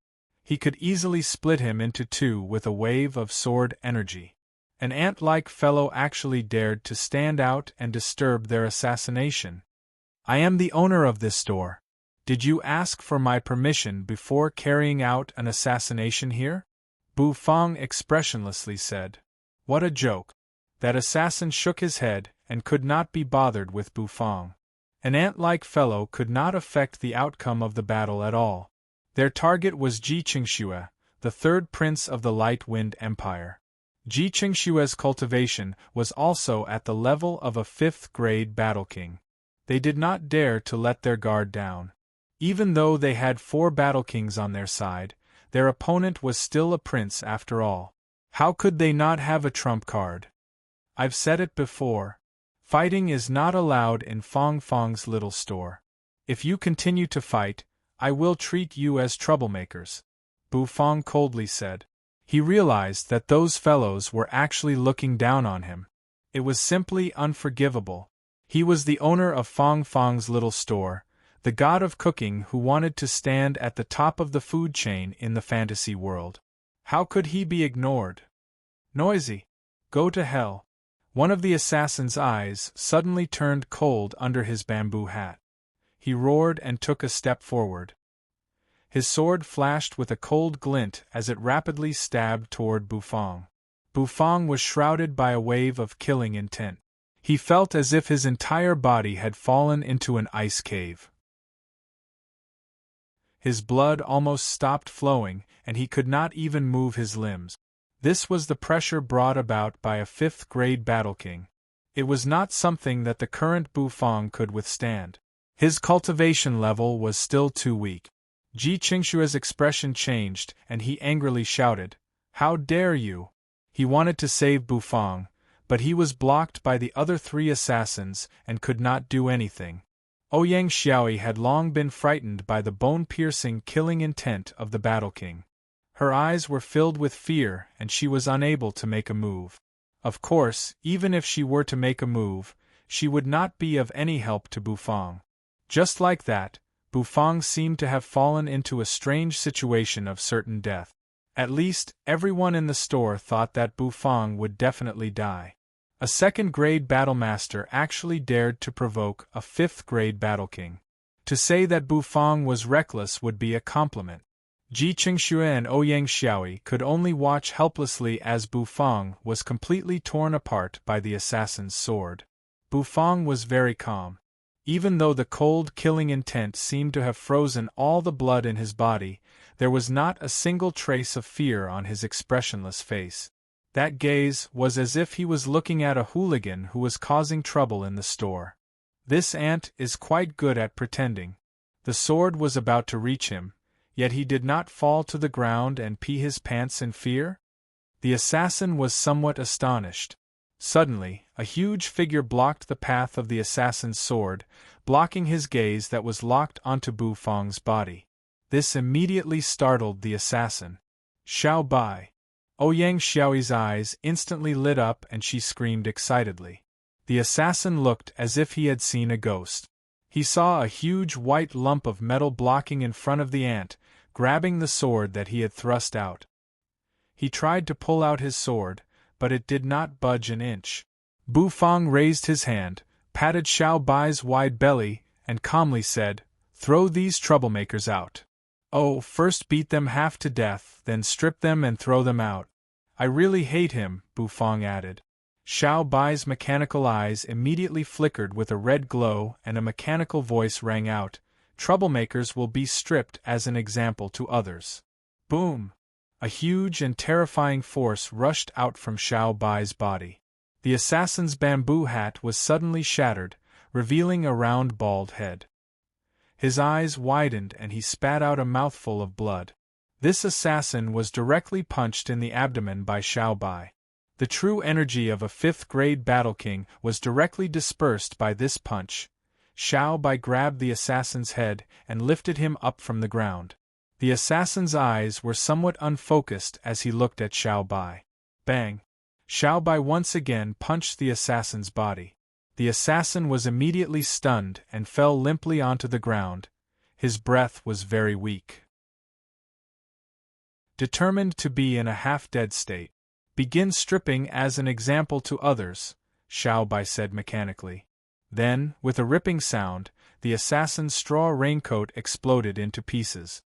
He could easily split him into two with a wave of sword energy. An ant-like fellow actually dared to stand out and disturb their assassination. I am the owner of this store. Did you ask for my permission before carrying out an assassination here? Bufang expressionlessly said. What a joke. That assassin shook his head and could not be bothered with Bufang. An ant-like fellow could not affect the outcome of the battle at all. Their target was Ji Qingxue, the third prince of the Light Wind Empire. Ji Qingxue's cultivation was also at the level of a fifth-grade battle king. They did not dare to let their guard down. Even though they had 4 battle kings on their side, their opponent was still a prince after all. How could they not have a trump card? I've said it before. Fighting is not allowed in Fong Fong's little store. If you continue to fight, I will treat you as troublemakers, Bufang coldly said. He realized that those fellows were actually looking down on him. It was simply unforgivable. He was the owner of Fong Fong's little store, the god of cooking who wanted to stand at the top of the food chain in the fantasy world. How could he be ignored? Noisy! Go to hell! One of the assassin's eyes suddenly turned cold under his bamboo hat. He roared and took a step forward. His sword flashed with a cold glint as it rapidly stabbed toward Bufang. Bufang was shrouded by a wave of killing intent. He felt as if his entire body had fallen into an ice cave. His blood almost stopped flowing, and he could not even move his limbs. This was the pressure brought about by a 5th-grade battle king. It was not something that the current Bufang could withstand. His cultivation level was still too weak. Ji Qingxue's expression changed, and he angrily shouted, "How dare you!" He wanted to save Bufang, but he was blocked by the other 3 assassins and could not do anything. Ouyang Xiaoi had long been frightened by the bone-piercing killing intent of the Battle King. Her eyes were filled with fear and she was unable to make a move. Of course, even if she were to make a move, she would not be of any help to Bufang. Just like that, Bufang seemed to have fallen into a strange situation of certain death. At least, everyone in the store thought that Bufang would definitely die. A 2nd-grade battlemaster actually dared to provoke a 5th-grade battle king. To say that Bufang was reckless would be a compliment. Ji Qingxue and Ouyang Xiaoi could only watch helplessly as Bufang was completely torn apart by the assassin's sword. Bufang was very calm. Even though the cold killing intent seemed to have frozen all the blood in his body, there was not a single trace of fear on his expressionless face. That gaze was as if he was looking at a hooligan who was causing trouble in the store. This ant is quite good at pretending. The sword was about to reach him, yet he did not fall to the ground and pee his pants in fear? The assassin was somewhat astonished. Suddenly, a huge figure blocked the path of the assassin's sword, blocking his gaze that was locked onto Bu Fang's body. This immediately startled the assassin. Xiao Bai. Ouyang Xiaoyi's eyes instantly lit up and she screamed excitedly. The assassin looked as if he had seen a ghost. He saw a huge white lump of metal blocking in front of the ant, grabbing the sword that he had thrust out. He tried to pull out his sword, but it did not budge an inch. Bu Fang raised his hand, patted Xiao Bai's wide belly, and calmly said, "Throw these troublemakers out. Oh, first beat them half to death, then strip them and throw them out. I really hate him," Bu Fang added. Xiao Bai's mechanical eyes immediately flickered with a red glow and a mechanical voice rang out, "Troublemakers will be stripped as an example to others." Boom! A huge and terrifying force rushed out from Xiao Bai's body. The assassin's bamboo hat was suddenly shattered, revealing a round bald head. His eyes widened and he spat out a mouthful of blood. This assassin was directly punched in the abdomen by Xiao Bai. The true energy of a 5th-grade battle king was directly dispersed by this punch. Xiao Bai grabbed the assassin's head and lifted him up from the ground. The assassin's eyes were somewhat unfocused as he looked at Xiao Bai. Bang! Xiao Bai once again punched the assassin's body. The assassin was immediately stunned and fell limply onto the ground. His breath was very weak. Determined to be in a half-dead state, "Begin stripping as an example to others," Xiao Bai said mechanically. Then, with a ripping sound, the assassin's straw raincoat exploded into pieces.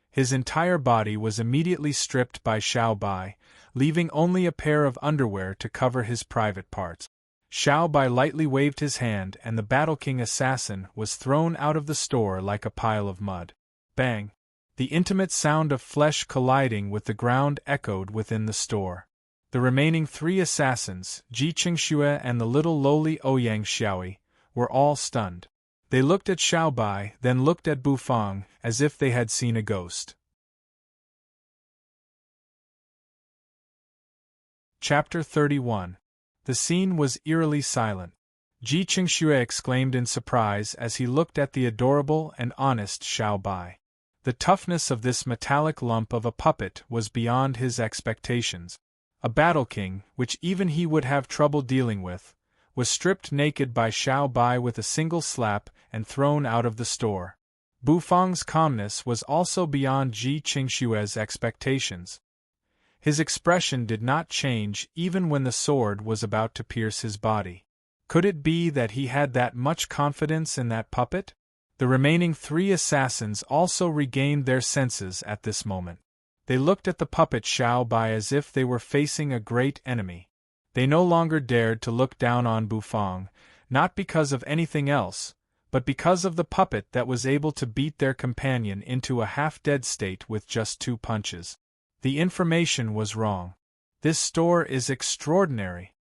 His entire body was immediately stripped by Xiao Bai, leaving only a pair of underwear to cover his private parts. Xiao Bai lightly waved his hand and the Battle King assassin was thrown out of the store like a pile of mud. Bang! The intimate sound of flesh colliding with the ground echoed within the store. The remaining 3 assassins, Ji Qingxue and the little lowly Ouyang Xiaoyi, were all stunned. They looked at Xiao Bai, then looked at Bu Fang, as if they had seen a ghost. Chapter 31. The scene was eerily silent. Ji Qingxue exclaimed in surprise as he looked at the adorable and honest Xiao Bai. The toughness of this metallic lump of a puppet was beyond his expectations. A battle king, which even he would have trouble dealing with, was stripped naked by Xiao Bai with a single slap and thrown out of the store. Bu Fang's calmness was also beyond Ji Qingxue's expectations. His expression did not change even when the sword was about to pierce his body. Could it be that he had that much confidence in that puppet? The remaining 3 assassins also regained their senses at this moment. They looked at the puppet Xiao Bai as if they were facing a great enemy. They no longer dared to look down on Bu Fang, not because of anything else, but because of the puppet that was able to beat their companion into a half-dead state with just 2 punches. The information was wrong. This store is extraordinary.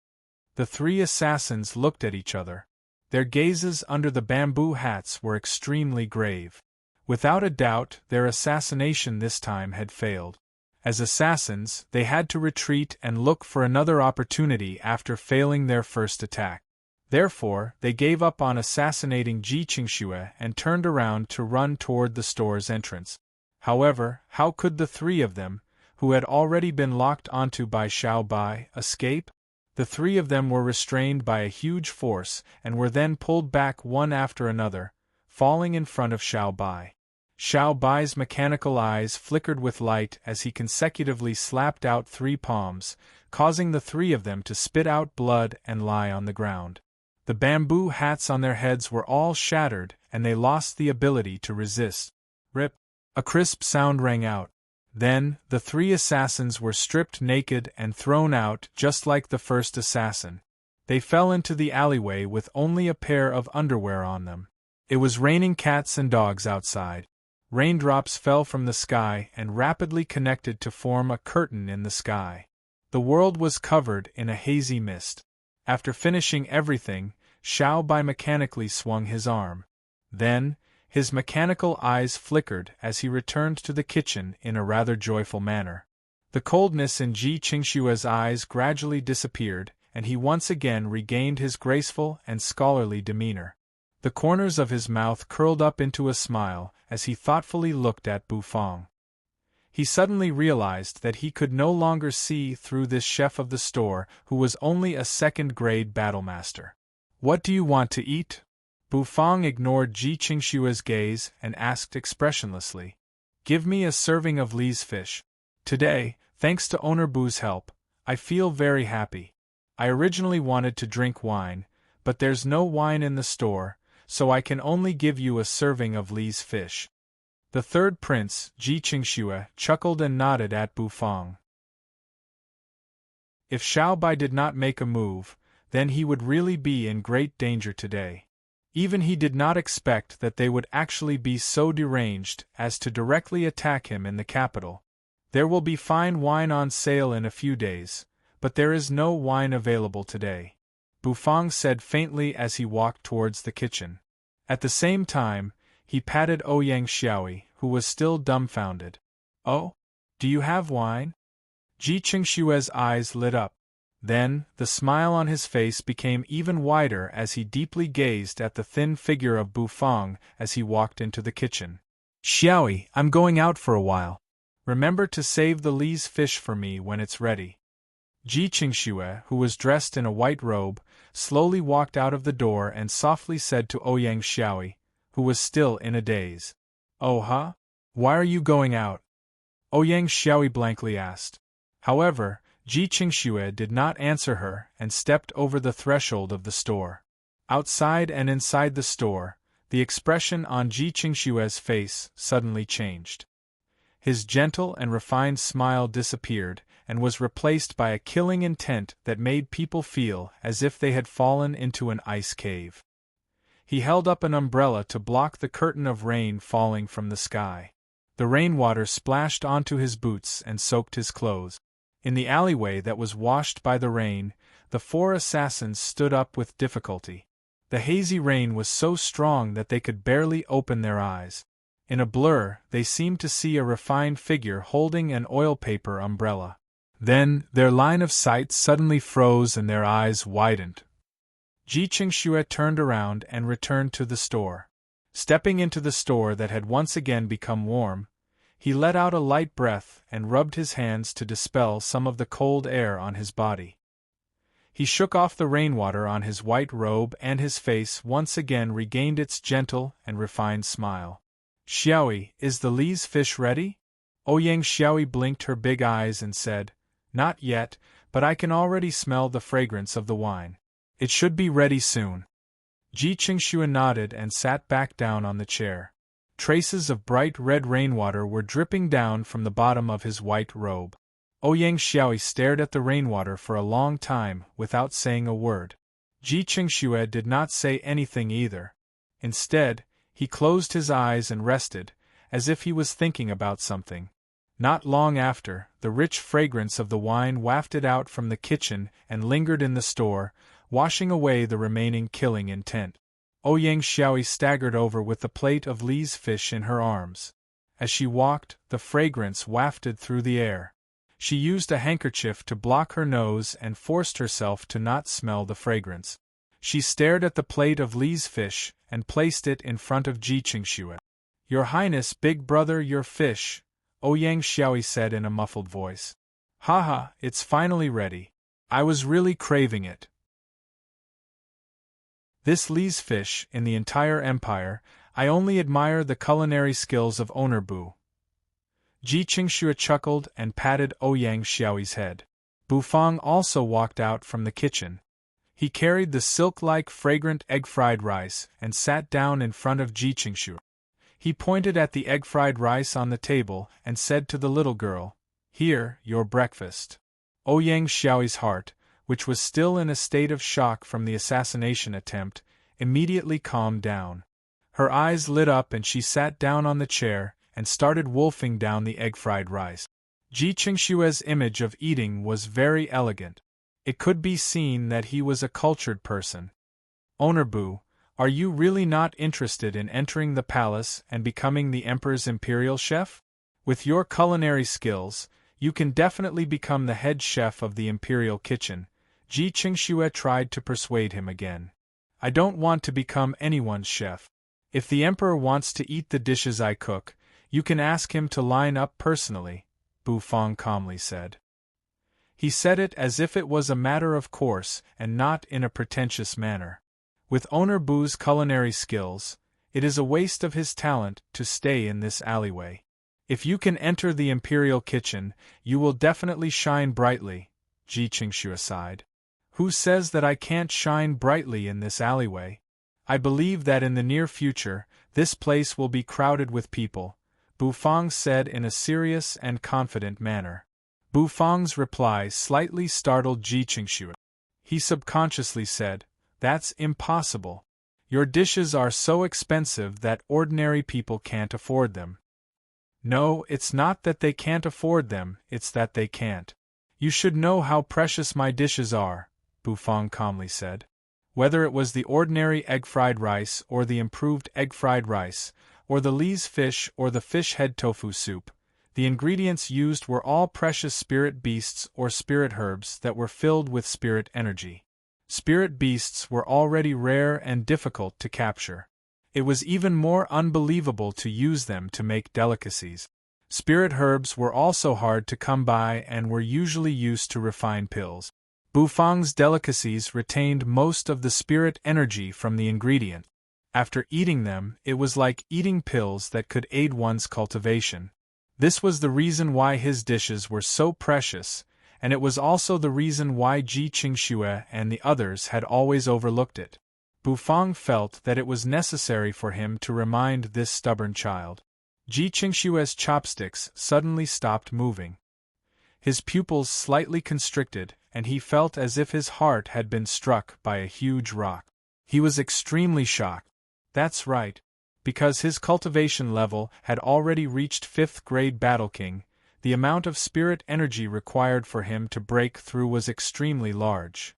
The 3 assassins looked at each other. Their gazes under the bamboo hats were extremely grave. Without a doubt, their assassination this time had failed. As assassins, they had to retreat and look for another opportunity after failing their first attack. Therefore, they gave up on assassinating Ji Qingxue and turned around to run toward the store's entrance. However, how could the 3 of them, who had already been locked onto by Xiao Bai, escape? The 3 of them were restrained by a huge force and were then pulled back one after another, falling in front of Xiao Bai. Xiao Bai's mechanical eyes flickered with light as he consecutively slapped out 3 palms, causing the 3 of them to spit out blood and lie on the ground. The bamboo hats on their heads were all shattered and they lost the ability to resist. Rip! A crisp sound rang out. Then, the 3 assassins were stripped naked and thrown out just like the first assassin. They fell into the alleyway with only a pair of underwear on them. It was raining cats and dogs outside. Raindrops fell from the sky and rapidly connected to form a curtain in the sky. The world was covered in a hazy mist. After finishing everything, Xiao Bai mechanically swung his arm. Then, his mechanical eyes flickered as he returned to the kitchen in a rather joyful manner. The coldness in Ji Qingshue's eyes gradually disappeared, and he once again regained his graceful and scholarly demeanor. The corners of his mouth curled up into a smile as he thoughtfully looked at Bufang. He suddenly realized that he could no longer see through this chef of the store who was only a second-grade battlemaster. "What do you want to eat?" Bufang ignored Ji Qingshue's gaze and asked expressionlessly. "Give me a serving of Li's fish. Today, thanks to Owner Bu's help, I feel very happy. I originally wanted to drink wine, but there's no wine in the store, so I can only give you a serving of Li's fish." The third prince, Ji Qingxue, chuckled and nodded at Bufang. If Xiao Bai did not make a move, then he would really be in great danger today. Even he did not expect that they would actually be so deranged as to directly attack him in the capital. There will be fine wine on sale in a few days, but there is no wine available today, Bufang said faintly as he walked towards the kitchen. At the same time, he patted Ouyang Xiaoyi, who was still dumbfounded. "Oh? Do you have wine?" Ji Qingshue's eyes lit up. Then, the smile on his face became even wider as he deeply gazed at the thin figure of Bufang as he walked into the kitchen. "Xiaoyi, I'm going out for a while. Remember to save the Li's fish for me when it's ready." Ji Qingxue, who was dressed in a white robe, slowly walked out of the door and softly said to Ouyang Xiaoyi, who was still in a daze. "Oh huh? Why are you going out?" Ouyang Xiaoyi blankly asked. However, Ji Qingxue did not answer her and stepped over the threshold of the store. Outside and inside the store, the expression on Ji Qingxue's face suddenly changed. His gentle and refined smile disappeared and was replaced by a killing intent that made people feel as if they had fallen into an ice cave. He held up an umbrella to block the curtain of rain falling from the sky. The rainwater splashed onto his boots and soaked his clothes. In the alleyway that was washed by the rain, the four assassins stood up with difficulty. The hazy rain was so strong that they could barely open their eyes. In a blur, they seemed to see a refined figure holding an oil paper umbrella. Then, their line of sight suddenly froze and their eyes widened. Ji Qingxue turned around and returned to the store. Stepping into the store that had once again become warm, he let out a light breath and rubbed his hands to dispel some of the cold air on his body. He shook off the rainwater on his white robe and his face once again regained its gentle and refined smile. "Xiaoyi, is the Li's fish ready?" Ouyang Xiaoyi blinked her big eyes and said, "Not yet, but I can already smell the fragrance of the wine. It should be ready soon." Ji Qingxue nodded and sat back down on the chair. Traces of bright red rainwater were dripping down from the bottom of his white robe. Ouyang Xiaoyi stared at the rainwater for a long time without saying a word. Ji Qingxue did not say anything either. Instead, he closed his eyes and rested, as if he was thinking about something. Not long after, the rich fragrance of the wine wafted out from the kitchen and lingered in the store, washing away the remaining killing intent. Ouyang Xiaoyi staggered over with the plate of Li's fish in her arms. As she walked, the fragrance wafted through the air. She used a handkerchief to block her nose and forced herself to not smell the fragrance. She stared at the plate of Li's fish and placed it in front of Ji Qingxue. "Your Highness, big brother, your fish," Ouyang Xiaoyi said in a muffled voice. "Haha, it's finally ready. I was really craving it." This Li's fish, in the entire empire, I only admire the culinary skills of Owner Bu. Ji Qingxue chuckled and patted Ouyang Xiaoyi's head. Bufang also walked out from the kitchen. He carried the silk-like fragrant egg-fried rice and sat down in front of Ji Qingxue. He pointed at the egg-fried rice on the table and said to the little girl, "Here, your breakfast." Ouyang Xiaoyi's heart, which was still in a state of shock from the assassination attempt, immediately calmed down. Her eyes lit up and she sat down on the chair and started wolfing down the egg-fried rice. Ji Qingshue's image of eating was very elegant. It could be seen that he was a cultured person. Owner Bu, are you really not interested in entering the palace and becoming the emperor's imperial chef? With your culinary skills, you can definitely become the head chef of the imperial kitchen. Ji Qingxue tried to persuade him again. I don't want to become anyone's chef. If the emperor wants to eat the dishes I cook, you can ask him to line up personally, Bu Fang calmly said. He said it as if it was a matter of course and not in a pretentious manner. With Owner Bu's culinary skills, it is a waste of his talent to stay in this alleyway. If you can enter the imperial kitchen, you will definitely shine brightly, Ji Qingxue sighed. Who says that I can't shine brightly in this alleyway? I believe that in the near future, this place will be crowded with people, Bu Fang said in a serious and confident manner. Bu Fang's reply slightly startled Ji Qingxue. He subconsciously said, "That's impossible. Your dishes are so expensive that ordinary people can't afford them." No, it's not that they can't afford them, it's that they can't. You should know how precious my dishes are, Bu Fang calmly said. Whether it was the ordinary egg-fried rice or the improved egg-fried rice, or the Li's fish or the fish head tofu soup, the ingredients used were all precious spirit beasts or spirit herbs that were filled with spirit energy. Spirit beasts were already rare and difficult to capture. It was even more unbelievable to use them to make delicacies. Spirit herbs were also hard to come by and were usually used to refine pills. Bu Fang's delicacies retained most of the spirit energy from the ingredient. After eating them, it was like eating pills that could aid one's cultivation. This was the reason why his dishes were so precious, and it was also the reason why Ji Qingxue and the others had always overlooked it. Bu Fang felt that it was necessary for him to remind this stubborn child. Ji Qingxue's chopsticks suddenly stopped moving. His pupils slightly constricted, and he felt as if his heart had been struck by a huge rock. He was extremely shocked. That's right. Because his cultivation level had already reached 5th grade Battle King, the amount of spirit energy required for him to break through was extremely large.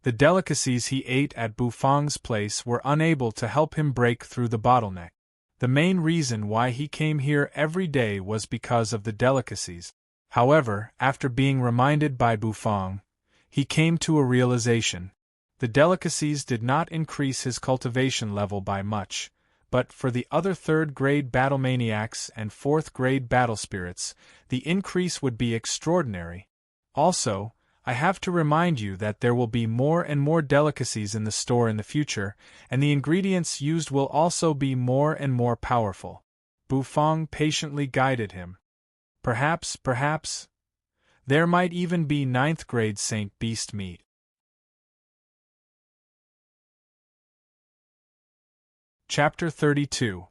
The delicacies he ate at Bu Fang's place were unable to help him break through the bottleneck. The main reason why he came here every day was because of the delicacies. However, after being reminded by Bu Fang, he came to a realization. The delicacies did not increase his cultivation level by much, but for the other 3rd grade battle maniacs and 4th grade battle spirits, the increase would be extraordinary. Also, I have to remind you that there will be more and more delicacies in the store in the future, and the ingredients used will also be more and more powerful. Bu Fang patiently guided him. Perhaps, there might even be 9th grade Saint Beast meat. Chapter 32.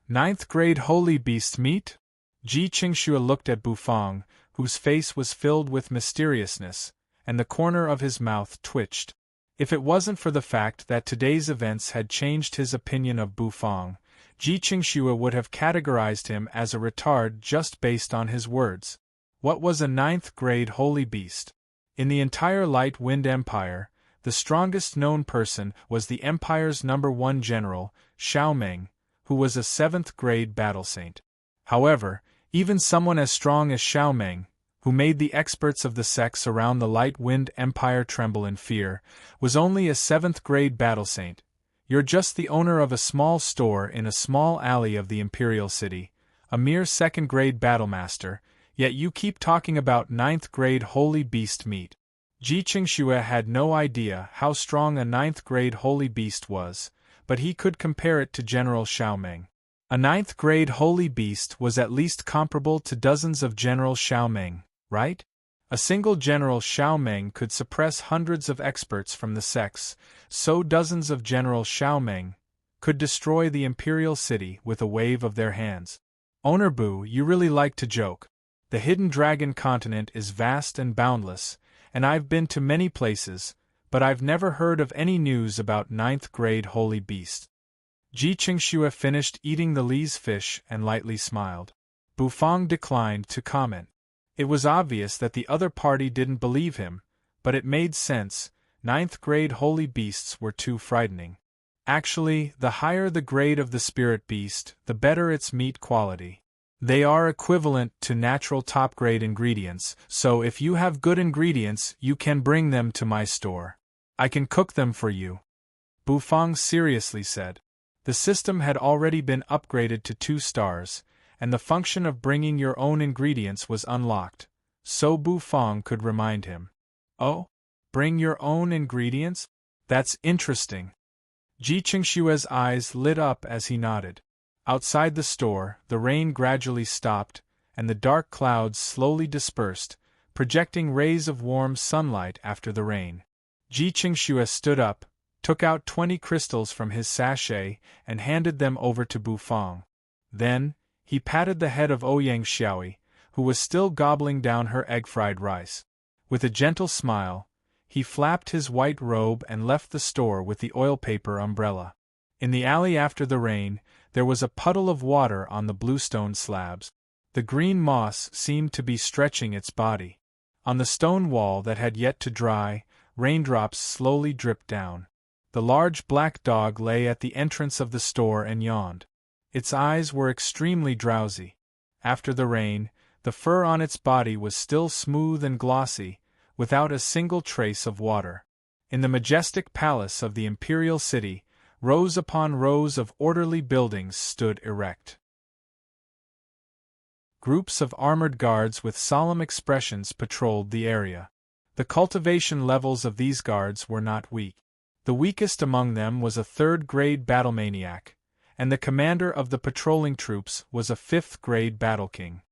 9th grade Holy Beast meat? Ji Qingxue looked at Bu Fang, whose face was filled with mysteriousness, and the corner of his mouth twitched. If it wasn't for the fact that today's events had changed his opinion of Bu Fang, Ji Qingxue would have categorized him as a retard just based on his words. What was a 9th grade holy beast? In the entire Light Wind Empire, the strongest known person was the Empire's #1 general, Xiao Meng, who was a 7th grade battle saint. However, even someone as strong as Xiao Meng, who made the experts of the sects around the Light Wind Empire tremble in fear, was only a 7th grade battle saint. You're just the owner of a small store in a small alley of the Imperial City, a mere 2nd grade battlemaster, yet you keep talking about 9th grade holy beast meat. Ji Qingxue had no idea how strong a 9th grade holy beast was, but he could compare it to General Xiao Meng. A 9th grade holy beast was at least comparable to dozens of General Xiao Meng, right? A single General Xiao Meng could suppress hundreds of experts from the sects, so dozens of General Xiao Meng could destroy the Imperial City with a wave of their hands. Owner Bu, you really like to joke. The hidden dragon continent is vast and boundless, and I've been to many places, but I've never heard of any news about ninth-grade holy beasts. Ji Qingxue finished eating the Li's fish and lightly smiled. Bufang declined to comment. It was obvious that the other party didn't believe him, but it made sense. Ninth-grade holy beasts were too frightening. Actually, the higher the grade of the spirit beast, the better its meat quality. They are equivalent to natural top-grade ingredients, so if you have good ingredients, you can bring them to my store. I can cook them for you. Bufang seriously said. The system had already been upgraded to 2 stars, and the function of bringing your own ingredients was unlocked, so Bufang could remind him. Oh? Bring your own ingredients? That's interesting. Ji Qingxue's eyes lit up as he nodded. Outside the store, the rain gradually stopped, and the dark clouds slowly dispersed, projecting rays of warm sunlight after the rain. Ji Qingxue stood up, took out 20 crystals from his sachet, and handed them over to Bufang. Then, he patted the head of Ouyang Xiaoyi, who was still gobbling down her egg-fried rice. With a gentle smile, he flapped his white robe and left the store with the oil paper umbrella. In the alley after the rain, there was a puddle of water on the bluestone slabs. The green moss seemed to be stretching its body. On the stone wall that had yet to dry, raindrops slowly dripped down. The large black dog lay at the entrance of the store and yawned. Its eyes were extremely drowsy. After the rain, the fur on its body was still smooth and glossy, without a single trace of water. In the majestic palace of the imperial city, rows upon rows of orderly buildings stood erect. Groups of armored guards with solemn expressions patrolled the area. The cultivation levels of these guards were not weak. The weakest among them was a 3rd-grade battlemaniac, and the commander of the patrolling troops was a 5th-grade battle king.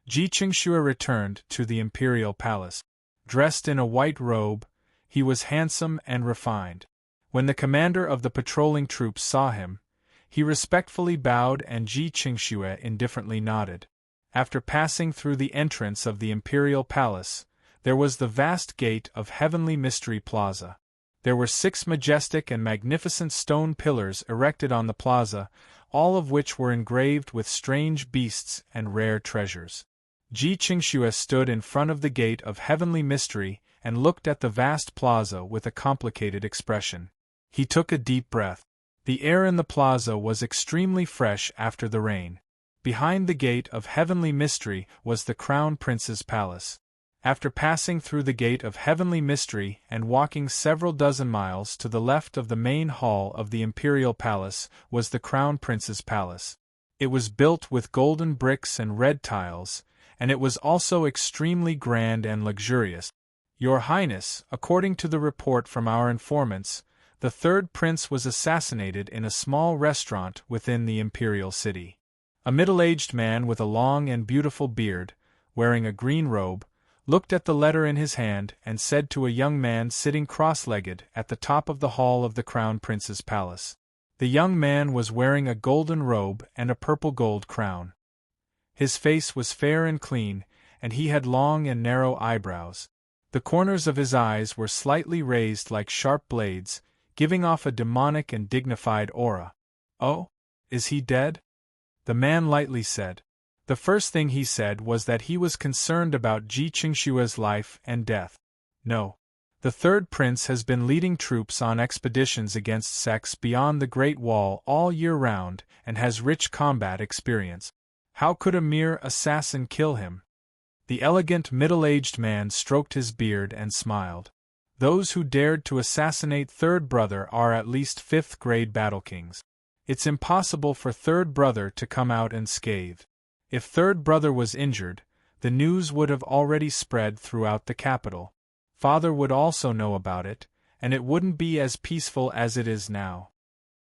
Ji Qingxue returned to the imperial palace. Dressed in a white robe, he was handsome and refined. When the commander of the patrolling troops saw him, he respectfully bowed and Ji Qingxue indifferently nodded. After passing through the entrance of the imperial palace, there was the vast gate of Heavenly Mystery Plaza. There were 6 majestic and magnificent stone pillars erected on the plaza, all of which were engraved with strange beasts and rare treasures. Ji Qingxue stood in front of the gate of Heavenly Mystery and looked at the vast plaza with a complicated expression. He took a deep breath. The air in the plaza was extremely fresh after the rain. Behind the gate of Heavenly Mystery was the Crown Prince's palace. After passing through the gate of Heavenly Mystery and walking several dozen miles to the left of the main hall of the Imperial Palace was the Crown Prince's palace. It was built with golden bricks and red tiles, and it was also extremely grand and luxurious. Your Highness, according to the report from our informants, the 3rd prince was assassinated in a small restaurant within the imperial city. A middle-aged man with a long and beautiful beard, wearing a green robe, looked at the letter in his hand and said to a young man sitting cross-legged at the top of the hall of the Crown Prince's palace. The young man was wearing a golden robe and a purple-gold crown. His face was fair and clean, and he had long and narrow eyebrows. The corners of his eyes were slightly raised like sharp blades, giving off a demonic and dignified aura. "Oh? Is he dead?" the man lightly said. The first thing he said was that he was concerned about Ji Qingxue's life and death. No. The 3rd prince has been leading troops on expeditions against sects beyond the Great Wall all year round and has rich combat experience. How could a mere assassin kill him? The elegant middle-aged man stroked his beard and smiled. Those who dared to assassinate 3rd brother are at least 5th-grade battle kings. It's impossible for 3rd brother to come out unscathed. If 3rd brother was injured, the news would have already spread throughout the capital. Father would also know about it, and it wouldn't be as peaceful as it is now.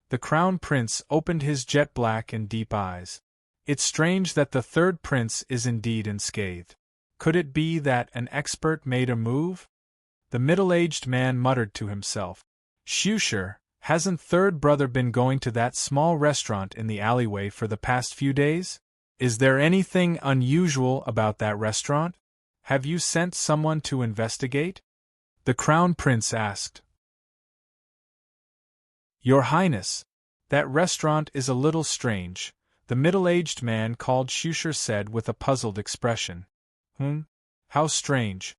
The Crown Prince opened his jet-black and deep eyes. It's strange that the 3rd prince is indeed unscathed. Could it be that an expert made a move? The middle-aged man muttered to himself. "Shusher, hasn't 3rd brother been going to that small restaurant in the alleyway for the past few days?" Is there anything unusual about that restaurant? Have you sent someone to investigate? The Crown Prince asked. Your Highness, that restaurant is a little strange, the middle-aged man called Shusher said with a puzzled expression. How strange.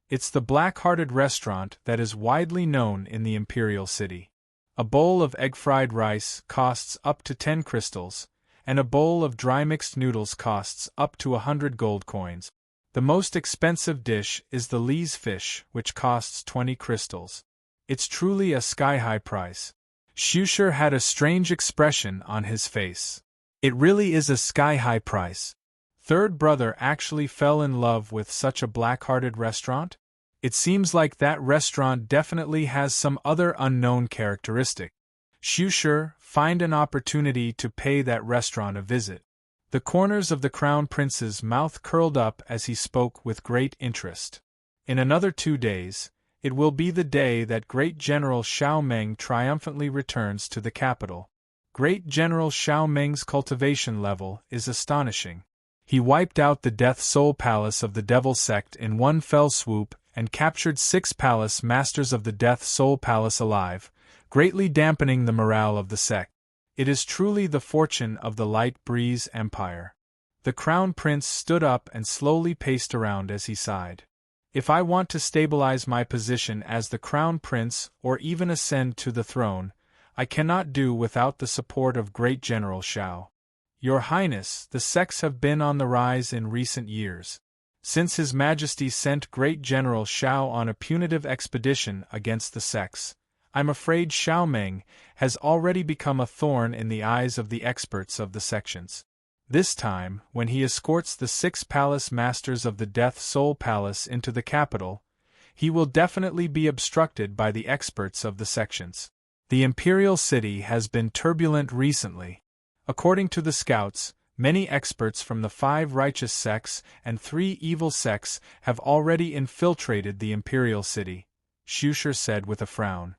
It's the black-hearted restaurant that is widely known in the Imperial City. A bowl of egg-fried rice costs up to 10 crystals, and a bowl of dry mixed noodles costs up to 100 gold coins. The most expensive dish is the Lee's fish, which costs 20 crystals. It's truly a sky-high price. Shusher had a strange expression on his face. It really is a sky-high price. Third brother actually fell in love with such a black-hearted restaurant? It seems like that restaurant definitely has some other unknown characteristic. Shusher, find an opportunity to pay that restaurant a visit. The corners of the Crown Prince's mouth curled up as he spoke with great interest. In another 2 days, it will be the day that Great General Xiao Meng triumphantly returns to the capital. Great General Xiao Meng's cultivation level is astonishing. He wiped out the Death Soul Palace of the Devil Sect in one fell swoop and captured 6 palace masters of the Death Soul Palace alive, greatly dampening the morale of the sect. It is truly the fortune of the Light Breeze Empire. The Crown Prince stood up and slowly paced around as he sighed. If I want to stabilize my position as the Crown Prince or even ascend to the throne, I cannot do without the support of Great General Xiao. Your Highness, the sects have been on the rise in recent years. Since His Majesty sent Great General Xiao on a punitive expedition against the sects, I'm afraid Xiao Meng has already become a thorn in the eyes of the experts of the sections. This time, when he escorts the 6 palace masters of the Death Soul Palace into the capital, he will definitely be obstructed by the experts of the sections. The Imperial City has been turbulent recently. According to the scouts, many experts from the 5 righteous sects and 3 evil sects have already infiltrated the Imperial City, Shusher said with a frown.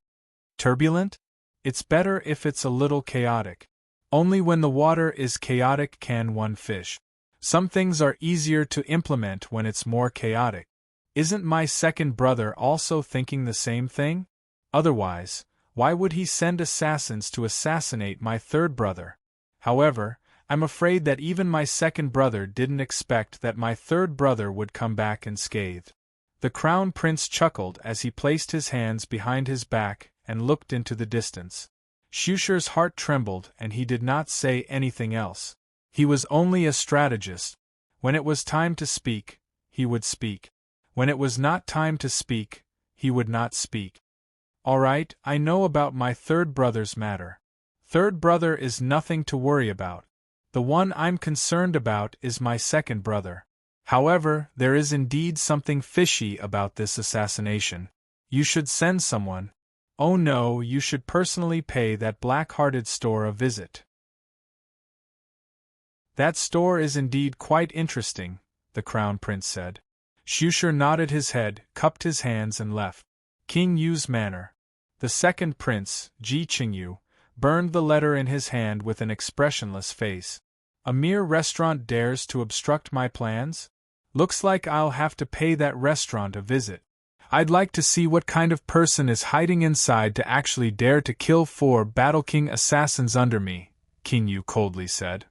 Turbulent? It's better if it's a little chaotic. Only when the water is chaotic can one fish. Some things are easier to implement when it's more chaotic. Isn't my second brother also thinking the same thing? Otherwise, why would he send assassins to assassinate my third brother? However, I'm afraid that even my second brother didn't expect that my third brother would come back unscathed. The Crown Prince chuckled as he placed his hands behind his back and looked into the distance. Shusher's heart trembled and he did not say anything else. He was only a strategist. When it was time to speak, he would speak. When it was not time to speak, he would not speak. All right, I know about my third brother's matter. Third brother is nothing to worry about. The one I'm concerned about is my second brother. However, there is indeed something fishy about this assassination. You should send someone. Oh no, you should personally pay that black-hearted store a visit. That store is indeed quite interesting, the Crown Prince said. Shusher nodded his head, cupped his hands and left. King Yu's manner. The second prince, Ji Qingyu, burned the letter in his hand with an expressionless face. A mere restaurant dares to obstruct my plans? Looks like I'll have to pay that restaurant a visit. I'd like to see what kind of person is hiding inside to actually dare to kill 4 Battle King assassins under me, King Yu coldly said.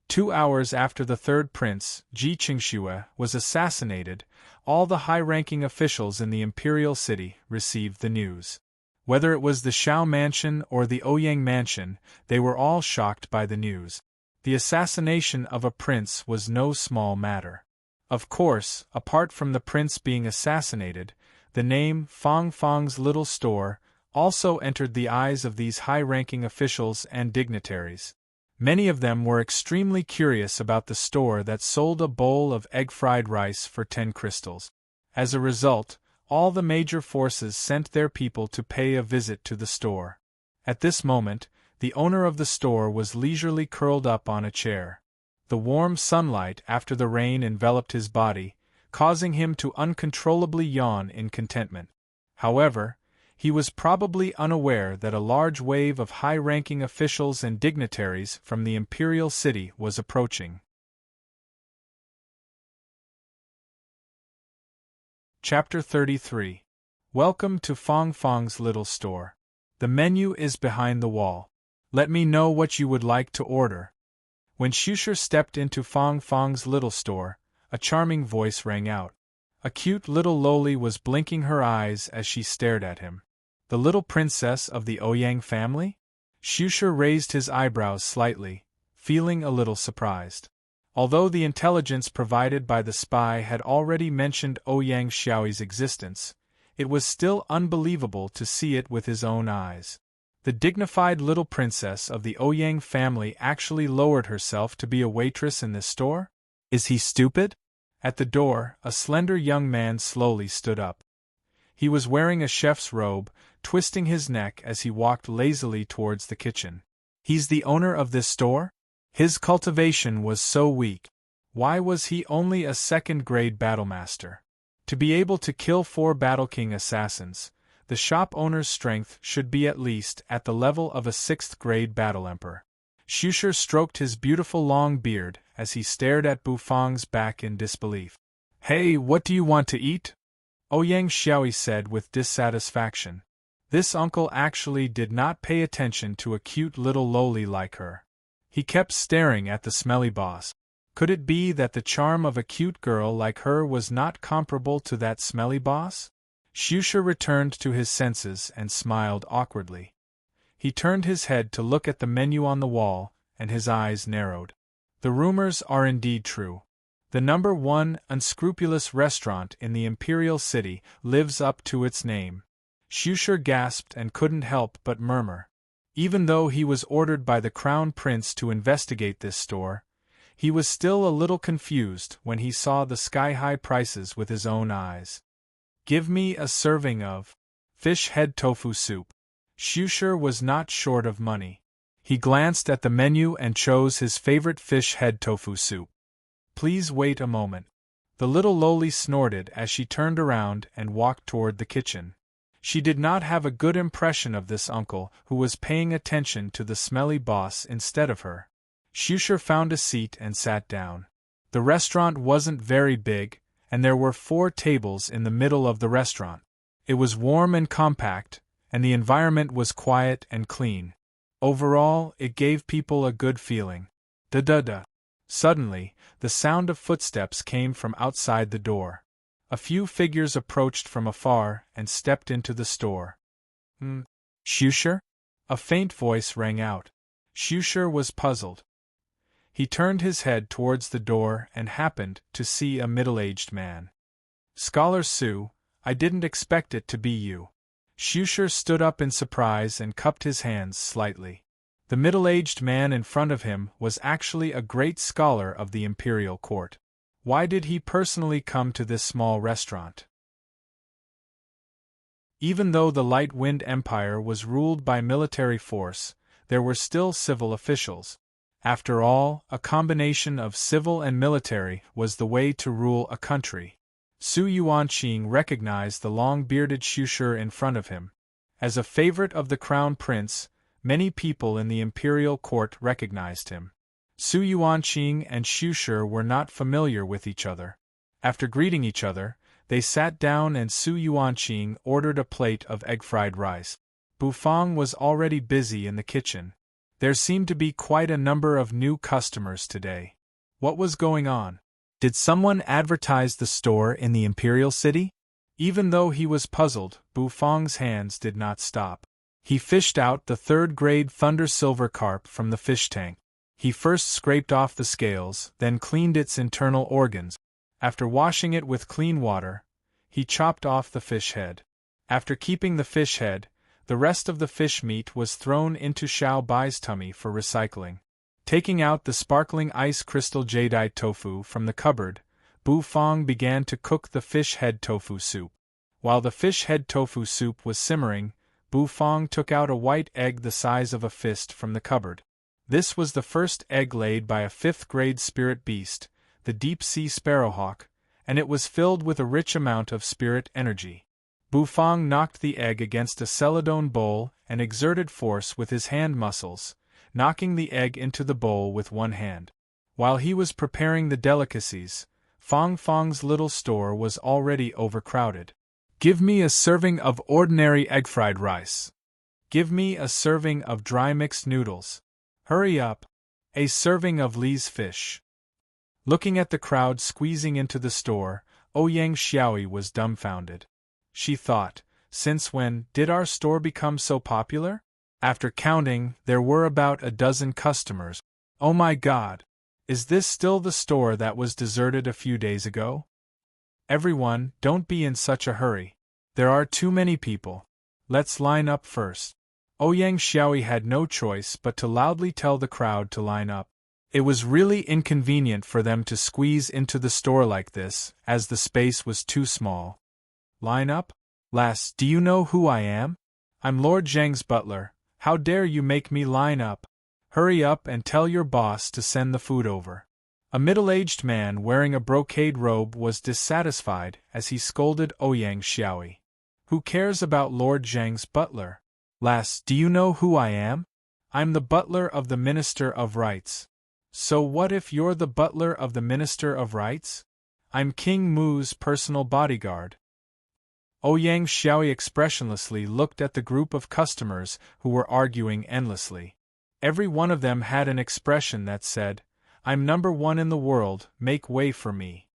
2 hours after the third prince, Ji Qingxue, was assassinated, all the high-ranking officials in the Imperial City received the news. Whether it was the Xiao Mansion or the Ouyang Mansion, they were all shocked by the news. The assassination of a prince was no small matter. Of course, apart from the prince being assassinated, the name Fong Fong's Little Store also entered the eyes of these high-ranking officials and dignitaries. Many of them were extremely curious about the store that sold a bowl of egg-fried rice for 10 crystals. As a result, all the major forces sent their people to pay a visit to the store. At this moment, the owner of the store was leisurely curled up on a chair. The warm sunlight after the rain enveloped his body, causing him to uncontrollably yawn in contentment. However, he was probably unaware that a large wave of high-ranking officials and dignitaries from the Imperial City was approaching. Chapter 33. Welcome to Fong Fong's little store. The menu is behind the wall. Let me know what you would like to order. When Shusher stepped into Fong Fong's little store, a charming voice rang out. A cute little loli was blinking her eyes as she stared at him. The little princess of the Ouyang family? Shusher raised his eyebrows slightly, feeling a little surprised. Although the intelligence provided by the spy had already mentioned Ouyang Xiaoyi's existence, it was still unbelievable to see it with his own eyes. The dignified little princess of the Ouyang family actually lowered herself to be a waitress in this store? Is he stupid? At the door, a slender young man slowly stood up. He was wearing a chef's robe, twisting his neck as he walked lazily towards the kitchen. He's the owner of this store? His cultivation was so weak. Why was he only a second-grade battlemaster? To be able to kill 4 Battle King assassins, the shop owner's strength should be at least at the level of a 6th-grade battle emperor. Shusher stroked his beautiful long beard as he stared at Bufang's back in disbelief. Hey, what do you want to eat? Ouyang Xiaoyi said with dissatisfaction. This uncle actually did not pay attention to a cute little loli like her. He kept staring at the smelly boss. Could it be that the charm of a cute girl like her was not comparable to that smelly boss? Shusher returned to his senses and smiled awkwardly. He turned his head to look at the menu on the wall, and his eyes narrowed. The rumors are indeed true. The number 1 unscrupulous restaurant in the Imperial City lives up to its name. Shusher gasped and couldn't help but murmur. Even though he was ordered by the Crown Prince to investigate this store, he was still a little confused when he saw the sky-high prices with his own eyes. Give me a serving of fish head tofu soup. Shusher was not short of money. He glanced at the menu and chose his favorite fish head tofu soup. Please wait a moment. The little loli snorted as she turned around and walked toward the kitchen. She did not have a good impression of this uncle who was paying attention to the smelly boss instead of her. Shusher found a seat and sat down. The restaurant wasn't very big, and there were 4 tables in the middle of the restaurant. It was warm and compact, and the environment was quiet and clean. Overall, it gave people a good feeling. Da-da-da. Suddenly, the sound of footsteps came from outside the door. A few figures approached from afar and stepped into the store. Shusher? A faint voice rang out. Shusher was puzzled. He turned his head towards the door and happened to see a middle-aged man. Scholar Su, I didn't expect it to be you. Shusher stood up in surprise and cupped his hands slightly. The middle-aged man in front of him was actually a great scholar of the imperial court. Why did he personally come to this small restaurant? Even though the Light Wind Empire was ruled by military force, there were still civil officials. After all, a combination of civil and military was the way to rule a country. Su Yuanqing recognized the long-bearded Shusher in front of him. As a favorite of the crown prince, many people in the imperial court recognized him. Su Yuanqing and Shusher were not familiar with each other. After greeting each other, they sat down and Su Yuanqing ordered a plate of egg-fried rice. Bufang was already busy in the kitchen. There seemed to be quite a number of new customers today. What was going on? Did someone advertise the store in the Imperial City? Even though he was puzzled, Bufang's hands did not stop. He fished out the 3rd-grade thunder silver carp from the fish tank. He first scraped off the scales, then cleaned its internal organs. After washing it with clean water, he chopped off the fish head. After keeping the fish head, the rest of the fish meat was thrown into Xiao Bai's tummy for recycling. Taking out the sparkling ice crystal jadeite tofu from the cupboard, Bufang began to cook the fish head tofu soup. While the fish head tofu soup was simmering, Bufang took out a white egg the size of a fist from the cupboard. This was the first egg laid by a 5th-grade spirit beast, the deep-sea sparrowhawk, and it was filled with a rich amount of spirit energy. Bufang knocked the egg against a celadone bowl and exerted force with his hand muscles, knocking the egg into the bowl with one hand. While he was preparing the delicacies, Fong Fong's little store was already overcrowded. Give me a serving of ordinary egg-fried rice. Give me a serving of dry mixed noodles. Hurry up. A serving of Lee's fish. Looking at the crowd squeezing into the store, Ouyang Xiaoyi was dumbfounded. She thought, since when did our store become so popular? After counting, there were about a dozen customers. Oh my God! Is this still the store that was deserted a few days ago? Everyone, don't be in such a hurry. There are too many people. Let's line up first. Ouyang Xiaoyi had no choice but to loudly tell the crowd to line up. It was really inconvenient for them to squeeze into the store like this, as the space was too small. Line up? Lass, do you know who I am? I'm Lord Zheng's butler. How dare you make me line up? Hurry up and tell your boss to send the food over. A middle-aged man wearing a brocade robe was dissatisfied as he scolded Ouyang Xiaoyi. Who cares about Lord Zheng's butler? Lass, do you know who I am? I'm the butler of the Minister of Rights. So what if you're the butler of the Minister of Rights? I'm King Mu's personal bodyguard. Ouyang Xiaoyi expressionlessly looked at the group of customers who were arguing endlessly. Every one of them had an expression that said, I'm number one in the world, make way for me.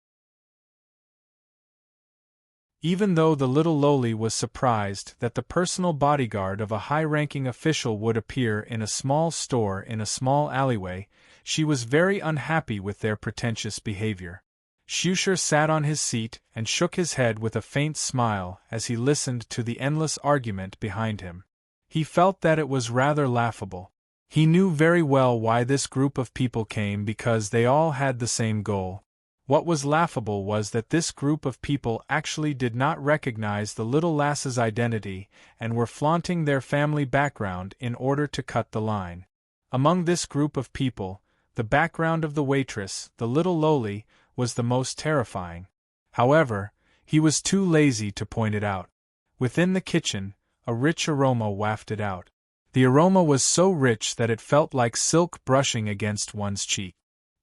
Even though the little loli was surprised that the personal bodyguard of a high-ranking official would appear in a small store in a small alleyway, she was very unhappy with their pretentious behavior. Shusher sat on his seat and shook his head with a faint smile as he listened to the endless argument behind him. He felt that it was rather laughable. He knew very well why this group of people came because they all had the same goal. What was laughable was that this group of people actually did not recognize the little lass's identity and were flaunting their family background in order to cut the line. Among this group of people, the background of the waitress, the little loli, was the most terrifying. However, he was too lazy to point it out. Within the kitchen, a rich aroma wafted out. The aroma was so rich that it felt like silk brushing against one's cheek.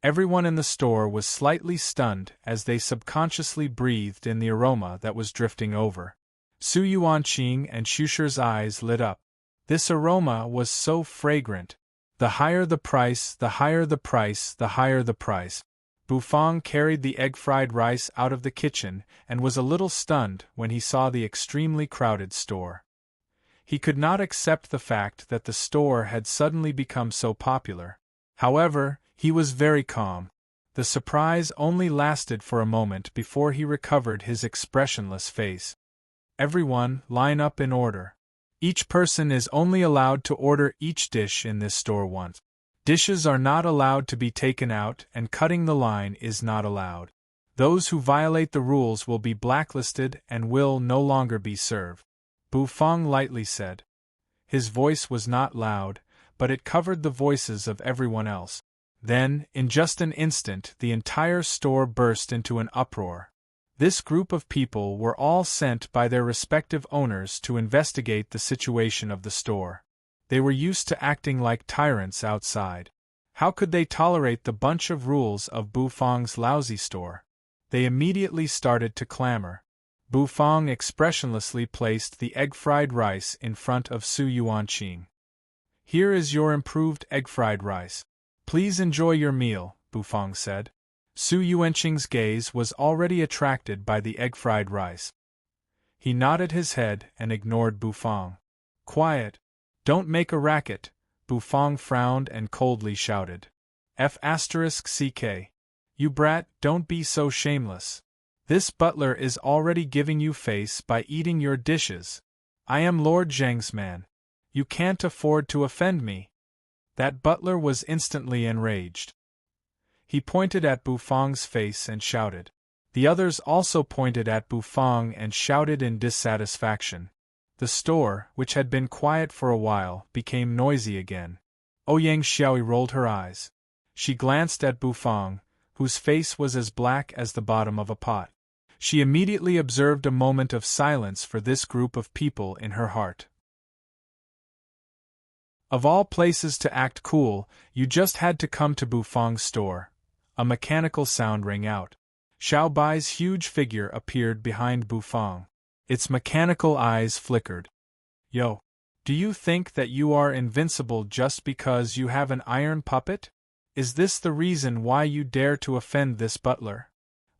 Everyone in the store was slightly stunned as they subconsciously breathed in the aroma that was drifting over. Su Yuanqing and Shusher's eyes lit up. This aroma was so fragrant. The higher the price, the higher the price, the higher the price. Bufang carried the egg-fried rice out of the kitchen and was a little stunned when he saw the extremely crowded store. He could not accept the fact that the store had suddenly become so popular. However, he was very calm. The surprise only lasted for a moment before he recovered his expressionless face. Everyone, line up in order. Each person is only allowed to order each dish in this store once. Dishes are not allowed to be taken out and cutting the line is not allowed. Those who violate the rules will be blacklisted and will no longer be served. Bufang lightly said. His voice was not loud, but it covered the voices of everyone else. Then, in just an instant, the entire store burst into an uproar. This group of people were all sent by their respective owners to investigate the situation of the store. They were used to acting like tyrants outside. How could they tolerate the bunch of rules of Bufang's lousy store? They immediately started to clamor. Bufang expressionlessly placed the egg-fried rice in front of Su Yuanqing. Here is your improved egg-fried rice. Please enjoy your meal, Bufang said. Su Yuanqing's gaze was already attracted by the egg-fried rice. He nodded his head and ignored Bufang. Quiet! Don't make a racket, Bufang frowned and coldly shouted. F***ck. You brat, don't be so shameless. This butler is already giving you face by eating your dishes. I am Lord Zheng's man. You can't afford to offend me. That butler was instantly enraged. He pointed at Bufang's face and shouted. The others also pointed at Bufang and shouted in dissatisfaction. The store, which had been quiet for a while, became noisy again. Ouyang Xiaoyi rolled her eyes. She glanced at Bufang, whose face was as black as the bottom of a pot. She immediately observed a moment of silence for this group of people in her heart. Of all places to act cool, you just had to come to Bufang's store. A mechanical sound rang out. Xiao Bai's huge figure appeared behind Bufang. Its mechanical eyes flickered. Yo! Do you think that you are invincible just because you have an iron puppet? Is this the reason why you dare to offend this butler?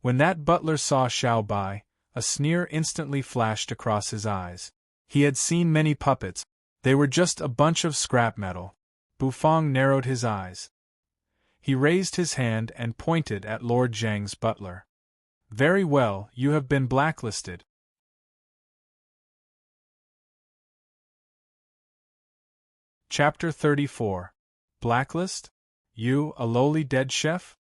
When that butler saw Xiao Bai, a sneer instantly flashed across his eyes. He had seen many puppets. They were just a bunch of scrap metal. Bufang narrowed his eyes. He raised his hand and pointed at Lord Zhang's butler. Very well, you have been blacklisted. Chapter 34. Blacklist? You, a lowly dead chef?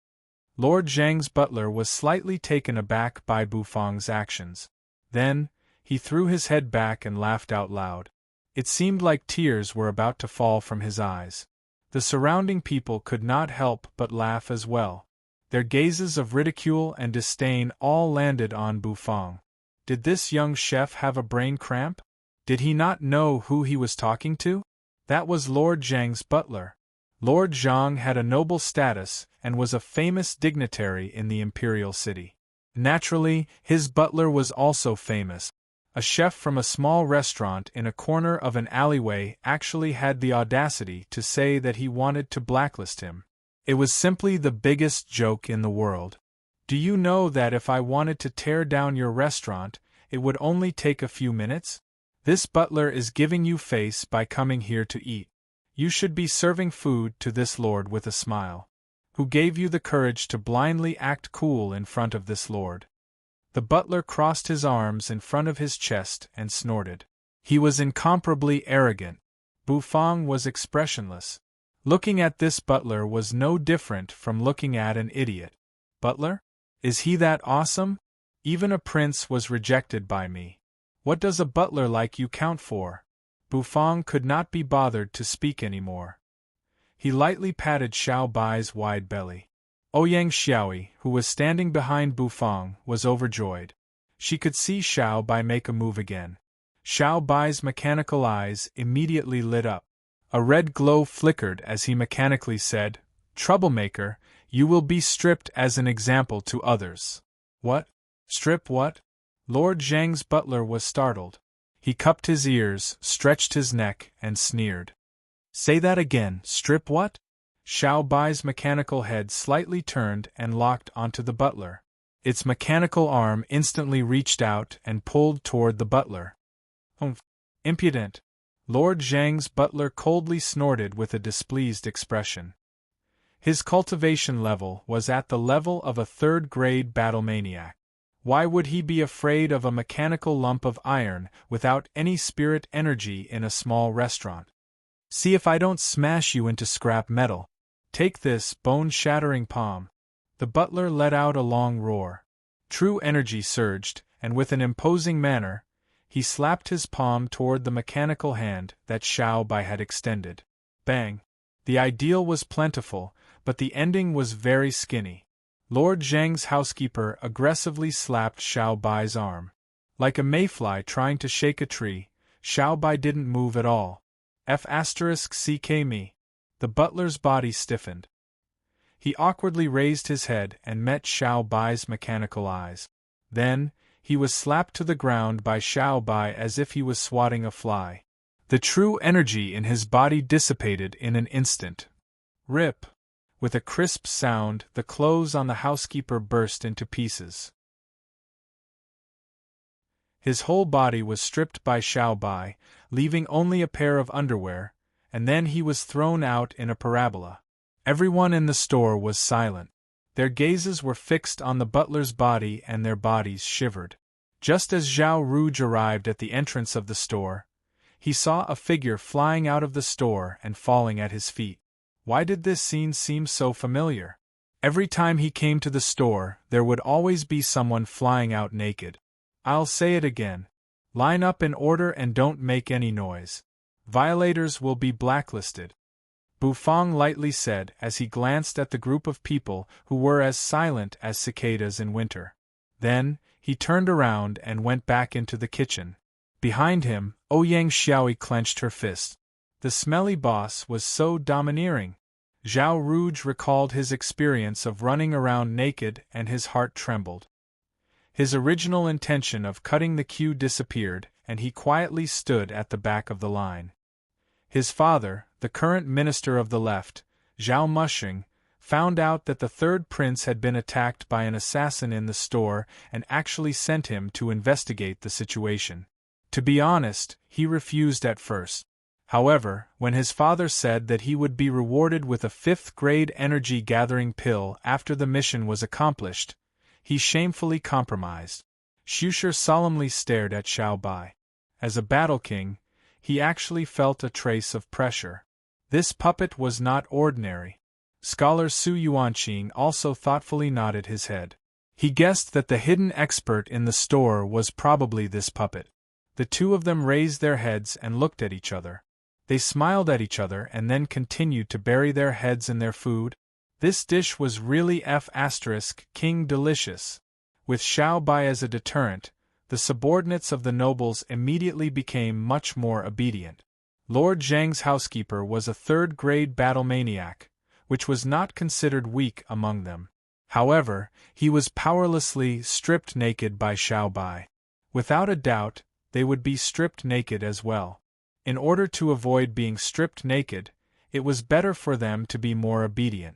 Lord Zhang's butler was slightly taken aback by Bufang's actions. Then, he threw his head back and laughed out loud. It seemed like tears were about to fall from his eyes. The surrounding people could not help but laugh as well. Their gazes of ridicule and disdain all landed on Bufang. Did this young chef have a brain cramp? Did he not know who he was talking to? That was Lord Zhang's butler. Lord Zhang had a noble status and was a famous dignitary in the imperial city. Naturally, his butler was also famous. A chef from a small restaurant in a corner of an alleyway actually had the audacity to say that he wanted to blacklist him. It was simply the biggest joke in the world. Do you know that if I wanted to tear down your restaurant, it would only take a few minutes? This butler is giving you face by coming here to eat. You should be serving food to this lord with a smile. Who gave you the courage to blindly act cool in front of this lord? The butler crossed his arms in front of his chest and snorted. He was incomparably arrogant. Bufang was expressionless. Looking at this butler was no different from looking at an idiot. Butler? Is he that awesome? Even a prince was rejected by me. What does a butler like you count for? Bufang could not be bothered to speak anymore. He lightly patted Xiao Bai's wide belly. Ouyang Xiaoyi, who was standing behind Bufang, was overjoyed. She could see Xiao Bai make a move again. Xiao Bai's mechanical eyes immediately lit up. A red glow flickered as he mechanically said, "Troublemaker, you will be stripped as an example to others." What? Strip what? Lord Zhang's butler was startled. He cupped his ears, stretched his neck, and sneered. Say that again, strip what? Xiao Bai's mechanical head slightly turned and locked onto the butler. Its mechanical arm instantly reached out and pulled toward the butler. Humph! Impudent! Lord Zhang's butler coldly snorted with a displeased expression. His cultivation level was at the level of a third-grade battle maniac. Why would he be afraid of a mechanical lump of iron without any spirit energy in a small restaurant? See if I don't smash you into scrap metal. Take this bone-shattering palm. The butler let out a long roar. True energy surged, and with an imposing manner, he slapped his palm toward the mechanical hand that Xiao Bai had extended. Bang! The ideal was plentiful, but the ending was very skinny. Lord Zhang's housekeeper aggressively slapped Xiao Bai's arm. Like a mayfly trying to shake a tree, Xiao Bai didn't move at all. F***ck me. The butler's body stiffened. He awkwardly raised his head and met Xiao Bai's mechanical eyes. Then, he was slapped to the ground by Xiao Bai as if he was swatting a fly. The true energy in his body dissipated in an instant. Rip! With a crisp sound, the clothes on the housekeeper burst into pieces. His whole body was stripped by Xiao Bai, leaving only a pair of underwear, and then he was thrown out in a parabola. Everyone in the store was silent. Their gazes were fixed on the butler's body and their bodies shivered. Just as Zhao Rouge arrived at the entrance of the store, he saw a figure flying out of the store and falling at his feet. Why did this scene seem so familiar? Every time he came to the store, there would always be someone flying out naked. I'll say it again. Line up in order and don't make any noise. Violators will be blacklisted. Bufang lightly said as he glanced at the group of people who were as silent as cicadas in winter. Then, he turned around and went back into the kitchen. Behind him, Ouyang Xiaoyi clenched her fist. The smelly boss was so domineering. Zhao Rouge recalled his experience of running around naked and his heart trembled. His original intention of cutting the queue disappeared, and he quietly stood at the back of the line. His father, the current minister of the left, Zhao Mushing, found out that the third prince had been attacked by an assassin in the store and actually sent him to investigate the situation. To be honest, he refused at first. However, when his father said that he would be rewarded with a 5th-grade energy-gathering pill after the mission was accomplished, he shamefully compromised. Xu solemnly stared at Xiao Bai. As a battle king, he actually felt a trace of pressure. This puppet was not ordinary. Scholar Su Yuanqing also thoughtfully nodded his head. He guessed that the hidden expert in the store was probably this puppet. The two of them raised their heads and looked at each other. They smiled at each other and then continued to bury their heads in their food. This dish was really King delicious. With Xiao Bai as a deterrent, the subordinates of the nobles immediately became much more obedient. Lord Zhang's housekeeper was a 3rd-grade battle maniac, which was not considered weak among them. However, he was powerlessly stripped naked by Xiao Bai. Without a doubt, they would be stripped naked as well. In order to avoid being stripped naked, it was better for them to be more obedient.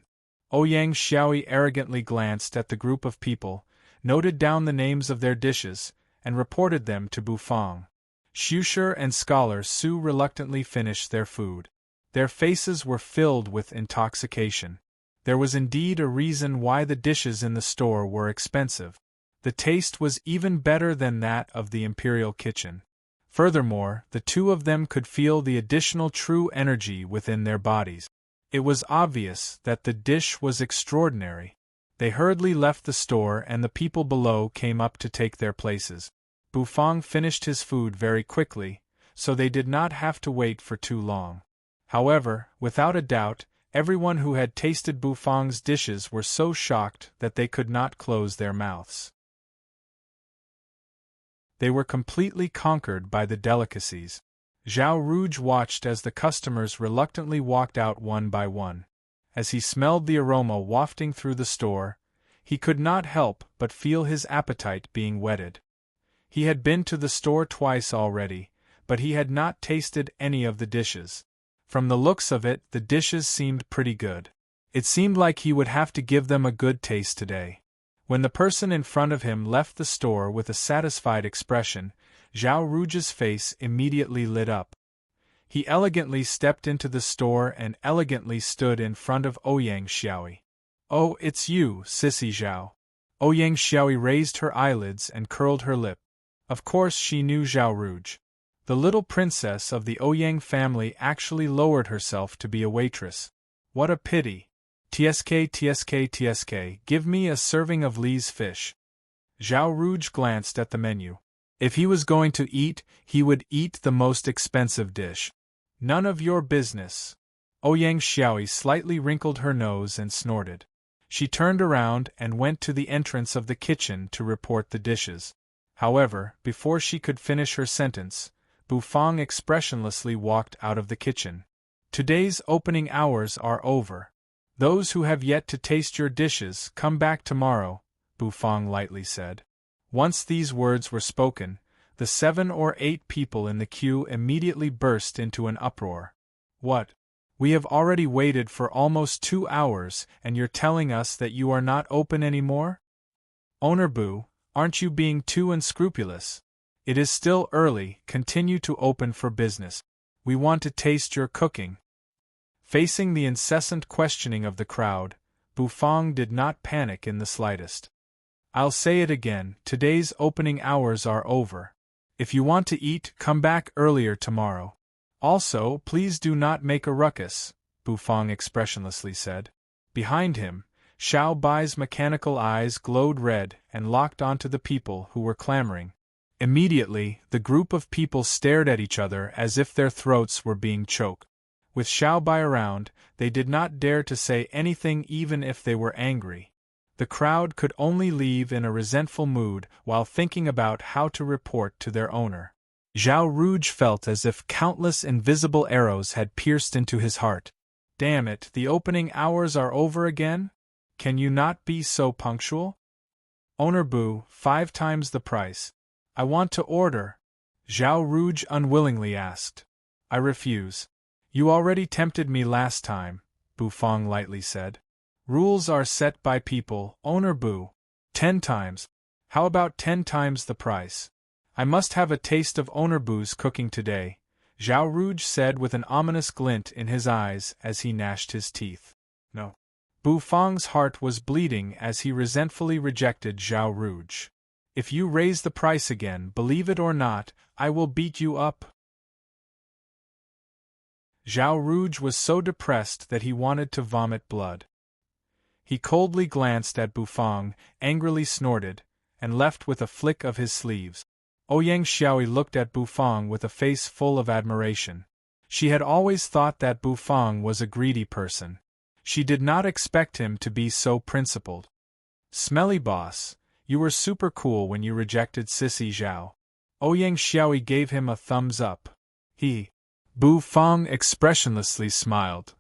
Ouyang Xiaoyi arrogantly glanced at the group of people, noted down the names of their dishes, and reported them to Bufang. Xu and Scholar Su reluctantly finished their food. Their faces were filled with intoxication. There was indeed a reason why the dishes in the store were expensive. The taste was even better than that of the imperial kitchen. Furthermore, the two of them could feel the additional true energy within their bodies. It was obvious that the dish was extraordinary. They hurriedly left the store and the people below came up to take their places. Bufang finished his food very quickly, so they did not have to wait for too long. However, without a doubt, everyone who had tasted Bufang's dishes were so shocked that they could not close their mouths. They were completely conquered by the delicacies. Zhao Rouge watched as the customers reluctantly walked out one by one. As he smelled the aroma wafting through the store, he could not help but feel his appetite being whetted. He had been to the store twice already, but he had not tasted any of the dishes. From the looks of it, the dishes seemed pretty good. It seemed like he would have to give them a good taste today. When the person in front of him left the store with a satisfied expression, Zhao Rouge's face immediately lit up. He elegantly stepped into the store and elegantly stood in front of Ouyang Xiaoyi. "Oh, it's you, Sissy Zhao." Ouyang Xiaoyi raised her eyelids and curled her lip. Of course she knew Zhao Rouge. The little princess of the Ouyang family actually lowered herself to be a waitress. What a pity. TSK, give me a serving of Li's fish. Zhao Rouge glanced at the menu. If he was going to eat, he would eat the most expensive dish. None of your business. Ouyang Xiaoyi slightly wrinkled her nose and snorted. She turned around and went to the entrance of the kitchen to report the dishes. However, before she could finish her sentence, Bufang expressionlessly walked out of the kitchen. Today's opening hours are over. Those who have yet to taste your dishes, come back tomorrow, Bufang lightly said. Once these words were spoken, the 7 or 8 people in the queue immediately burst into an uproar. What? We have already waited for almost 2 hours, and you're telling us that you are not open anymore? Owner Bu, aren't you being too unscrupulous? It is still early, continue to open for business. We want to taste your cooking. Facing the incessant questioning of the crowd, Bufang did not panic in the slightest. I'll say it again, today's opening hours are over. If you want to eat, come back earlier tomorrow. Also, please do not make a ruckus, Bufang expressionlessly said. Behind him, Xiao Bai's mechanical eyes glowed red and locked onto the people who were clamoring. Immediately, the group of people stared at each other as if their throats were being choked. With Xiao Bai around, they did not dare to say anything even if they were angry. The crowd could only leave in a resentful mood while thinking about how to report to their owner. Zhao Rouge felt as if countless invisible arrows had pierced into his heart. Damn it, the opening hours are over again? Can you not be so punctual? Owner Bu, 5 times the price. I want to order. Zhao Rouge unwillingly asked. I refuse. You already tempted me last time, Bu Fong lightly said. Rules are set by people, Owner Bu. 10 times. How about 10 times the price? I must have a taste of Owner Bu's cooking today, Zhao Rouge said with an ominous glint in his eyes as he gnashed his teeth. No. Bu Fong's heart was bleeding as he resentfully rejected Zhao Rouge. If you raise the price again, believe it or not, I will beat you up. Zhao Rouge was so depressed that he wanted to vomit blood. He coldly glanced at Bu Fong, angrily snorted, and left with a flick of his sleeves. Ouyang Xiaoyi looked at Bu Fong with a face full of admiration. She had always thought that Bu Fong was a greedy person. She did not expect him to be so principled. Smelly boss, you were super cool when you rejected Sissy Zhao. Ouyang Xiaoyi gave him a thumbs up. Bu Fong expressionlessly smiled.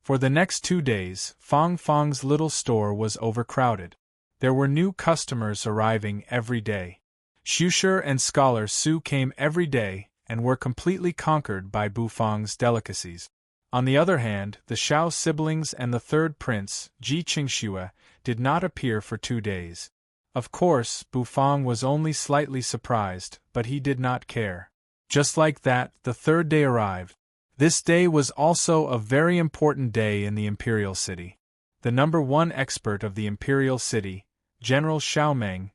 For the next 2 days, Fong Fong's little store was overcrowded. There were new customers arriving every day. Xushi and Scholar Su came every day and were completely conquered by Bu Fong's delicacies. On the other hand, the Xiao siblings and the third prince, Ji Qingxue, did not appear for 2 days. Of course, Bu Fong was only slightly surprised, but he did not care. Just like that, the 3rd day arrived. This day was also a very important day in the Imperial City. The number 1 expert of the Imperial City, General Xiaomeng,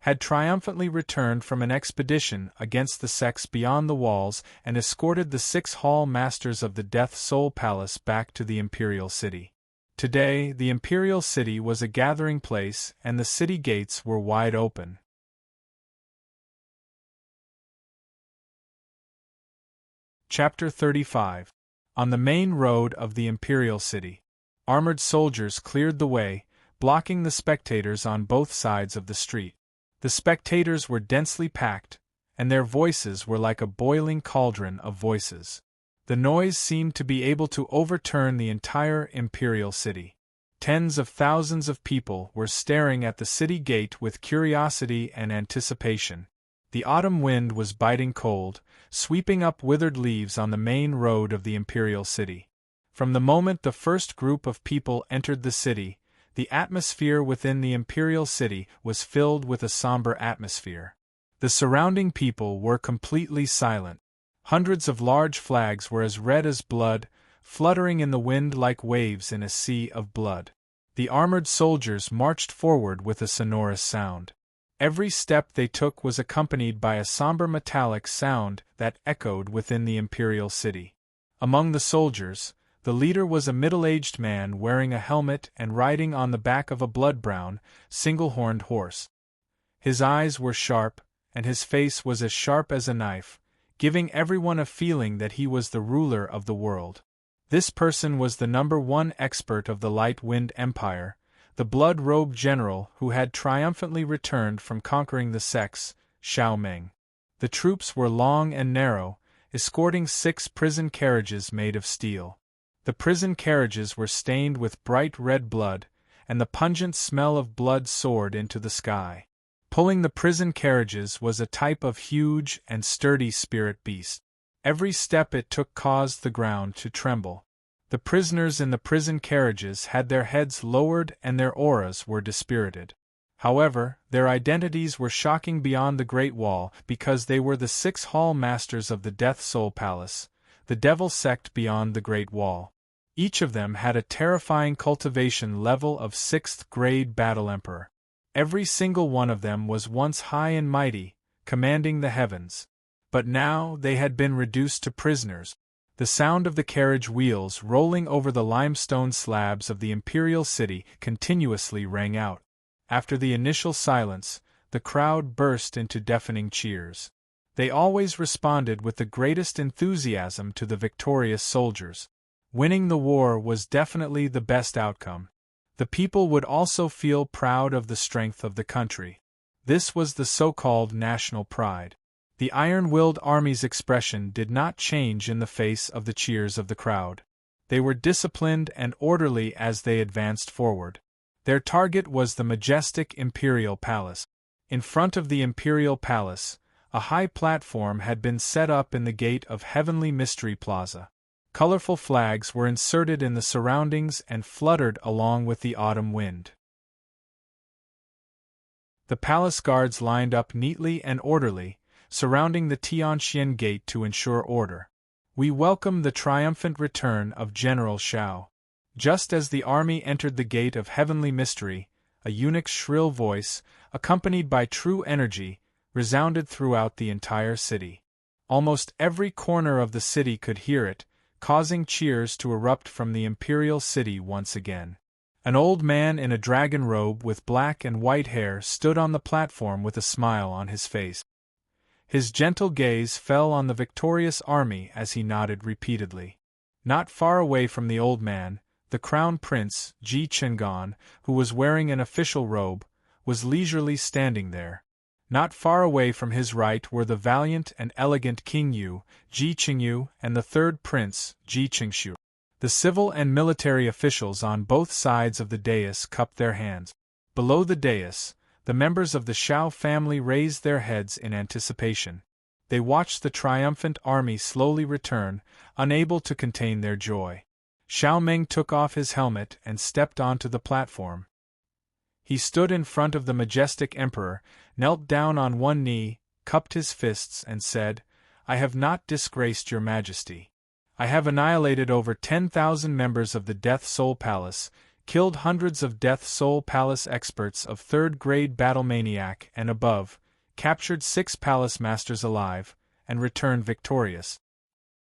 had triumphantly returned from an expedition against the sects beyond the walls and escorted the 6 hall masters of the Death Soul Palace back to the Imperial City. Today, the Imperial City was a gathering place and the city gates were wide open. Chapter 35. On the main road of the Imperial City, armored soldiers cleared the way, blocking the spectators on both sides of the street. The spectators were densely packed, and their voices were like a boiling cauldron of voices. The noise seemed to be able to overturn the entire Imperial City. Tens of thousands of people were staring at the city gate with curiosity and anticipation. The autumn wind was biting cold, sweeping up withered leaves on the main road of the Imperial City. From the moment the first group of people entered the city, the atmosphere within the Imperial City was filled with a somber atmosphere. The surrounding people were completely silent. Hundreds of large flags were as red as blood, fluttering in the wind like waves in a sea of blood. The armored soldiers marched forward with a sonorous sound. Every step they took was accompanied by a somber metallic sound that echoed within the Imperial City. Among the soldiers, the leader was a middle-aged man wearing a helmet and riding on the back of a blood-brown, single-horned horse. His eyes were sharp, and his face was as sharp as a knife, giving everyone a feeling that he was the ruler of the world. This person was the number 1 expert of the Light Wind Empire, the blood-robed general who had triumphantly returned from conquering the sects, Xiaomeng. The troops were long and narrow, escorting 6 prison carriages made of steel. The prison carriages were stained with bright red blood, and the pungent smell of blood soared into the sky. Pulling the prison carriages was a type of huge and sturdy spirit beast. Every step it took caused the ground to tremble. The prisoners in the prison carriages had their heads lowered and their auras were dispirited. However, their identities were shocking beyond the Great Wall because they were the 6 hall masters of the Death Soul Palace, the devil sect beyond the Great Wall. Each of them had a terrifying cultivation level of 6th grade Battle Emperor. Every single one of them was once high and mighty, commanding the heavens. But now they had been reduced to prisoners. The sound of the carriage wheels rolling over the limestone slabs of the Imperial City continuously rang out. After the initial silence, the crowd burst into deafening cheers. They always responded with the greatest enthusiasm to the victorious soldiers. Winning the war was definitely the best outcome. The people would also feel proud of the strength of the country. This was the so-called national pride. The iron-willed army's expression did not change in the face of the cheers of the crowd. They were disciplined and orderly as they advanced forward. Their target was the majestic Imperial Palace. In front of the Imperial Palace, a high platform had been set up in the gate of Heavenly Mystery Plaza. Colorful flags were inserted in the surroundings and fluttered along with the autumn wind. The palace guards lined up neatly and orderly, surrounding the Tianxian gate to ensure order. We welcome the triumphant return of General Shao. Just as the army entered the gate of Heavenly Mystery, a eunuch's shrill voice, accompanied by true energy, resounded throughout the entire city. Almost every corner of the city could hear it, causing cheers to erupt from the imperial city once again. An old man in a dragon robe with black and white hair stood on the platform with a smile on his face. His gentle gaze fell on the victorious army as he nodded repeatedly. Not far away from the old man, the crown prince, Ji Chengan, who was wearing an official robe, was leisurely standing there. Not far away from his right were the valiant and elegant King Yu, Ji Qingyu, and the third prince, Ji Qingshu. The civil and military officials on both sides of the dais cupped their hands. Below the dais, the members of the Shao family raised their heads in anticipation. They watched the triumphant army slowly return, unable to contain their joy. Xiao Meng took off his helmet and stepped onto the platform. He stood in front of the majestic emperor, knelt down on one knee, cupped his fists and said, "I have not disgraced your majesty. I have annihilated over 10,000 members of the Death Soul Palace, killed hundreds of Death Soul Palace experts of third-grade battle maniac and above, captured 6 palace masters alive, and returned victorious."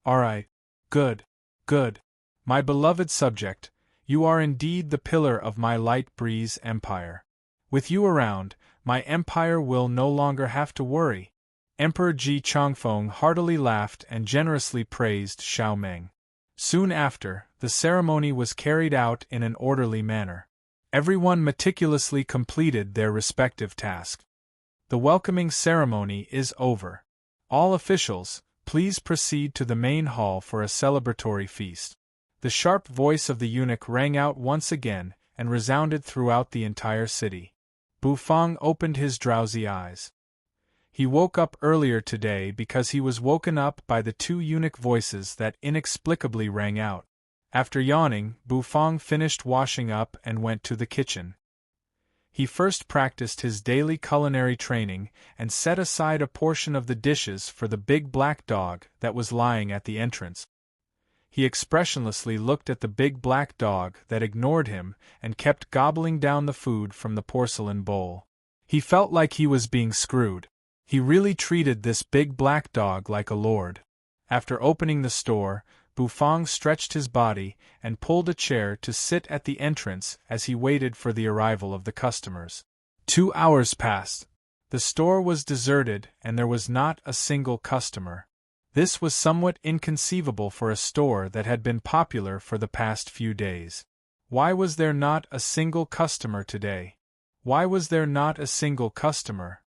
"All right. Good. Good. My beloved subject, you are indeed the pillar of my light breeze empire. With you around, my empire will no longer have to worry." Emperor Ji Changfeng heartily laughed and generously praised Xiao Meng. Soon after, the ceremony was carried out in an orderly manner. Everyone meticulously completed their respective task. The welcoming ceremony is over. All officials, please proceed to the main hall for a celebratory feast. The sharp voice of the eunuch rang out once again and resounded throughout the entire city. Bu Fang opened his drowsy eyes. He woke up earlier today because he was woken up by the 2 eunuch voices that inexplicably rang out. After yawning, Bu Fang finished washing up and went to the kitchen. He first practiced his daily culinary training and set aside a portion of the dishes for the big black dog that was lying at the entrance. He expressionlessly looked at the big black dog that ignored him and kept gobbling down the food from the porcelain bowl. He felt like he was being screwed. He really treated this big black dog like a lord. After opening the store, Bu Fang stretched his body and pulled a chair to sit at the entrance as he waited for the arrival of the customers. 2 hours passed. The store was deserted and there was not a single customer. This was somewhat inconceivable for a store that had been popular for the past few days. Why was there not a single customer today? Why was there not a single customer?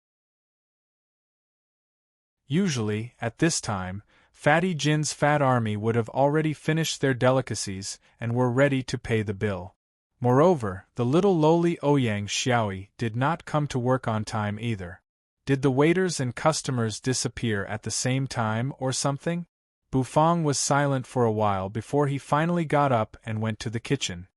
Usually, at this time, Fatty Jin's fat army would have already finished their delicacies and were ready to pay the bill. Moreover, the little lowly Ouyang Xiaoyi did not come to work on time either. Did the waiters and customers disappear at the same time or something? Bu Fang was silent for a while before he finally got up and went to the kitchen.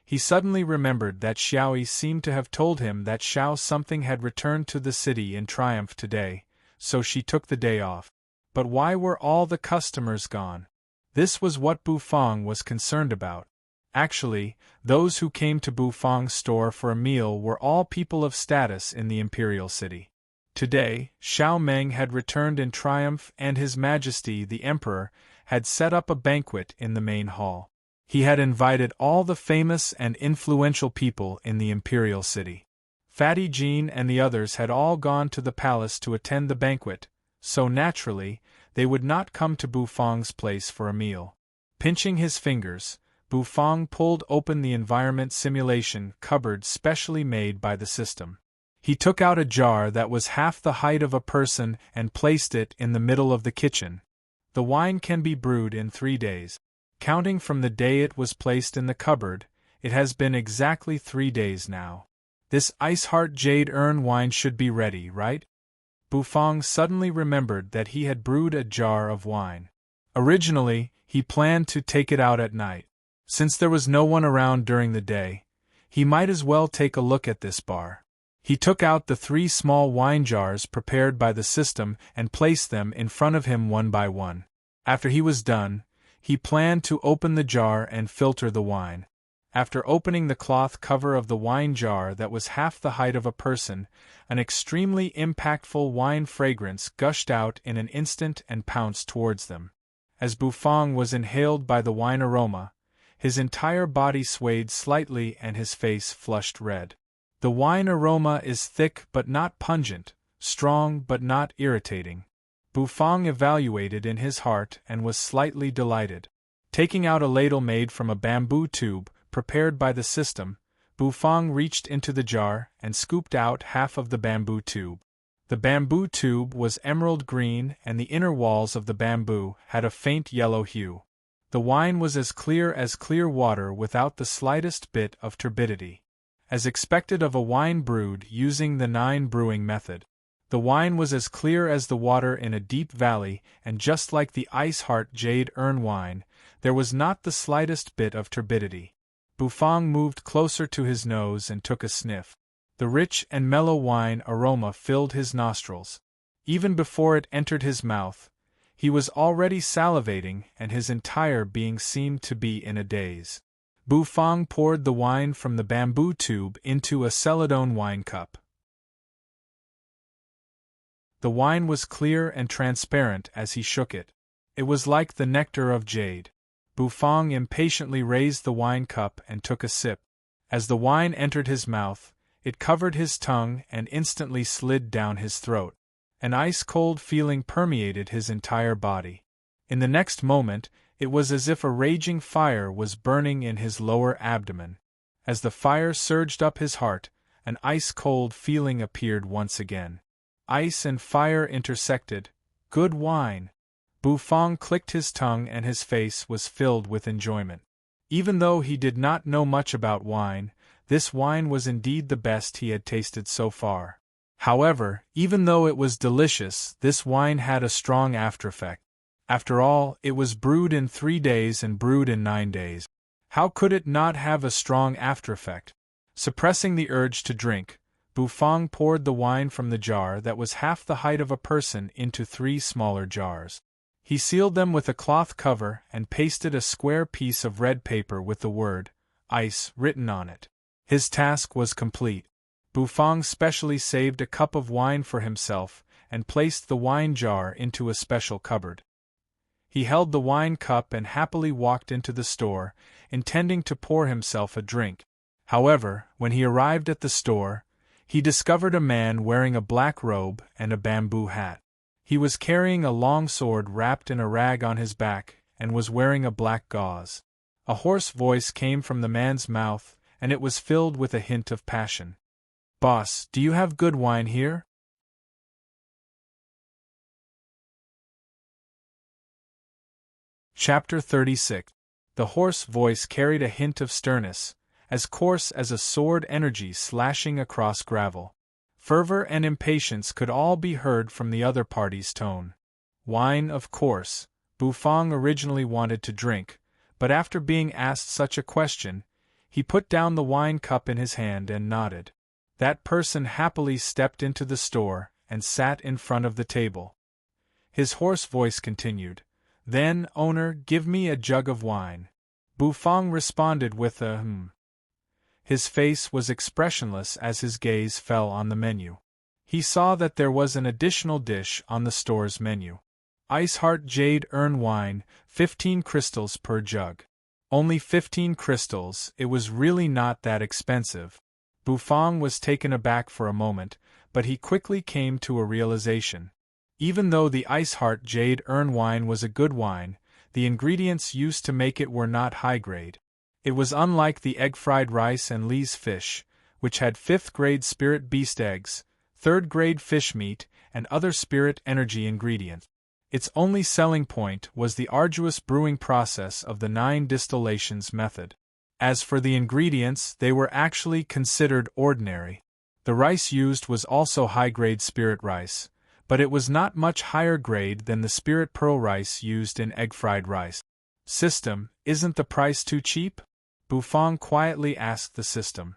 He suddenly remembered that Xiaoyi seemed to have told him that Xiao something had returned to the city in triumph today, so she took the day off. But why were all the customers gone? This was what Bu Fang was concerned about. Actually, those who came to Bu Fang's store for a meal were all people of status in the imperial city. Today, Xiao Meng had returned in triumph and His Majesty the Emperor had set up a banquet in the main hall. He had invited all the famous and influential people in the imperial city. Fatty Jean and the others had all gone to the palace to attend the banquet, so naturally, they would not come to Bu Fang's place for a meal. Pinching his fingers, Bu Fang pulled open the environment simulation cupboard specially made by the system. He took out a jar that was half the height of a person and placed it in the middle of the kitchen. The wine can be brewed in 3 days. Counting from the day it was placed in the cupboard, it has been exactly 3 days now. This Ice Heart Jade Urn wine should be ready, right? Bufang suddenly remembered that he had brewed a jar of wine. Originally, he planned to take it out at night. Since there was no one around during the day, he might as well take a look at this bar. He took out the 3 small wine jars prepared by the system and placed them in front of him one by one. After he was done, he planned to open the jar and filter the wine. After opening the cloth cover of the wine jar that was half the height of a person, an extremely impactful wine fragrance gushed out in an instant and pounced towards them. As Bufang was inhaled by the wine aroma, his entire body swayed slightly and his face flushed red. The wine aroma is thick but not pungent, strong but not irritating. Bufang evaluated in his heart and was slightly delighted. Taking out a ladle made from a bamboo tube, prepared by the system, Bufang reached into the jar and scooped out half of the bamboo tube. The bamboo tube was emerald green and the inner walls of the bamboo had a faint yellow hue. The wine was as clear water without the slightest bit of turbidity. As expected of a wine brewed using the 9 brewing method, the wine was as clear as the water in a deep valley, and just like the Ice Heart Jade Urn wine, there was not the slightest bit of turbidity. Bufang moved closer to his nose and took a sniff. The rich and mellow wine aroma filled his nostrils. Even before it entered his mouth, he was already salivating and his entire being seemed to be in a daze. Bufang poured the wine from the bamboo tube into a celadone wine cup. The wine was clear and transparent as he shook it. It was like the nectar of jade. Bufang impatiently raised the wine cup and took a sip. As the wine entered his mouth, it covered his tongue and instantly slid down his throat. An ice-cold feeling permeated his entire body. In the next moment, it was as if a raging fire was burning in his lower abdomen. As the fire surged up his heart, an ice-cold feeling appeared once again. Ice and fire intersected. Good wine. Bufang clicked his tongue and his face was filled with enjoyment. Even though he did not know much about wine, this wine was indeed the best he had tasted so far. However, even though it was delicious, this wine had a strong aftereffect. After all, it was brewed in 3 days and brewed in 9 days. How could it not have a strong aftereffect? Suppressing the urge to drink, Bufang poured the wine from the jar that was half the height of a person into 3 smaller jars. He sealed them with a cloth cover and pasted a square piece of red paper with the word, "Ice," written on it. His task was complete. Bufang specially saved a cup of wine for himself and placed the wine jar into a special cupboard. He held the wine cup and happily walked into the store, intending to pour himself a drink. However, when he arrived at the store, he discovered a man wearing a black robe and a bamboo hat. He was carrying a long sword wrapped in a rag on his back and was wearing a black gauze. A hoarse voice came from the man's mouth, and it was filled with a hint of passion. "Boss, do you have good wine here?" Chapter 36. The hoarse voice carried a hint of sternness, as coarse as a sword energy slashing across gravel. Fervor and impatience could all be heard from the other party's tone. Wine, of course. Bufang originally wanted to drink, but after being asked such a question, he put down the wine cup in his hand and nodded. That person happily stepped into the store and sat in front of the table. His hoarse voice continued, "Then, owner, give me a jug of wine." Bufang responded with a His face was expressionless as his gaze fell on the menu. He saw that there was an additional dish on the store's menu. Ice Heart Jade Urn wine, 15 crystals per jug. Only 15 crystals, it was really not that expensive. Bufang was taken aback for a moment, but he quickly came to a realization. Even though the Ice Heart Jade Urn wine was a good wine, the ingredients used to make it were not high grade. It was unlike the egg-fried rice and Lee's fish, which had 5th-grade spirit beast eggs, 3rd-grade fish meat, and other spirit energy ingredients. Its only selling point was the arduous brewing process of the 9 distillations method. As for the ingredients, they were actually considered ordinary. The rice used was also high-grade spirit rice, but it was not much higher grade than the spirit pearl rice used in egg-fried rice. System, isn't the price too cheap? Bufang quietly asked the system.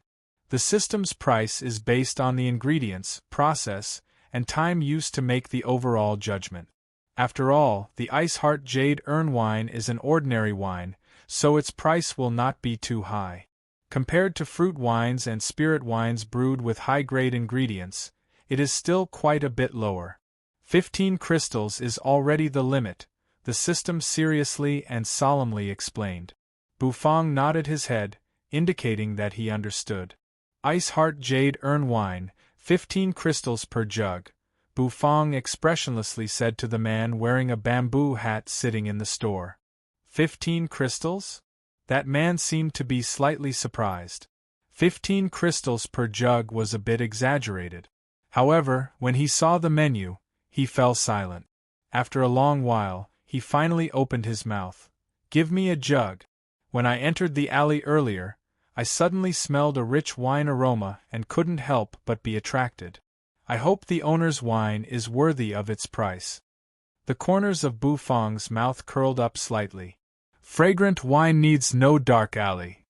The system's price is based on the ingredients, process, and time used to make the overall judgment. After all, the Ice Heart Jade Urn wine is an ordinary wine, so its price will not be too high. Compared to fruit wines and spirit wines brewed with high-grade ingredients, it is still quite a bit lower. 15 crystals is already the limit, the system seriously and solemnly explained. Bufang nodded his head, indicating that he understood. Ice Heart Jade Urn wine, 15 crystals per jug, Bufang expressionlessly said to the man wearing a bamboo hat sitting in the store. 15 crystals? That man seemed to be slightly surprised. 15 crystals per jug was a bit exaggerated. However, when he saw the menu, he fell silent. After a long while, he finally opened his mouth. "Give me a jug." When I entered the alley earlier, I suddenly smelled a rich wine aroma and couldn't help but be attracted. I hope the owner's wine is worthy of its price. The corners of Bufang's mouth curled up slightly. Fragrant wine needs no dark alley.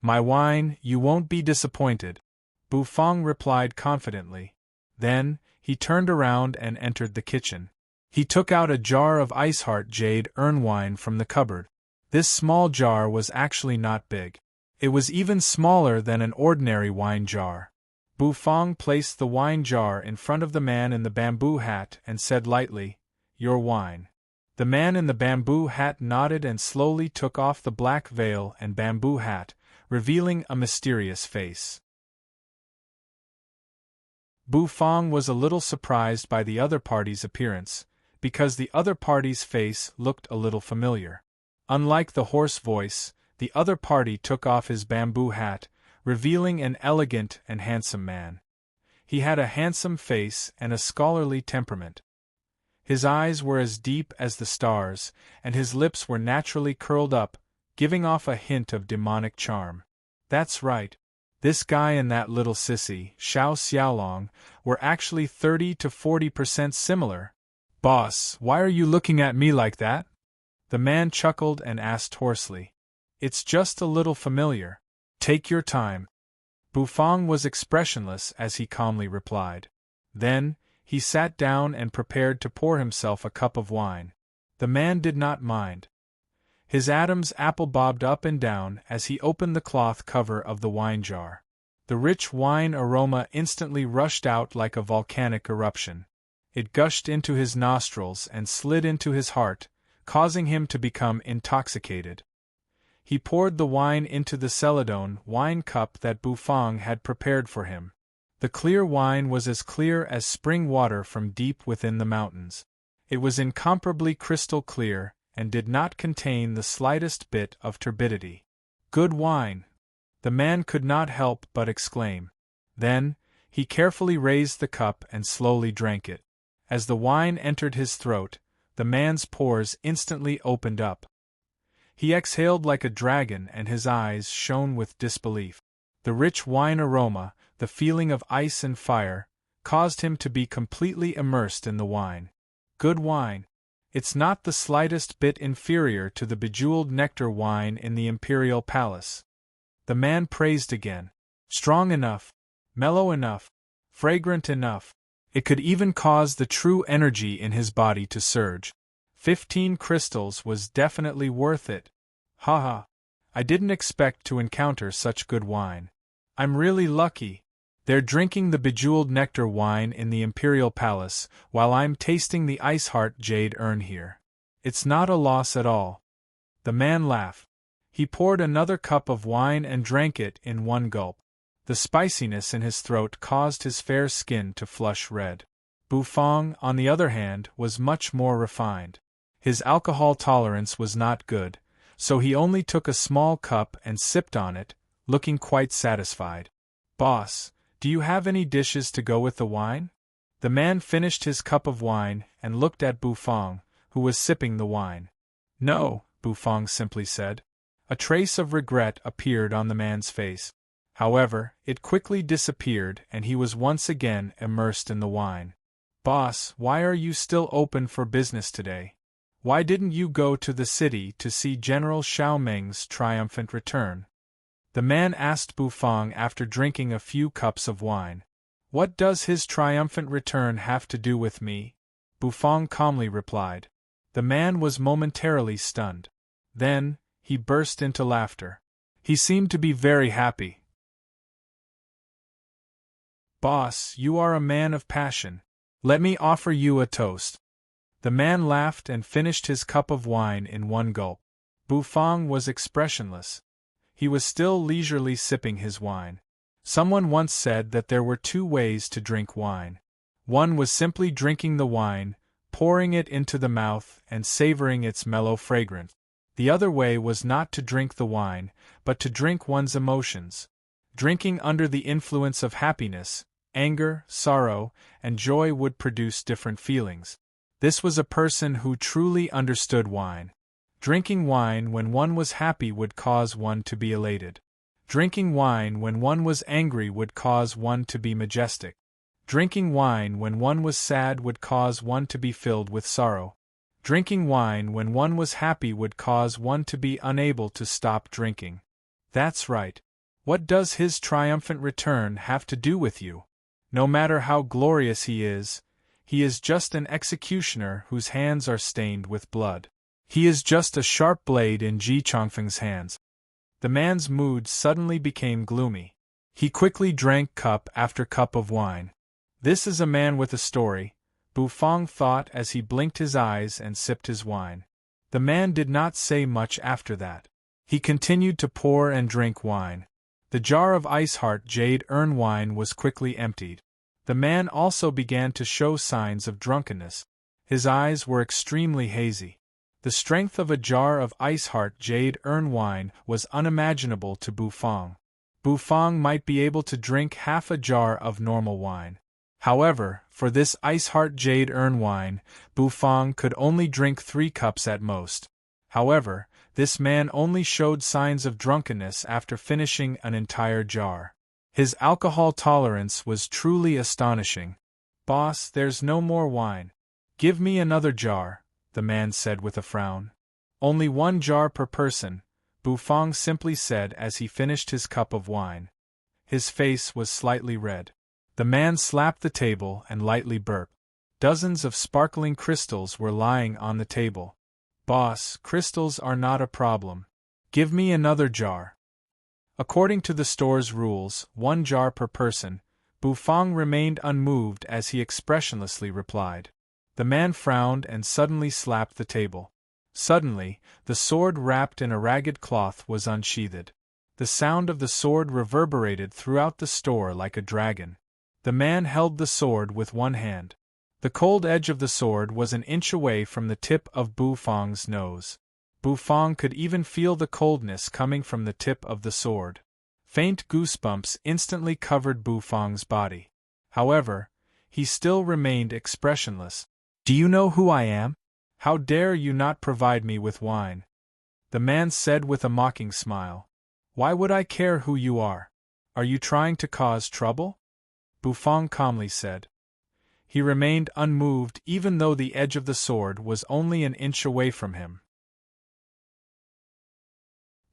My wine, you won't be disappointed, Bufang replied confidently. Then, he turned around and entered the kitchen. He took out a jar of Ice Heart Jade Urn wine from the cupboard. This small jar was actually not big. It was even smaller than an ordinary wine jar. Bufang placed the wine jar in front of the man in the bamboo hat and said lightly, "Your wine." The man in the bamboo hat nodded and slowly took off the black veil and bamboo hat, revealing a mysterious face. Bufang was a little surprised by the other party's appearance, because the other party's face looked a little familiar. Unlike the hoarse voice, the other party took off his bamboo hat, revealing an elegant and handsome man. He had a handsome face and a scholarly temperament. His eyes were as deep as the stars, and his lips were naturally curled up, giving off a hint of demonic charm. That's right. This guy and that little sissy, Xiao Xiaolong, were actually 30 to 40% similar. "Boss, why are you looking at me like that?" The man chuckled and asked hoarsely. "It's just a little familiar. Take your time." Bufang was expressionless as he calmly replied. Then, he sat down and prepared to pour himself a cup of wine. The man did not mind. His Adam's apple bobbed up and down as he opened the cloth cover of the wine jar. The rich wine aroma instantly rushed out like a volcanic eruption. It gushed into his nostrils and slid into his heart, causing him to become intoxicated. He poured the wine into the celadon wine cup that Bufang had prepared for him. The clear wine was as clear as spring water from deep within the mountains. It was incomparably crystal clear, and did not contain the slightest bit of turbidity. "Good wine!" the man could not help but exclaim. Then, he carefully raised the cup and slowly drank it. As the wine entered his throat, the man's pores instantly opened up. He exhaled like a dragon and his eyes shone with disbelief. The rich wine aroma, the feeling of ice and fire, caused him to be completely immersed in the wine. Good wine. It's not the slightest bit inferior to the bejeweled nectar wine in the imperial palace. The man praised again. Strong enough, mellow enough, fragrant enough. It could even cause the true energy in his body to surge. 15 crystals was definitely worth it. Haha. I didn't expect to encounter such good wine. I'm really lucky. They're drinking the bejeweled nectar wine in the imperial palace, while I'm tasting the Ice Heart Jade Urn here. It's not a loss at all. The man laughed. He poured another cup of wine and drank it in one gulp. The spiciness in his throat caused his fair skin to flush red. Bufang, on the other hand, was much more refined. His alcohol tolerance was not good, so he only took a small cup and sipped on it, looking quite satisfied. "Boss, do you have any dishes to go with the wine?" The man finished his cup of wine and looked at Bufang, who was sipping the wine. No, Bufang simply said. A trace of regret appeared on the man's face. However, it quickly disappeared and he was once again immersed in the wine. Boss, why are you still open for business today? Why didn't you go to the city to see General Xiao Meng's triumphant return? The man asked Bufang after drinking a few cups of wine. What does his triumphant return have to do with me? Bufang calmly replied. The man was momentarily stunned. Then, he burst into laughter. He seemed to be very happy. Boss, you are a man of passion. Let me offer you a toast. The man laughed and finished his cup of wine in one gulp. Bufang was expressionless. He was still leisurely sipping his wine. Someone once said that there were two ways to drink wine. One was simply drinking the wine, pouring it into the mouth and savoring its mellow fragrance. The other way was not to drink the wine, but to drink one's emotions. Drinking under the influence of happiness, anger, sorrow, and joy would produce different feelings. This was a person who truly understood wine. Drinking wine when one was happy would cause one to be elated. Drinking wine when one was angry would cause one to be majestic. Drinking wine when one was sad would cause one to be filled with sorrow. Drinking wine when one was happy would cause one to be unable to stop drinking. That's right. What does his triumphant return have to do with you? No matter how glorious he is just an executioner whose hands are stained with blood. He is just a sharp blade in Ji Chongfeng's hands. The man's mood suddenly became gloomy. He quickly drank cup after cup of wine. This is a man with a story, Bufang thought as he blinked his eyes and sipped his wine. The man did not say much after that. He continued to pour and drink wine. The jar of Ice Heart Jade Urn wine was quickly emptied. The man also began to show signs of drunkenness. His eyes were extremely hazy. The strength of a jar of Ice Heart Jade Urn wine was unimaginable to Bufang. Bufang might be able to drink half a jar of normal wine. However, for this Ice Heart Jade Urn wine, Bufang could only drink 3 cups at most. However, this man only showed signs of drunkenness after finishing an entire jar. His alcohol tolerance was truly astonishing. Boss, there's no more wine. Give me another jar, the man said with a frown. Only 1 jar per person, Bufang simply said as he finished his cup of wine. His face was slightly red. The man slapped the table and lightly burped. Dozens of sparkling crystals were lying on the table. Boss, crystals are not a problem. Give me another jar. According to the store's rules, 1 jar per person, Bufang remained unmoved as he expressionlessly replied. The man frowned and suddenly slapped the table. Suddenly, the sword wrapped in a ragged cloth was unsheathed. The sound of the sword reverberated throughout the store like a dragon. The man held the sword with one hand. The cold edge of the sword was an inch away from the tip of Bufang's nose. Bufang could even feel the coldness coming from the tip of the sword. Faint goosebumps instantly covered Bufang's body. However, he still remained expressionless. Do you know who I am? How dare you not provide me with wine? The man said with a mocking smile. Why would I care who you are? Are you trying to cause trouble? Bufang calmly said. He remained unmoved even though the edge of the sword was only an inch away from him.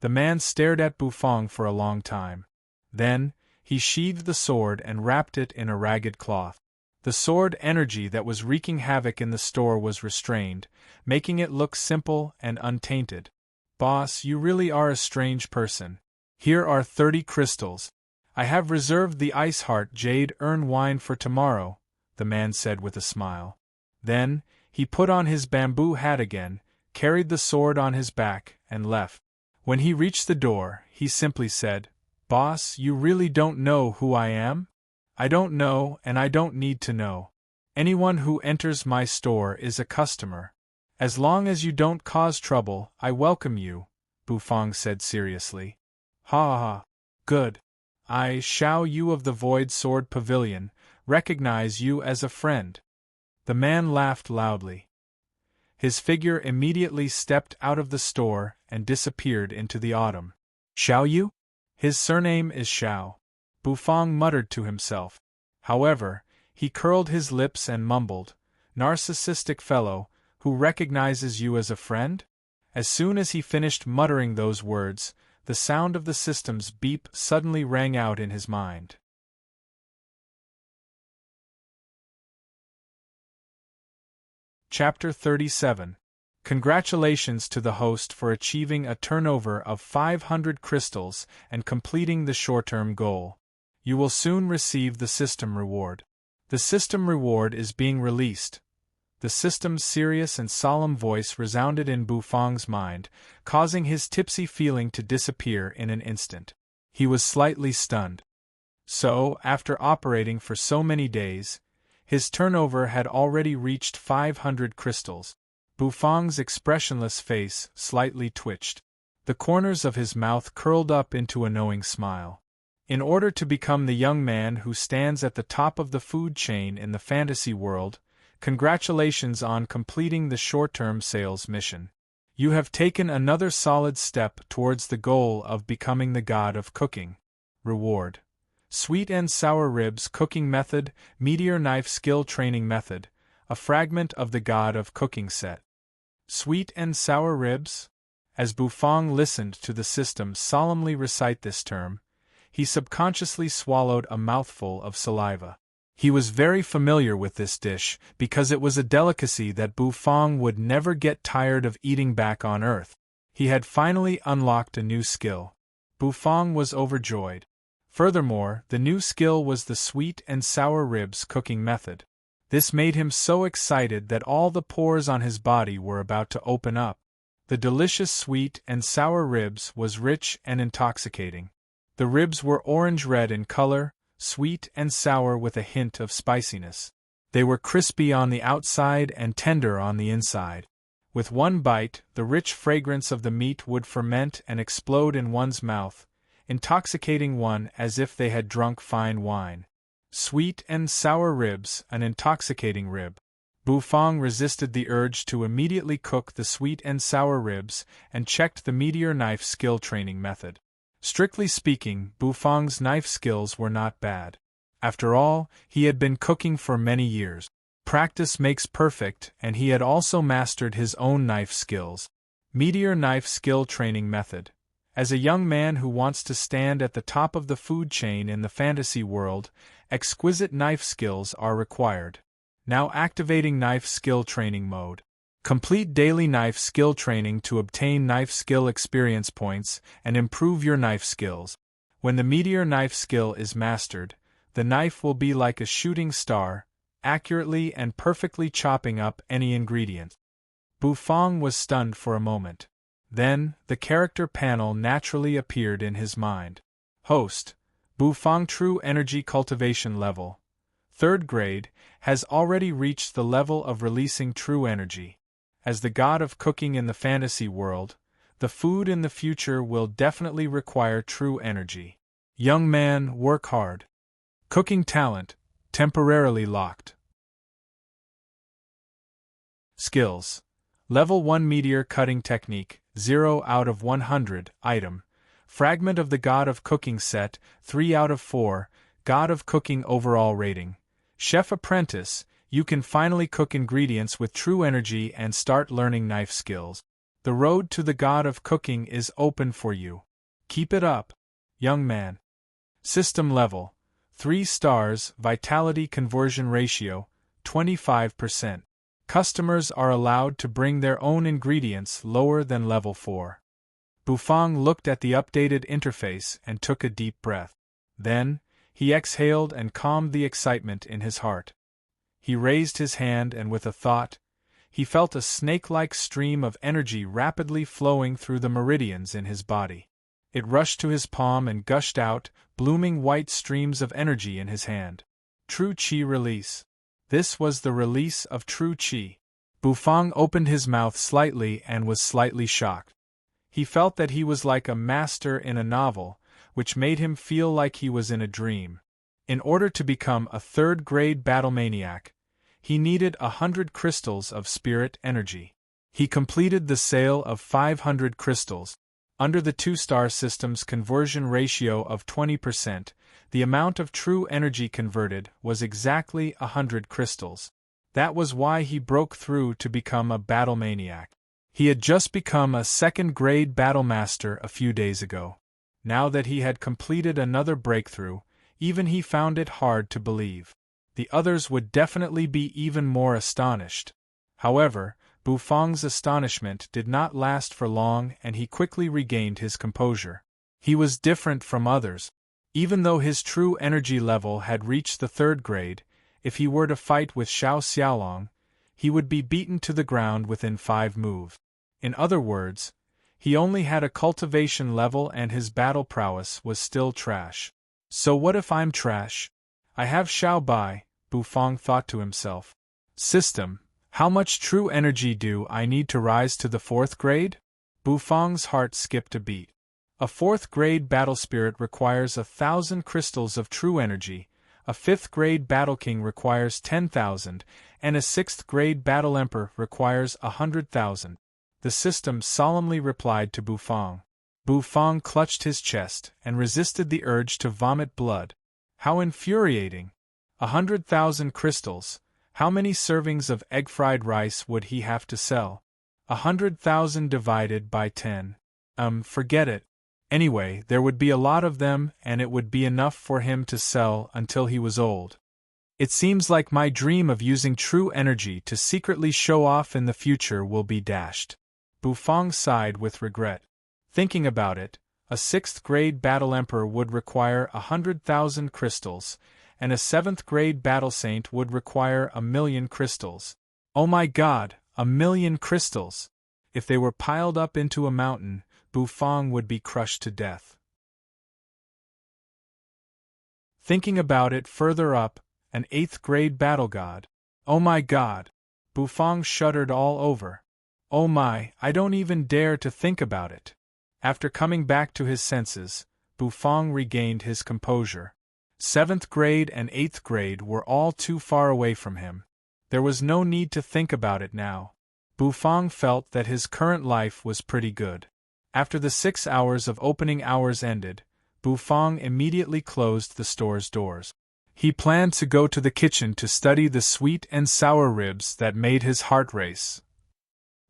The man stared at Bufang for a long time. Then, he sheathed the sword and wrapped it in a ragged cloth. The sword energy that was wreaking havoc in the store was restrained, making it look simple and untainted. Boss, you really are a strange person. Here are 30 crystals. I have reserved the Ice Heart Jade Urn wine for tomorrow, the man said with a smile. Then, he put on his bamboo hat again, carried the sword on his back, and left. When he reached the door, he simply said, Boss, you really don't know who I am? I don't know and I don't need to know. Anyone who enters my store is a customer. As long as you don't cause trouble, I welcome you, Bufang said seriously. Ha ha. Good. I, Xiao Yu of the Void Sword Pavilion, recognize you as a friend. The man laughed loudly. His figure immediately stepped out of the store and disappeared into the autumn. Xiao Yu? His surname is Xiao, Bufang muttered to himself. However, he curled his lips and mumbled, "Narcissistic fellow, who recognizes you as a friend?" As soon as he finished muttering those words, the sound of the system's beep suddenly rang out in his mind. Chapter 37. Congratulations to the host for achieving a turnover of 500 crystals and completing the short-term goal. You will soon receive the system reward. The system reward is being released. The system's serious and solemn voice resounded in Bufang's mind, causing his tipsy feeling to disappear in an instant. He was slightly stunned. So, after operating for so many days, his turnover had already reached 500 crystals. Bufang's expressionless face slightly twitched. The corners of his mouth curled up into a knowing smile. In order to become the young man who stands at the top of the food chain in the fantasy world, congratulations on completing the short-term sales mission. You have taken another solid step towards the goal of becoming the god of cooking. Reward. Sweet and sour ribs cooking method, meteor knife skill training method, a fragment of the god of cooking set. Sweet and sour ribs? As Bufang listened to the system solemnly recite this term, he subconsciously swallowed a mouthful of saliva. He was very familiar with this dish because it was a delicacy that Bufang would never get tired of eating back on Earth. He had finally unlocked a new skill. Bufang was overjoyed. Furthermore, the new skill was the sweet and sour ribs cooking method. This made him so excited that all the pores on his body were about to open up. The delicious sweet and sour ribs was rich and intoxicating. The ribs were orange-red in color, sweet and sour with a hint of spiciness. They were crispy on the outside and tender on the inside. With one bite, the rich fragrance of the meat would ferment and explode in one's mouth, intoxicating one as if they had drunk fine wine. Sweet and sour ribs, an intoxicating rib. Bufang resisted the urge to immediately cook the sweet and sour ribs and checked the meteor knife skill training method. Strictly speaking, Bufang's knife skills were not bad. After all, he had been cooking for many years. Practice makes perfect, and he had also mastered his own knife skills. Meteor knife skill training method. As a young man who wants to stand at the top of the food chain in the fantasy world, exquisite knife skills are required. Now activating knife skill training mode. Complete daily knife skill training to obtain knife skill experience points and improve your knife skills. When the meteor knife skill is mastered, the knife will be like a shooting star, accurately and perfectly chopping up any ingredient. Bufang was stunned for a moment. Then, the character panel naturally appeared in his mind. Host, Bufang True Energy Cultivation Level, 3rd grade, has already reached the level of releasing true energy. As the god of cooking in the fantasy world, the food in the future will definitely require true energy. Young man, work hard. Cooking talent, temporarily locked. Skills. Level 1 Meteor Cutting Technique, 0 out of 100, item. Fragment of the God of Cooking set, 3 out of 4, God of Cooking overall rating. Chef Apprentice, you can finally cook ingredients with true energy and start learning knife skills. The road to the God of Cooking is open for you. Keep it up, young man. System level, 3 stars, vitality conversion ratio, 25%. Customers are allowed to bring their own ingredients lower than level 4. Bufang looked at the updated interface and took a deep breath. Then, he exhaled and calmed the excitement in his heart. He raised his hand and with a thought, he felt a snake-like stream of energy rapidly flowing through the meridians in his body. It rushed to his palm and gushed out, blooming white streams of energy in his hand. True Qi release. This was the release of true Qi. Bufang opened his mouth slightly and was slightly shocked. He felt that he was like a master in a novel, which made him feel like he was in a dream. In order to become a 3rd-grade battle maniac, he needed 100 crystals of spirit energy. He completed the sale of 500 crystals. Under the two-star system's conversion ratio of 20%, the amount of true energy converted was exactly 100 crystals. That was why he broke through to become a battle maniac. He had just become a second-grade battle master a few days ago. Now that he had completed another breakthrough, even he found it hard to believe. The others would definitely be even more astonished. However, Bufang's astonishment did not last for long and he quickly regained his composure. He was different from others. Even though his true energy level had reached the third grade, if he were to fight with Xiao Xiaolong, he would be beaten to the ground within 5 moves. In other words, he only had a cultivation level and his battle prowess was still trash. So what if I'm trash? I have Xiao Bai, Bufang thought to himself. System, how much true energy do I need to rise to the 4th grade? Bufang's heart skipped a beat. A 4th grade battle spirit requires 1,000 crystals of true energy, a 5th grade battle king requires 10,000, and a 6th grade battle emperor requires 100,000. The system solemnly replied to Bufang. Bufang clutched his chest and resisted the urge to vomit blood. How infuriating! 100,000 crystals. How many servings of egg-fried rice would he have to sell? 100,000 divided by 10. Forget it. Anyway, there would be a lot of them and it would be enough for him to sell until he was old. It seems like my dream of using true energy to secretly show off in the future will be dashed. Bufang sighed with regret. Thinking about it, a 6th grade battle emperor would require 100,000 crystals, and a 7th grade battle saint would require 1,000,000 crystals. Oh my god, 1,000,000 crystals! If they were piled up into a mountain, Bufang would be crushed to death. Thinking about it further up, an 8th grade battle god. Oh my god! Bufang shuddered all over. Oh my, I don't even dare to think about it. After coming back to his senses, Bufang regained his composure. 7th grade and 8th grade were all too far away from him. There was no need to think about it now. Bufang felt that his current life was pretty good. After the 6 hours of opening hours ended, Bufang immediately closed the store's doors. He planned to go to the kitchen to study the sweet and sour ribs that made his heart race.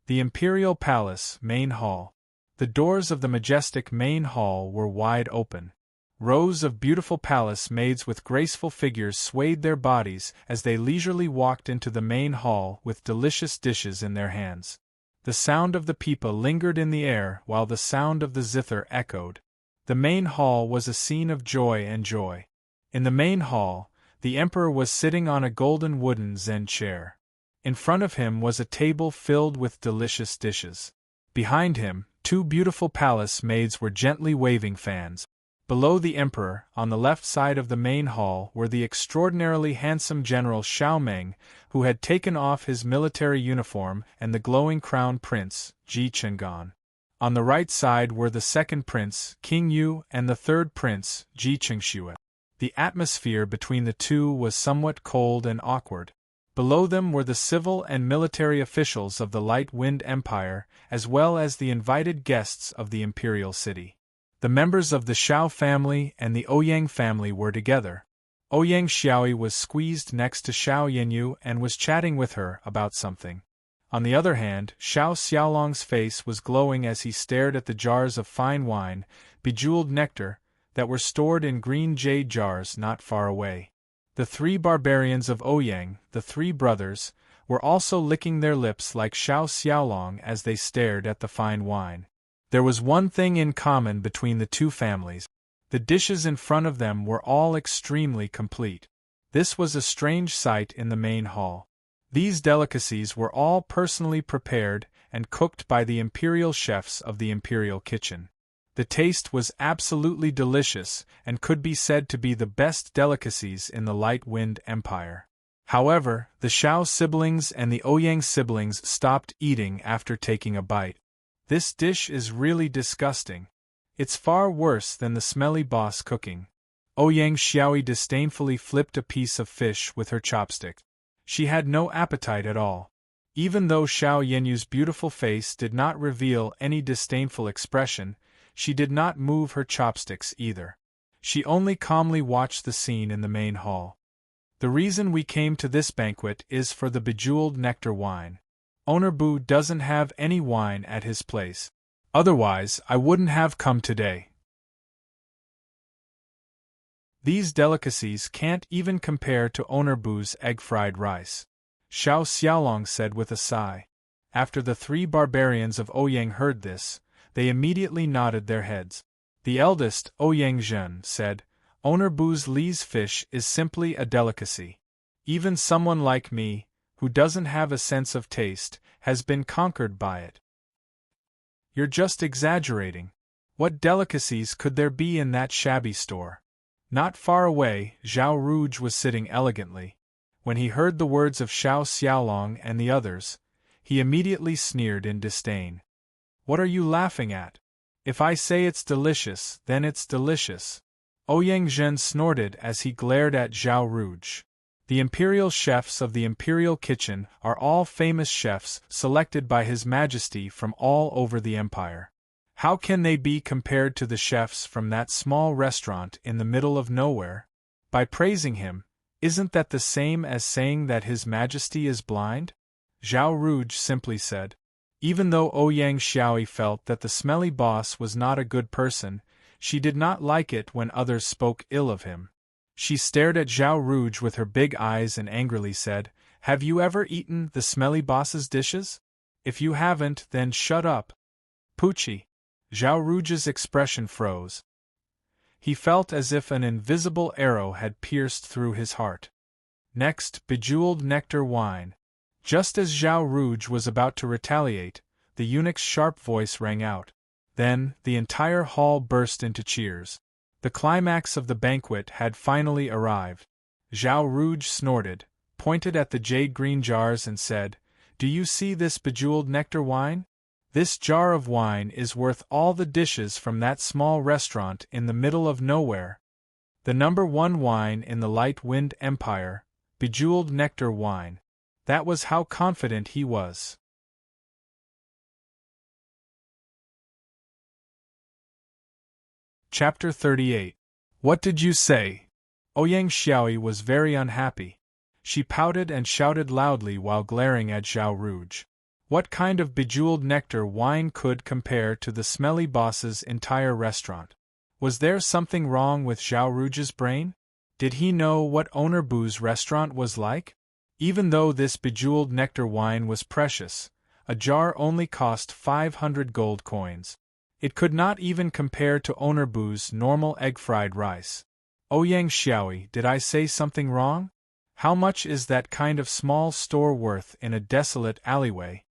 The Imperial Palace, Main Hall. The doors of the majestic Main Hall were wide open. Rows of beautiful palace maids with graceful figures swayed their bodies as they leisurely walked into the main hall with delicious dishes in their hands. The sound of the pipa lingered in the air while the sound of the zither echoed. The main hall was a scene of joy and joy. In the main hall, the emperor was sitting on a golden wooden zen chair. In front of him was a table filled with delicious dishes. Behind him, 2 beautiful palace maids were gently waving fans. Below the emperor, on the left side of the main hall, were the extraordinarily handsome General Xiao Meng, who had taken off his military uniform, and the glowing crown prince, Ji Chengan. On the right side were the second prince, King Yu, and the third prince, Ji Chengxue. The atmosphere between the two was somewhat cold and awkward. Below them were the civil and military officials of the Light Wind Empire, as well as the invited guests of the imperial city. The members of the Xiao family and the Ouyang family were together. Ouyang Xiaoyi was squeezed next to Xiao Yanyu and was chatting with her about something. On the other hand, Xiao Xiaolong's face was glowing as he stared at the jars of fine wine, bejeweled nectar, that were stored in green jade jars not far away. The 3 barbarians of Ouyang, the 3 brothers, were also licking their lips like Xiao Xiaolong as they stared at the fine wine. There was one thing in common between the 2 families. The dishes in front of them were all extremely complete. This was a strange sight in the main hall. These delicacies were all personally prepared and cooked by the imperial chefs of the imperial kitchen. The taste was absolutely delicious and could be said to be the best delicacies in the Light Wind Empire. However, the Xiao siblings and the Ouyang siblings stopped eating after taking a bite. This dish is really disgusting. It's far worse than the smelly boss cooking. Ouyang Xiaoyi disdainfully flipped a piece of fish with her chopstick. She had no appetite at all. Even though Xiao Yenyu's beautiful face did not reveal any disdainful expression, she did not move her chopsticks either. She only calmly watched the scene in the main hall. The reason we came to this banquet is for the bejeweled nectar wine. Owner Bu doesn't have any wine at his place. Otherwise, I wouldn't have come today. These delicacies can't even compare to Owner Bu's egg-fried rice, Xiao Xiaolong said with a sigh. After the three barbarians of Ouyang heard this, they immediately nodded their heads. The eldest, Ouyang Zhen, said, Owner Bu's Li's fish is simply a delicacy. Even someone like me, who doesn't have a sense of taste, has been conquered by it. You're just exaggerating. What delicacies could there be in that shabby store? Not far away, Zhao Rouge was sitting elegantly. When he heard the words of Xiao Xiaolong and the others, he immediately sneered in disdain. What are you laughing at? If I say it's delicious, then it's delicious. Ouyang Zhen snorted as he glared at Zhao Rouge. The imperial chefs of the imperial kitchen are all famous chefs selected by His Majesty from all over the empire. How can they be compared to the chefs from that small restaurant in the middle of nowhere? By praising him, isn't that the same as saying that His Majesty is blind? Zhao Rouge simply said. Even though Ouyang Xiaoi felt that the smelly boss was not a good person, she did not like it when others spoke ill of him. She stared at Zhao Rouge with her big eyes and angrily said, Have you ever eaten the smelly boss's dishes? If you haven't, then shut up. Poochie. Zhao Rouge's expression froze. He felt as if an invisible arrow had pierced through his heart. Next, bejeweled nectar wine. Just as Zhao Rouge was about to retaliate, the eunuch's sharp voice rang out. Then, the entire hall burst into cheers. The climax of the banquet had finally arrived. Zhao Rouge snorted, pointed at the jade-green jars and said, Do you see this bejeweled nectar wine? This jar of wine is worth all the dishes from that small restaurant in the middle of nowhere. The #1 wine in the Light Wind Empire, bejeweled nectar wine. That was how confident he was. Chapter 38. What did you say? Ouyang Xiaoi was very unhappy. She pouted and shouted loudly while glaring at Zhao Rouge. What kind of bejeweled nectar wine could compare to the smelly boss's entire restaurant? Was there something wrong with Zhao Rouge's brain? Did he know what Owner Bu's restaurant was like? Even though this bejeweled nectar wine was precious, a jar only cost 500 gold coins. It could not even compare to Owner Bu's normal egg-fried rice. Ouyang Xiaoi, did I say something wrong? How much is that kind of small store worth in a desolate alleyway?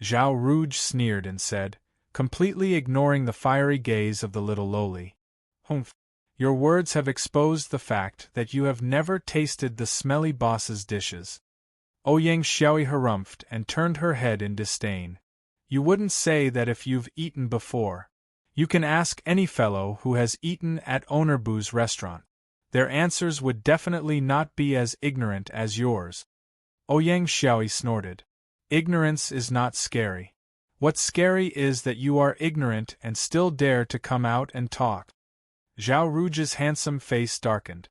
Zhao Rouge sneered and said, completely ignoring the fiery gaze of the little lowly. Humph. Your words have exposed the fact that you have never tasted the smelly boss's dishes. Ouyang Xiaoi harumphed and turned her head in disdain. You wouldn't say that if you've eaten before. You can ask any fellow who has eaten at Owner Bu's restaurant. Their answers would definitely not be as ignorant as yours. Ouyang Xiaoi snorted. Ignorance is not scary. What's scary is that you are ignorant and still dare to come out and talk. Zhao Rouge's handsome face darkened.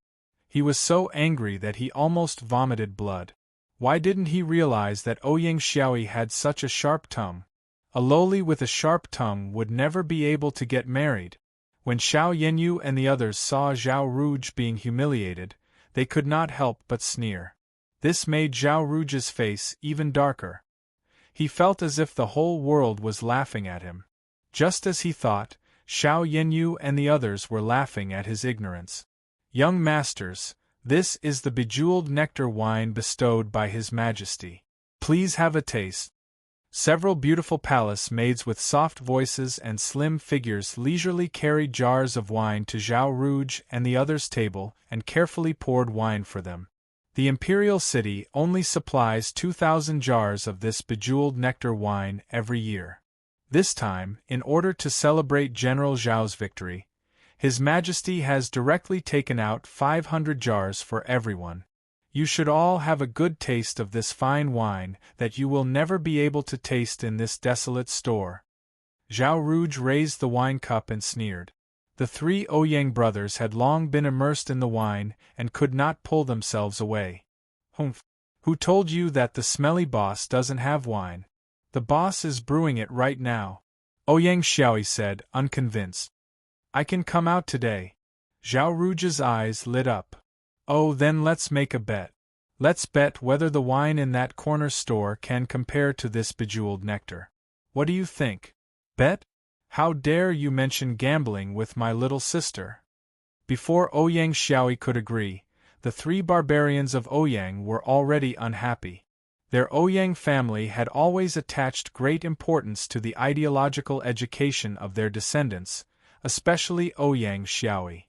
He was so angry that he almost vomited blood. Why didn't he realize that Ouyang Xiaoi had such a sharp tongue? A lowly with a sharp tongue would never be able to get married. When Xiao Yenyu and the others saw Zhao Rouge being humiliated, they could not help but sneer. This made Zhao Rouge's face even darker. He felt as if the whole world was laughing at him. Just as he thought, Xiao Yenyu and the others were laughing at his ignorance. Young masters, this is the bejeweled nectar wine bestowed by His Majesty. Please have a taste. Several beautiful palace maids with soft voices and slim figures leisurely carried jars of wine to Zhao Rouge and the others' table and carefully poured wine for them. The imperial city only supplies 2,000 jars of this bejeweled nectar wine every year. This time, in order to celebrate General Zhao's victory, His Majesty has directly taken out 500 jars for everyone. You should all have a good taste of this fine wine that you will never be able to taste in this desolate store. Zhao Rouge raised the wine cup and sneered. The three Ouyang brothers had long been immersed in the wine and could not pull themselves away. Humph! Who told you that the smelly boss doesn't have wine? The boss is brewing it right now, Ouyang Xiaoyi said, unconvinced. I can come out today. Zhao Rouge's eyes lit up. Oh, then let's make a bet. Let's bet whether the wine in that corner store can compare to this bejeweled nectar. What do you think? Bet? How dare you mention gambling with my little sister? Before Ouyang Xiaoyi could agree, the three barbarians of Ouyang were already unhappy. Their Ouyang family had always attached great importance to the ideological education of their descendants, especially Ouyang Xiaoyi.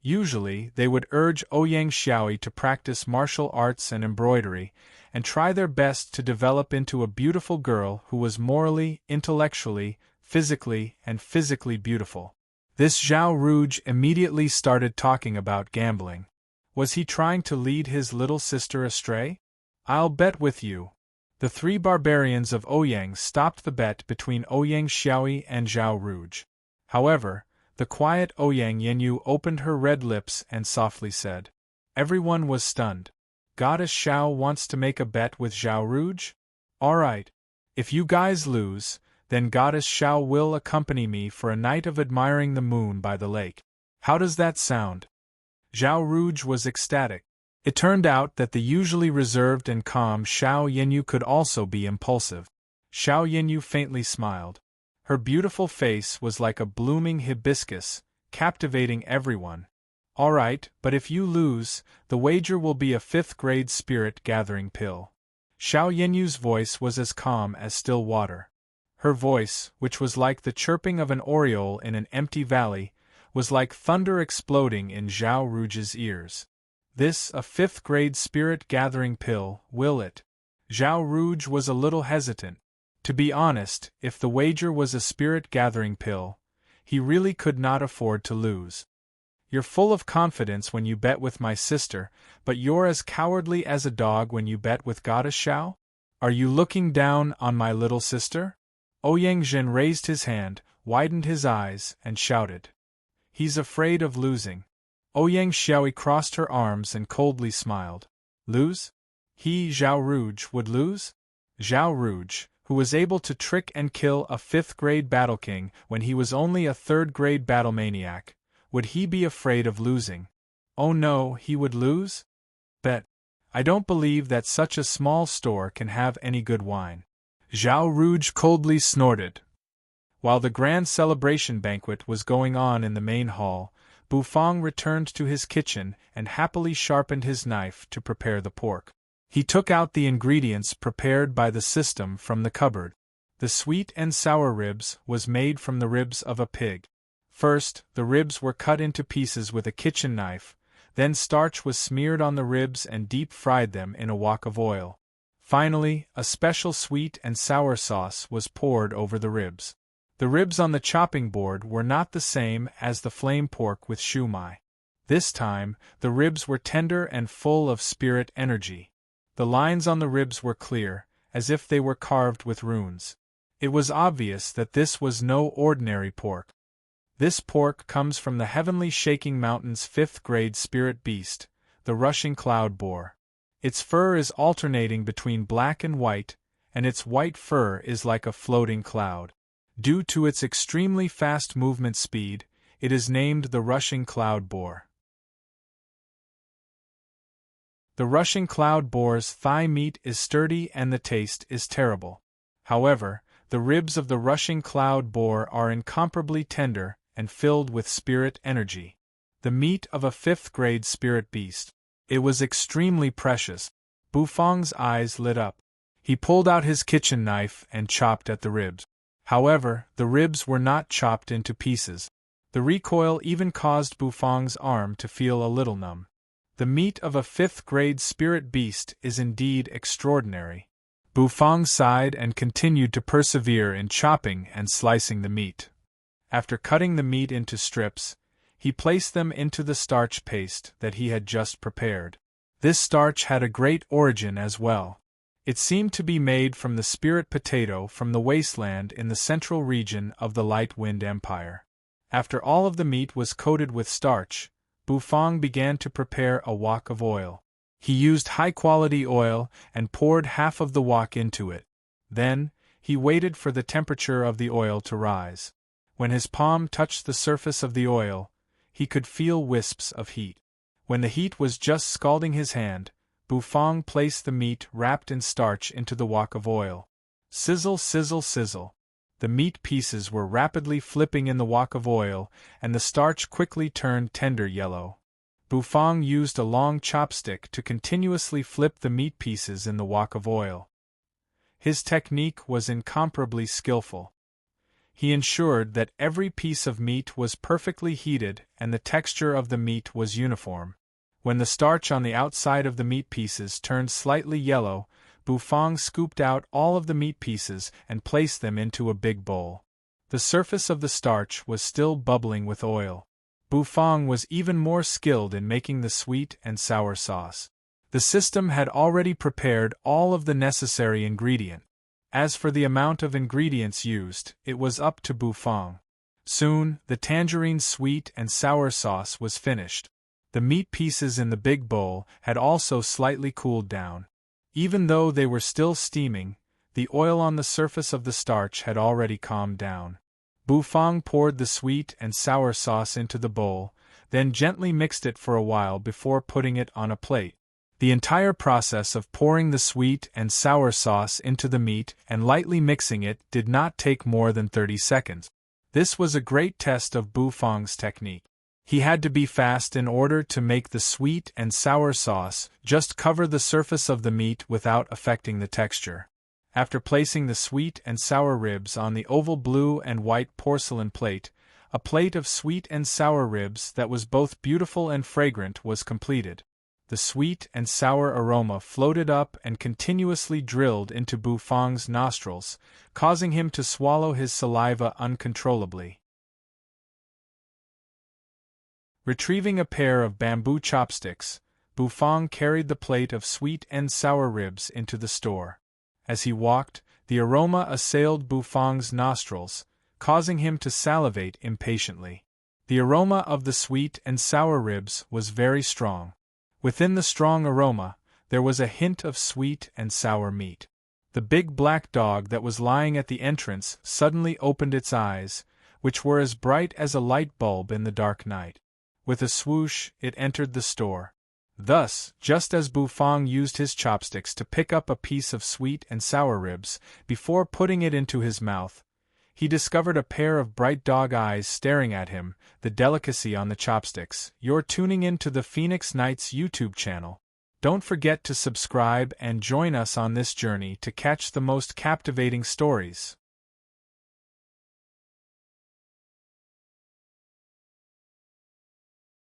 Usually, they would urge Ouyang Xiaoyi to practice martial arts and embroidery, and try their best to develop into a beautiful girl who was morally, intellectually, physically beautiful. This Zhao Rouge immediately started talking about gambling. Was he trying to lead his little sister astray? I'll bet with you. The three barbarians of Ouyang stopped the bet between Ouyang Xiaoyi and Zhao Rouge. However, the quiet Ouyang Yanyu opened her red lips and softly said. Everyone was stunned. Goddess Xiao wants to make a bet with Zhao Rouge? All right. If you guys lose, then Goddess Xiao will accompany me for a night of admiring the moon by the lake. How does that sound? Zhao Rouge was ecstatic. It turned out that the usually reserved and calm Xiao Yanyu could also be impulsive. Xiao Yanyu faintly smiled. Her beautiful face was like a blooming hibiscus, captivating everyone. All right, but if you lose, the wager will be a 5th-grade spirit-gathering pill. Xiao Yanyu's voice was as calm as still water. Her voice, which was like the chirping of an oriole in an empty valley, was like thunder exploding in Zhao Rouge's ears. This a 5th-grade spirit-gathering pill, will it? Zhao Rouge was a little hesitant. To be honest, if the wager was a spirit-gathering pill, he really could not afford to lose. You're full of confidence when you bet with my sister, but you're as cowardly as a dog when you bet with Goddess Xiao? Are you looking down on my little sister? Ouyang Zhen raised his hand, widened his eyes, and shouted. He's afraid of losing. Ouyang Xiaoyi crossed her arms and coldly smiled. Lose? He, Zhao Rouge, would lose? Zhao Rouge, who was able to trick and kill a 5th-grade battle king when he was only a 3rd-grade battle maniac, would he be afraid of losing? Oh no, he would lose? Bet. I don't believe that such a small store can have any good wine. Zhao Rouge coldly snorted. While the grand celebration banquet was going on in the main hall, Bufang returned to his kitchen and happily sharpened his knife to prepare the pork. He took out the ingredients prepared by the system from the cupboard. The sweet and sour ribs was made from the ribs of a pig. First, the ribs were cut into pieces with a kitchen knife, then starch was smeared on the ribs and deep-fried them in a wok of oil. Finally, a special sweet and sour sauce was poured over the ribs. The ribs on the chopping board were not the same as the flame pork with shumai. This time, the ribs were tender and full of spirit energy. The lines on the ribs were clear, as if they were carved with runes. It was obvious that this was no ordinary pork. This pork comes from the heavenly shaking mountain's 5th-grade spirit beast, the rushing cloud boar. Its fur is alternating between black and white, and its white fur is like a floating cloud. Due to its extremely fast movement speed, it is named the rushing cloud boar. The rushing cloud boar's thigh meat is sturdy and the taste is terrible. However, the ribs of the rushing cloud boar are incomparably tender and filled with spirit energy. The meat of a 5th-grade spirit beast. It was extremely precious. Bufang's eyes lit up. He pulled out his kitchen knife and chopped at the ribs. However, the ribs were not chopped into pieces. The recoil even caused Bufang's arm to feel a little numb. The meat of a 5th-grade spirit beast is indeed extraordinary. Bufang sighed and continued to persevere in chopping and slicing the meat. After cutting the meat into strips, He placed them into the starch paste that he had just prepared. This starch had a great origin as well. It seemed to be made from the spirit potato from the wasteland in the central region of the Light Wind Empire. After all of the meat was coated with starch, Bufang began to prepare a wok of oil. He used high-quality oil and poured half of the wok into it. Then, he waited for the temperature of the oil to rise. When his palm touched the surface of the oil, he could feel wisps of heat. When the heat was just scalding his hand, Bufang placed the meat wrapped in starch into the wok of oil. Sizzle, sizzle, sizzle. The meat pieces were rapidly flipping in the wok of oil, and the starch quickly turned tender yellow. Bufang used a long chopstick to continuously flip the meat pieces in the wok of oil. His technique was incomparably skillful. He ensured that every piece of meat was perfectly heated and the texture of the meat was uniform. When the starch on the outside of the meat pieces turned slightly yellow, Bufang scooped out all of the meat pieces and placed them into a big bowl. The surface of the starch was still bubbling with oil. Bufang was even more skilled in making the sweet and sour sauce. The system had already prepared all of the necessary ingredient. As for the amount of ingredients used, it was up to Bufang. Soon, the tangerine sweet and sour sauce was finished. The meat pieces in the big bowl had also slightly cooled down. Even though they were still steaming, the oil on the surface of the starch had already calmed down. Bufang poured the sweet and sour sauce into the bowl, then gently mixed it for a while before putting it on a plate. The entire process of pouring the sweet and sour sauce into the meat and lightly mixing it did not take more than 30 seconds. This was a great test of Bufang's technique. He had to be fast in order to make the sweet and sour sauce just cover the surface of the meat without affecting the texture. After placing the sweet and sour ribs on the oval blue and white porcelain plate, a plate of sweet and sour ribs that was both beautiful and fragrant was completed. The sweet and sour aroma floated up and continuously drilled into Bufang's nostrils, causing him to swallow his saliva uncontrollably. Retrieving a pair of bamboo chopsticks, Bufang carried the plate of sweet and sour ribs into the store. As he walked, the aroma assailed Bufang's nostrils, causing him to salivate impatiently. The aroma of the sweet and sour ribs was very strong. Within the strong aroma, there was a hint of sweet and sour meat. The big black dog that was lying at the entrance suddenly opened its eyes, which were as bright as a light bulb in the dark night. With a swoosh, it entered the store. Thus, just as Bufang used his chopsticks to pick up a piece of sweet and sour ribs, before putting it into his mouth, he discovered a pair of bright dog eyes staring at him, the delicacy on the chopsticks. You're tuning in to the Phoenix Nights YouTube channel. Don't forget to subscribe and join us on this journey to catch the most captivating stories.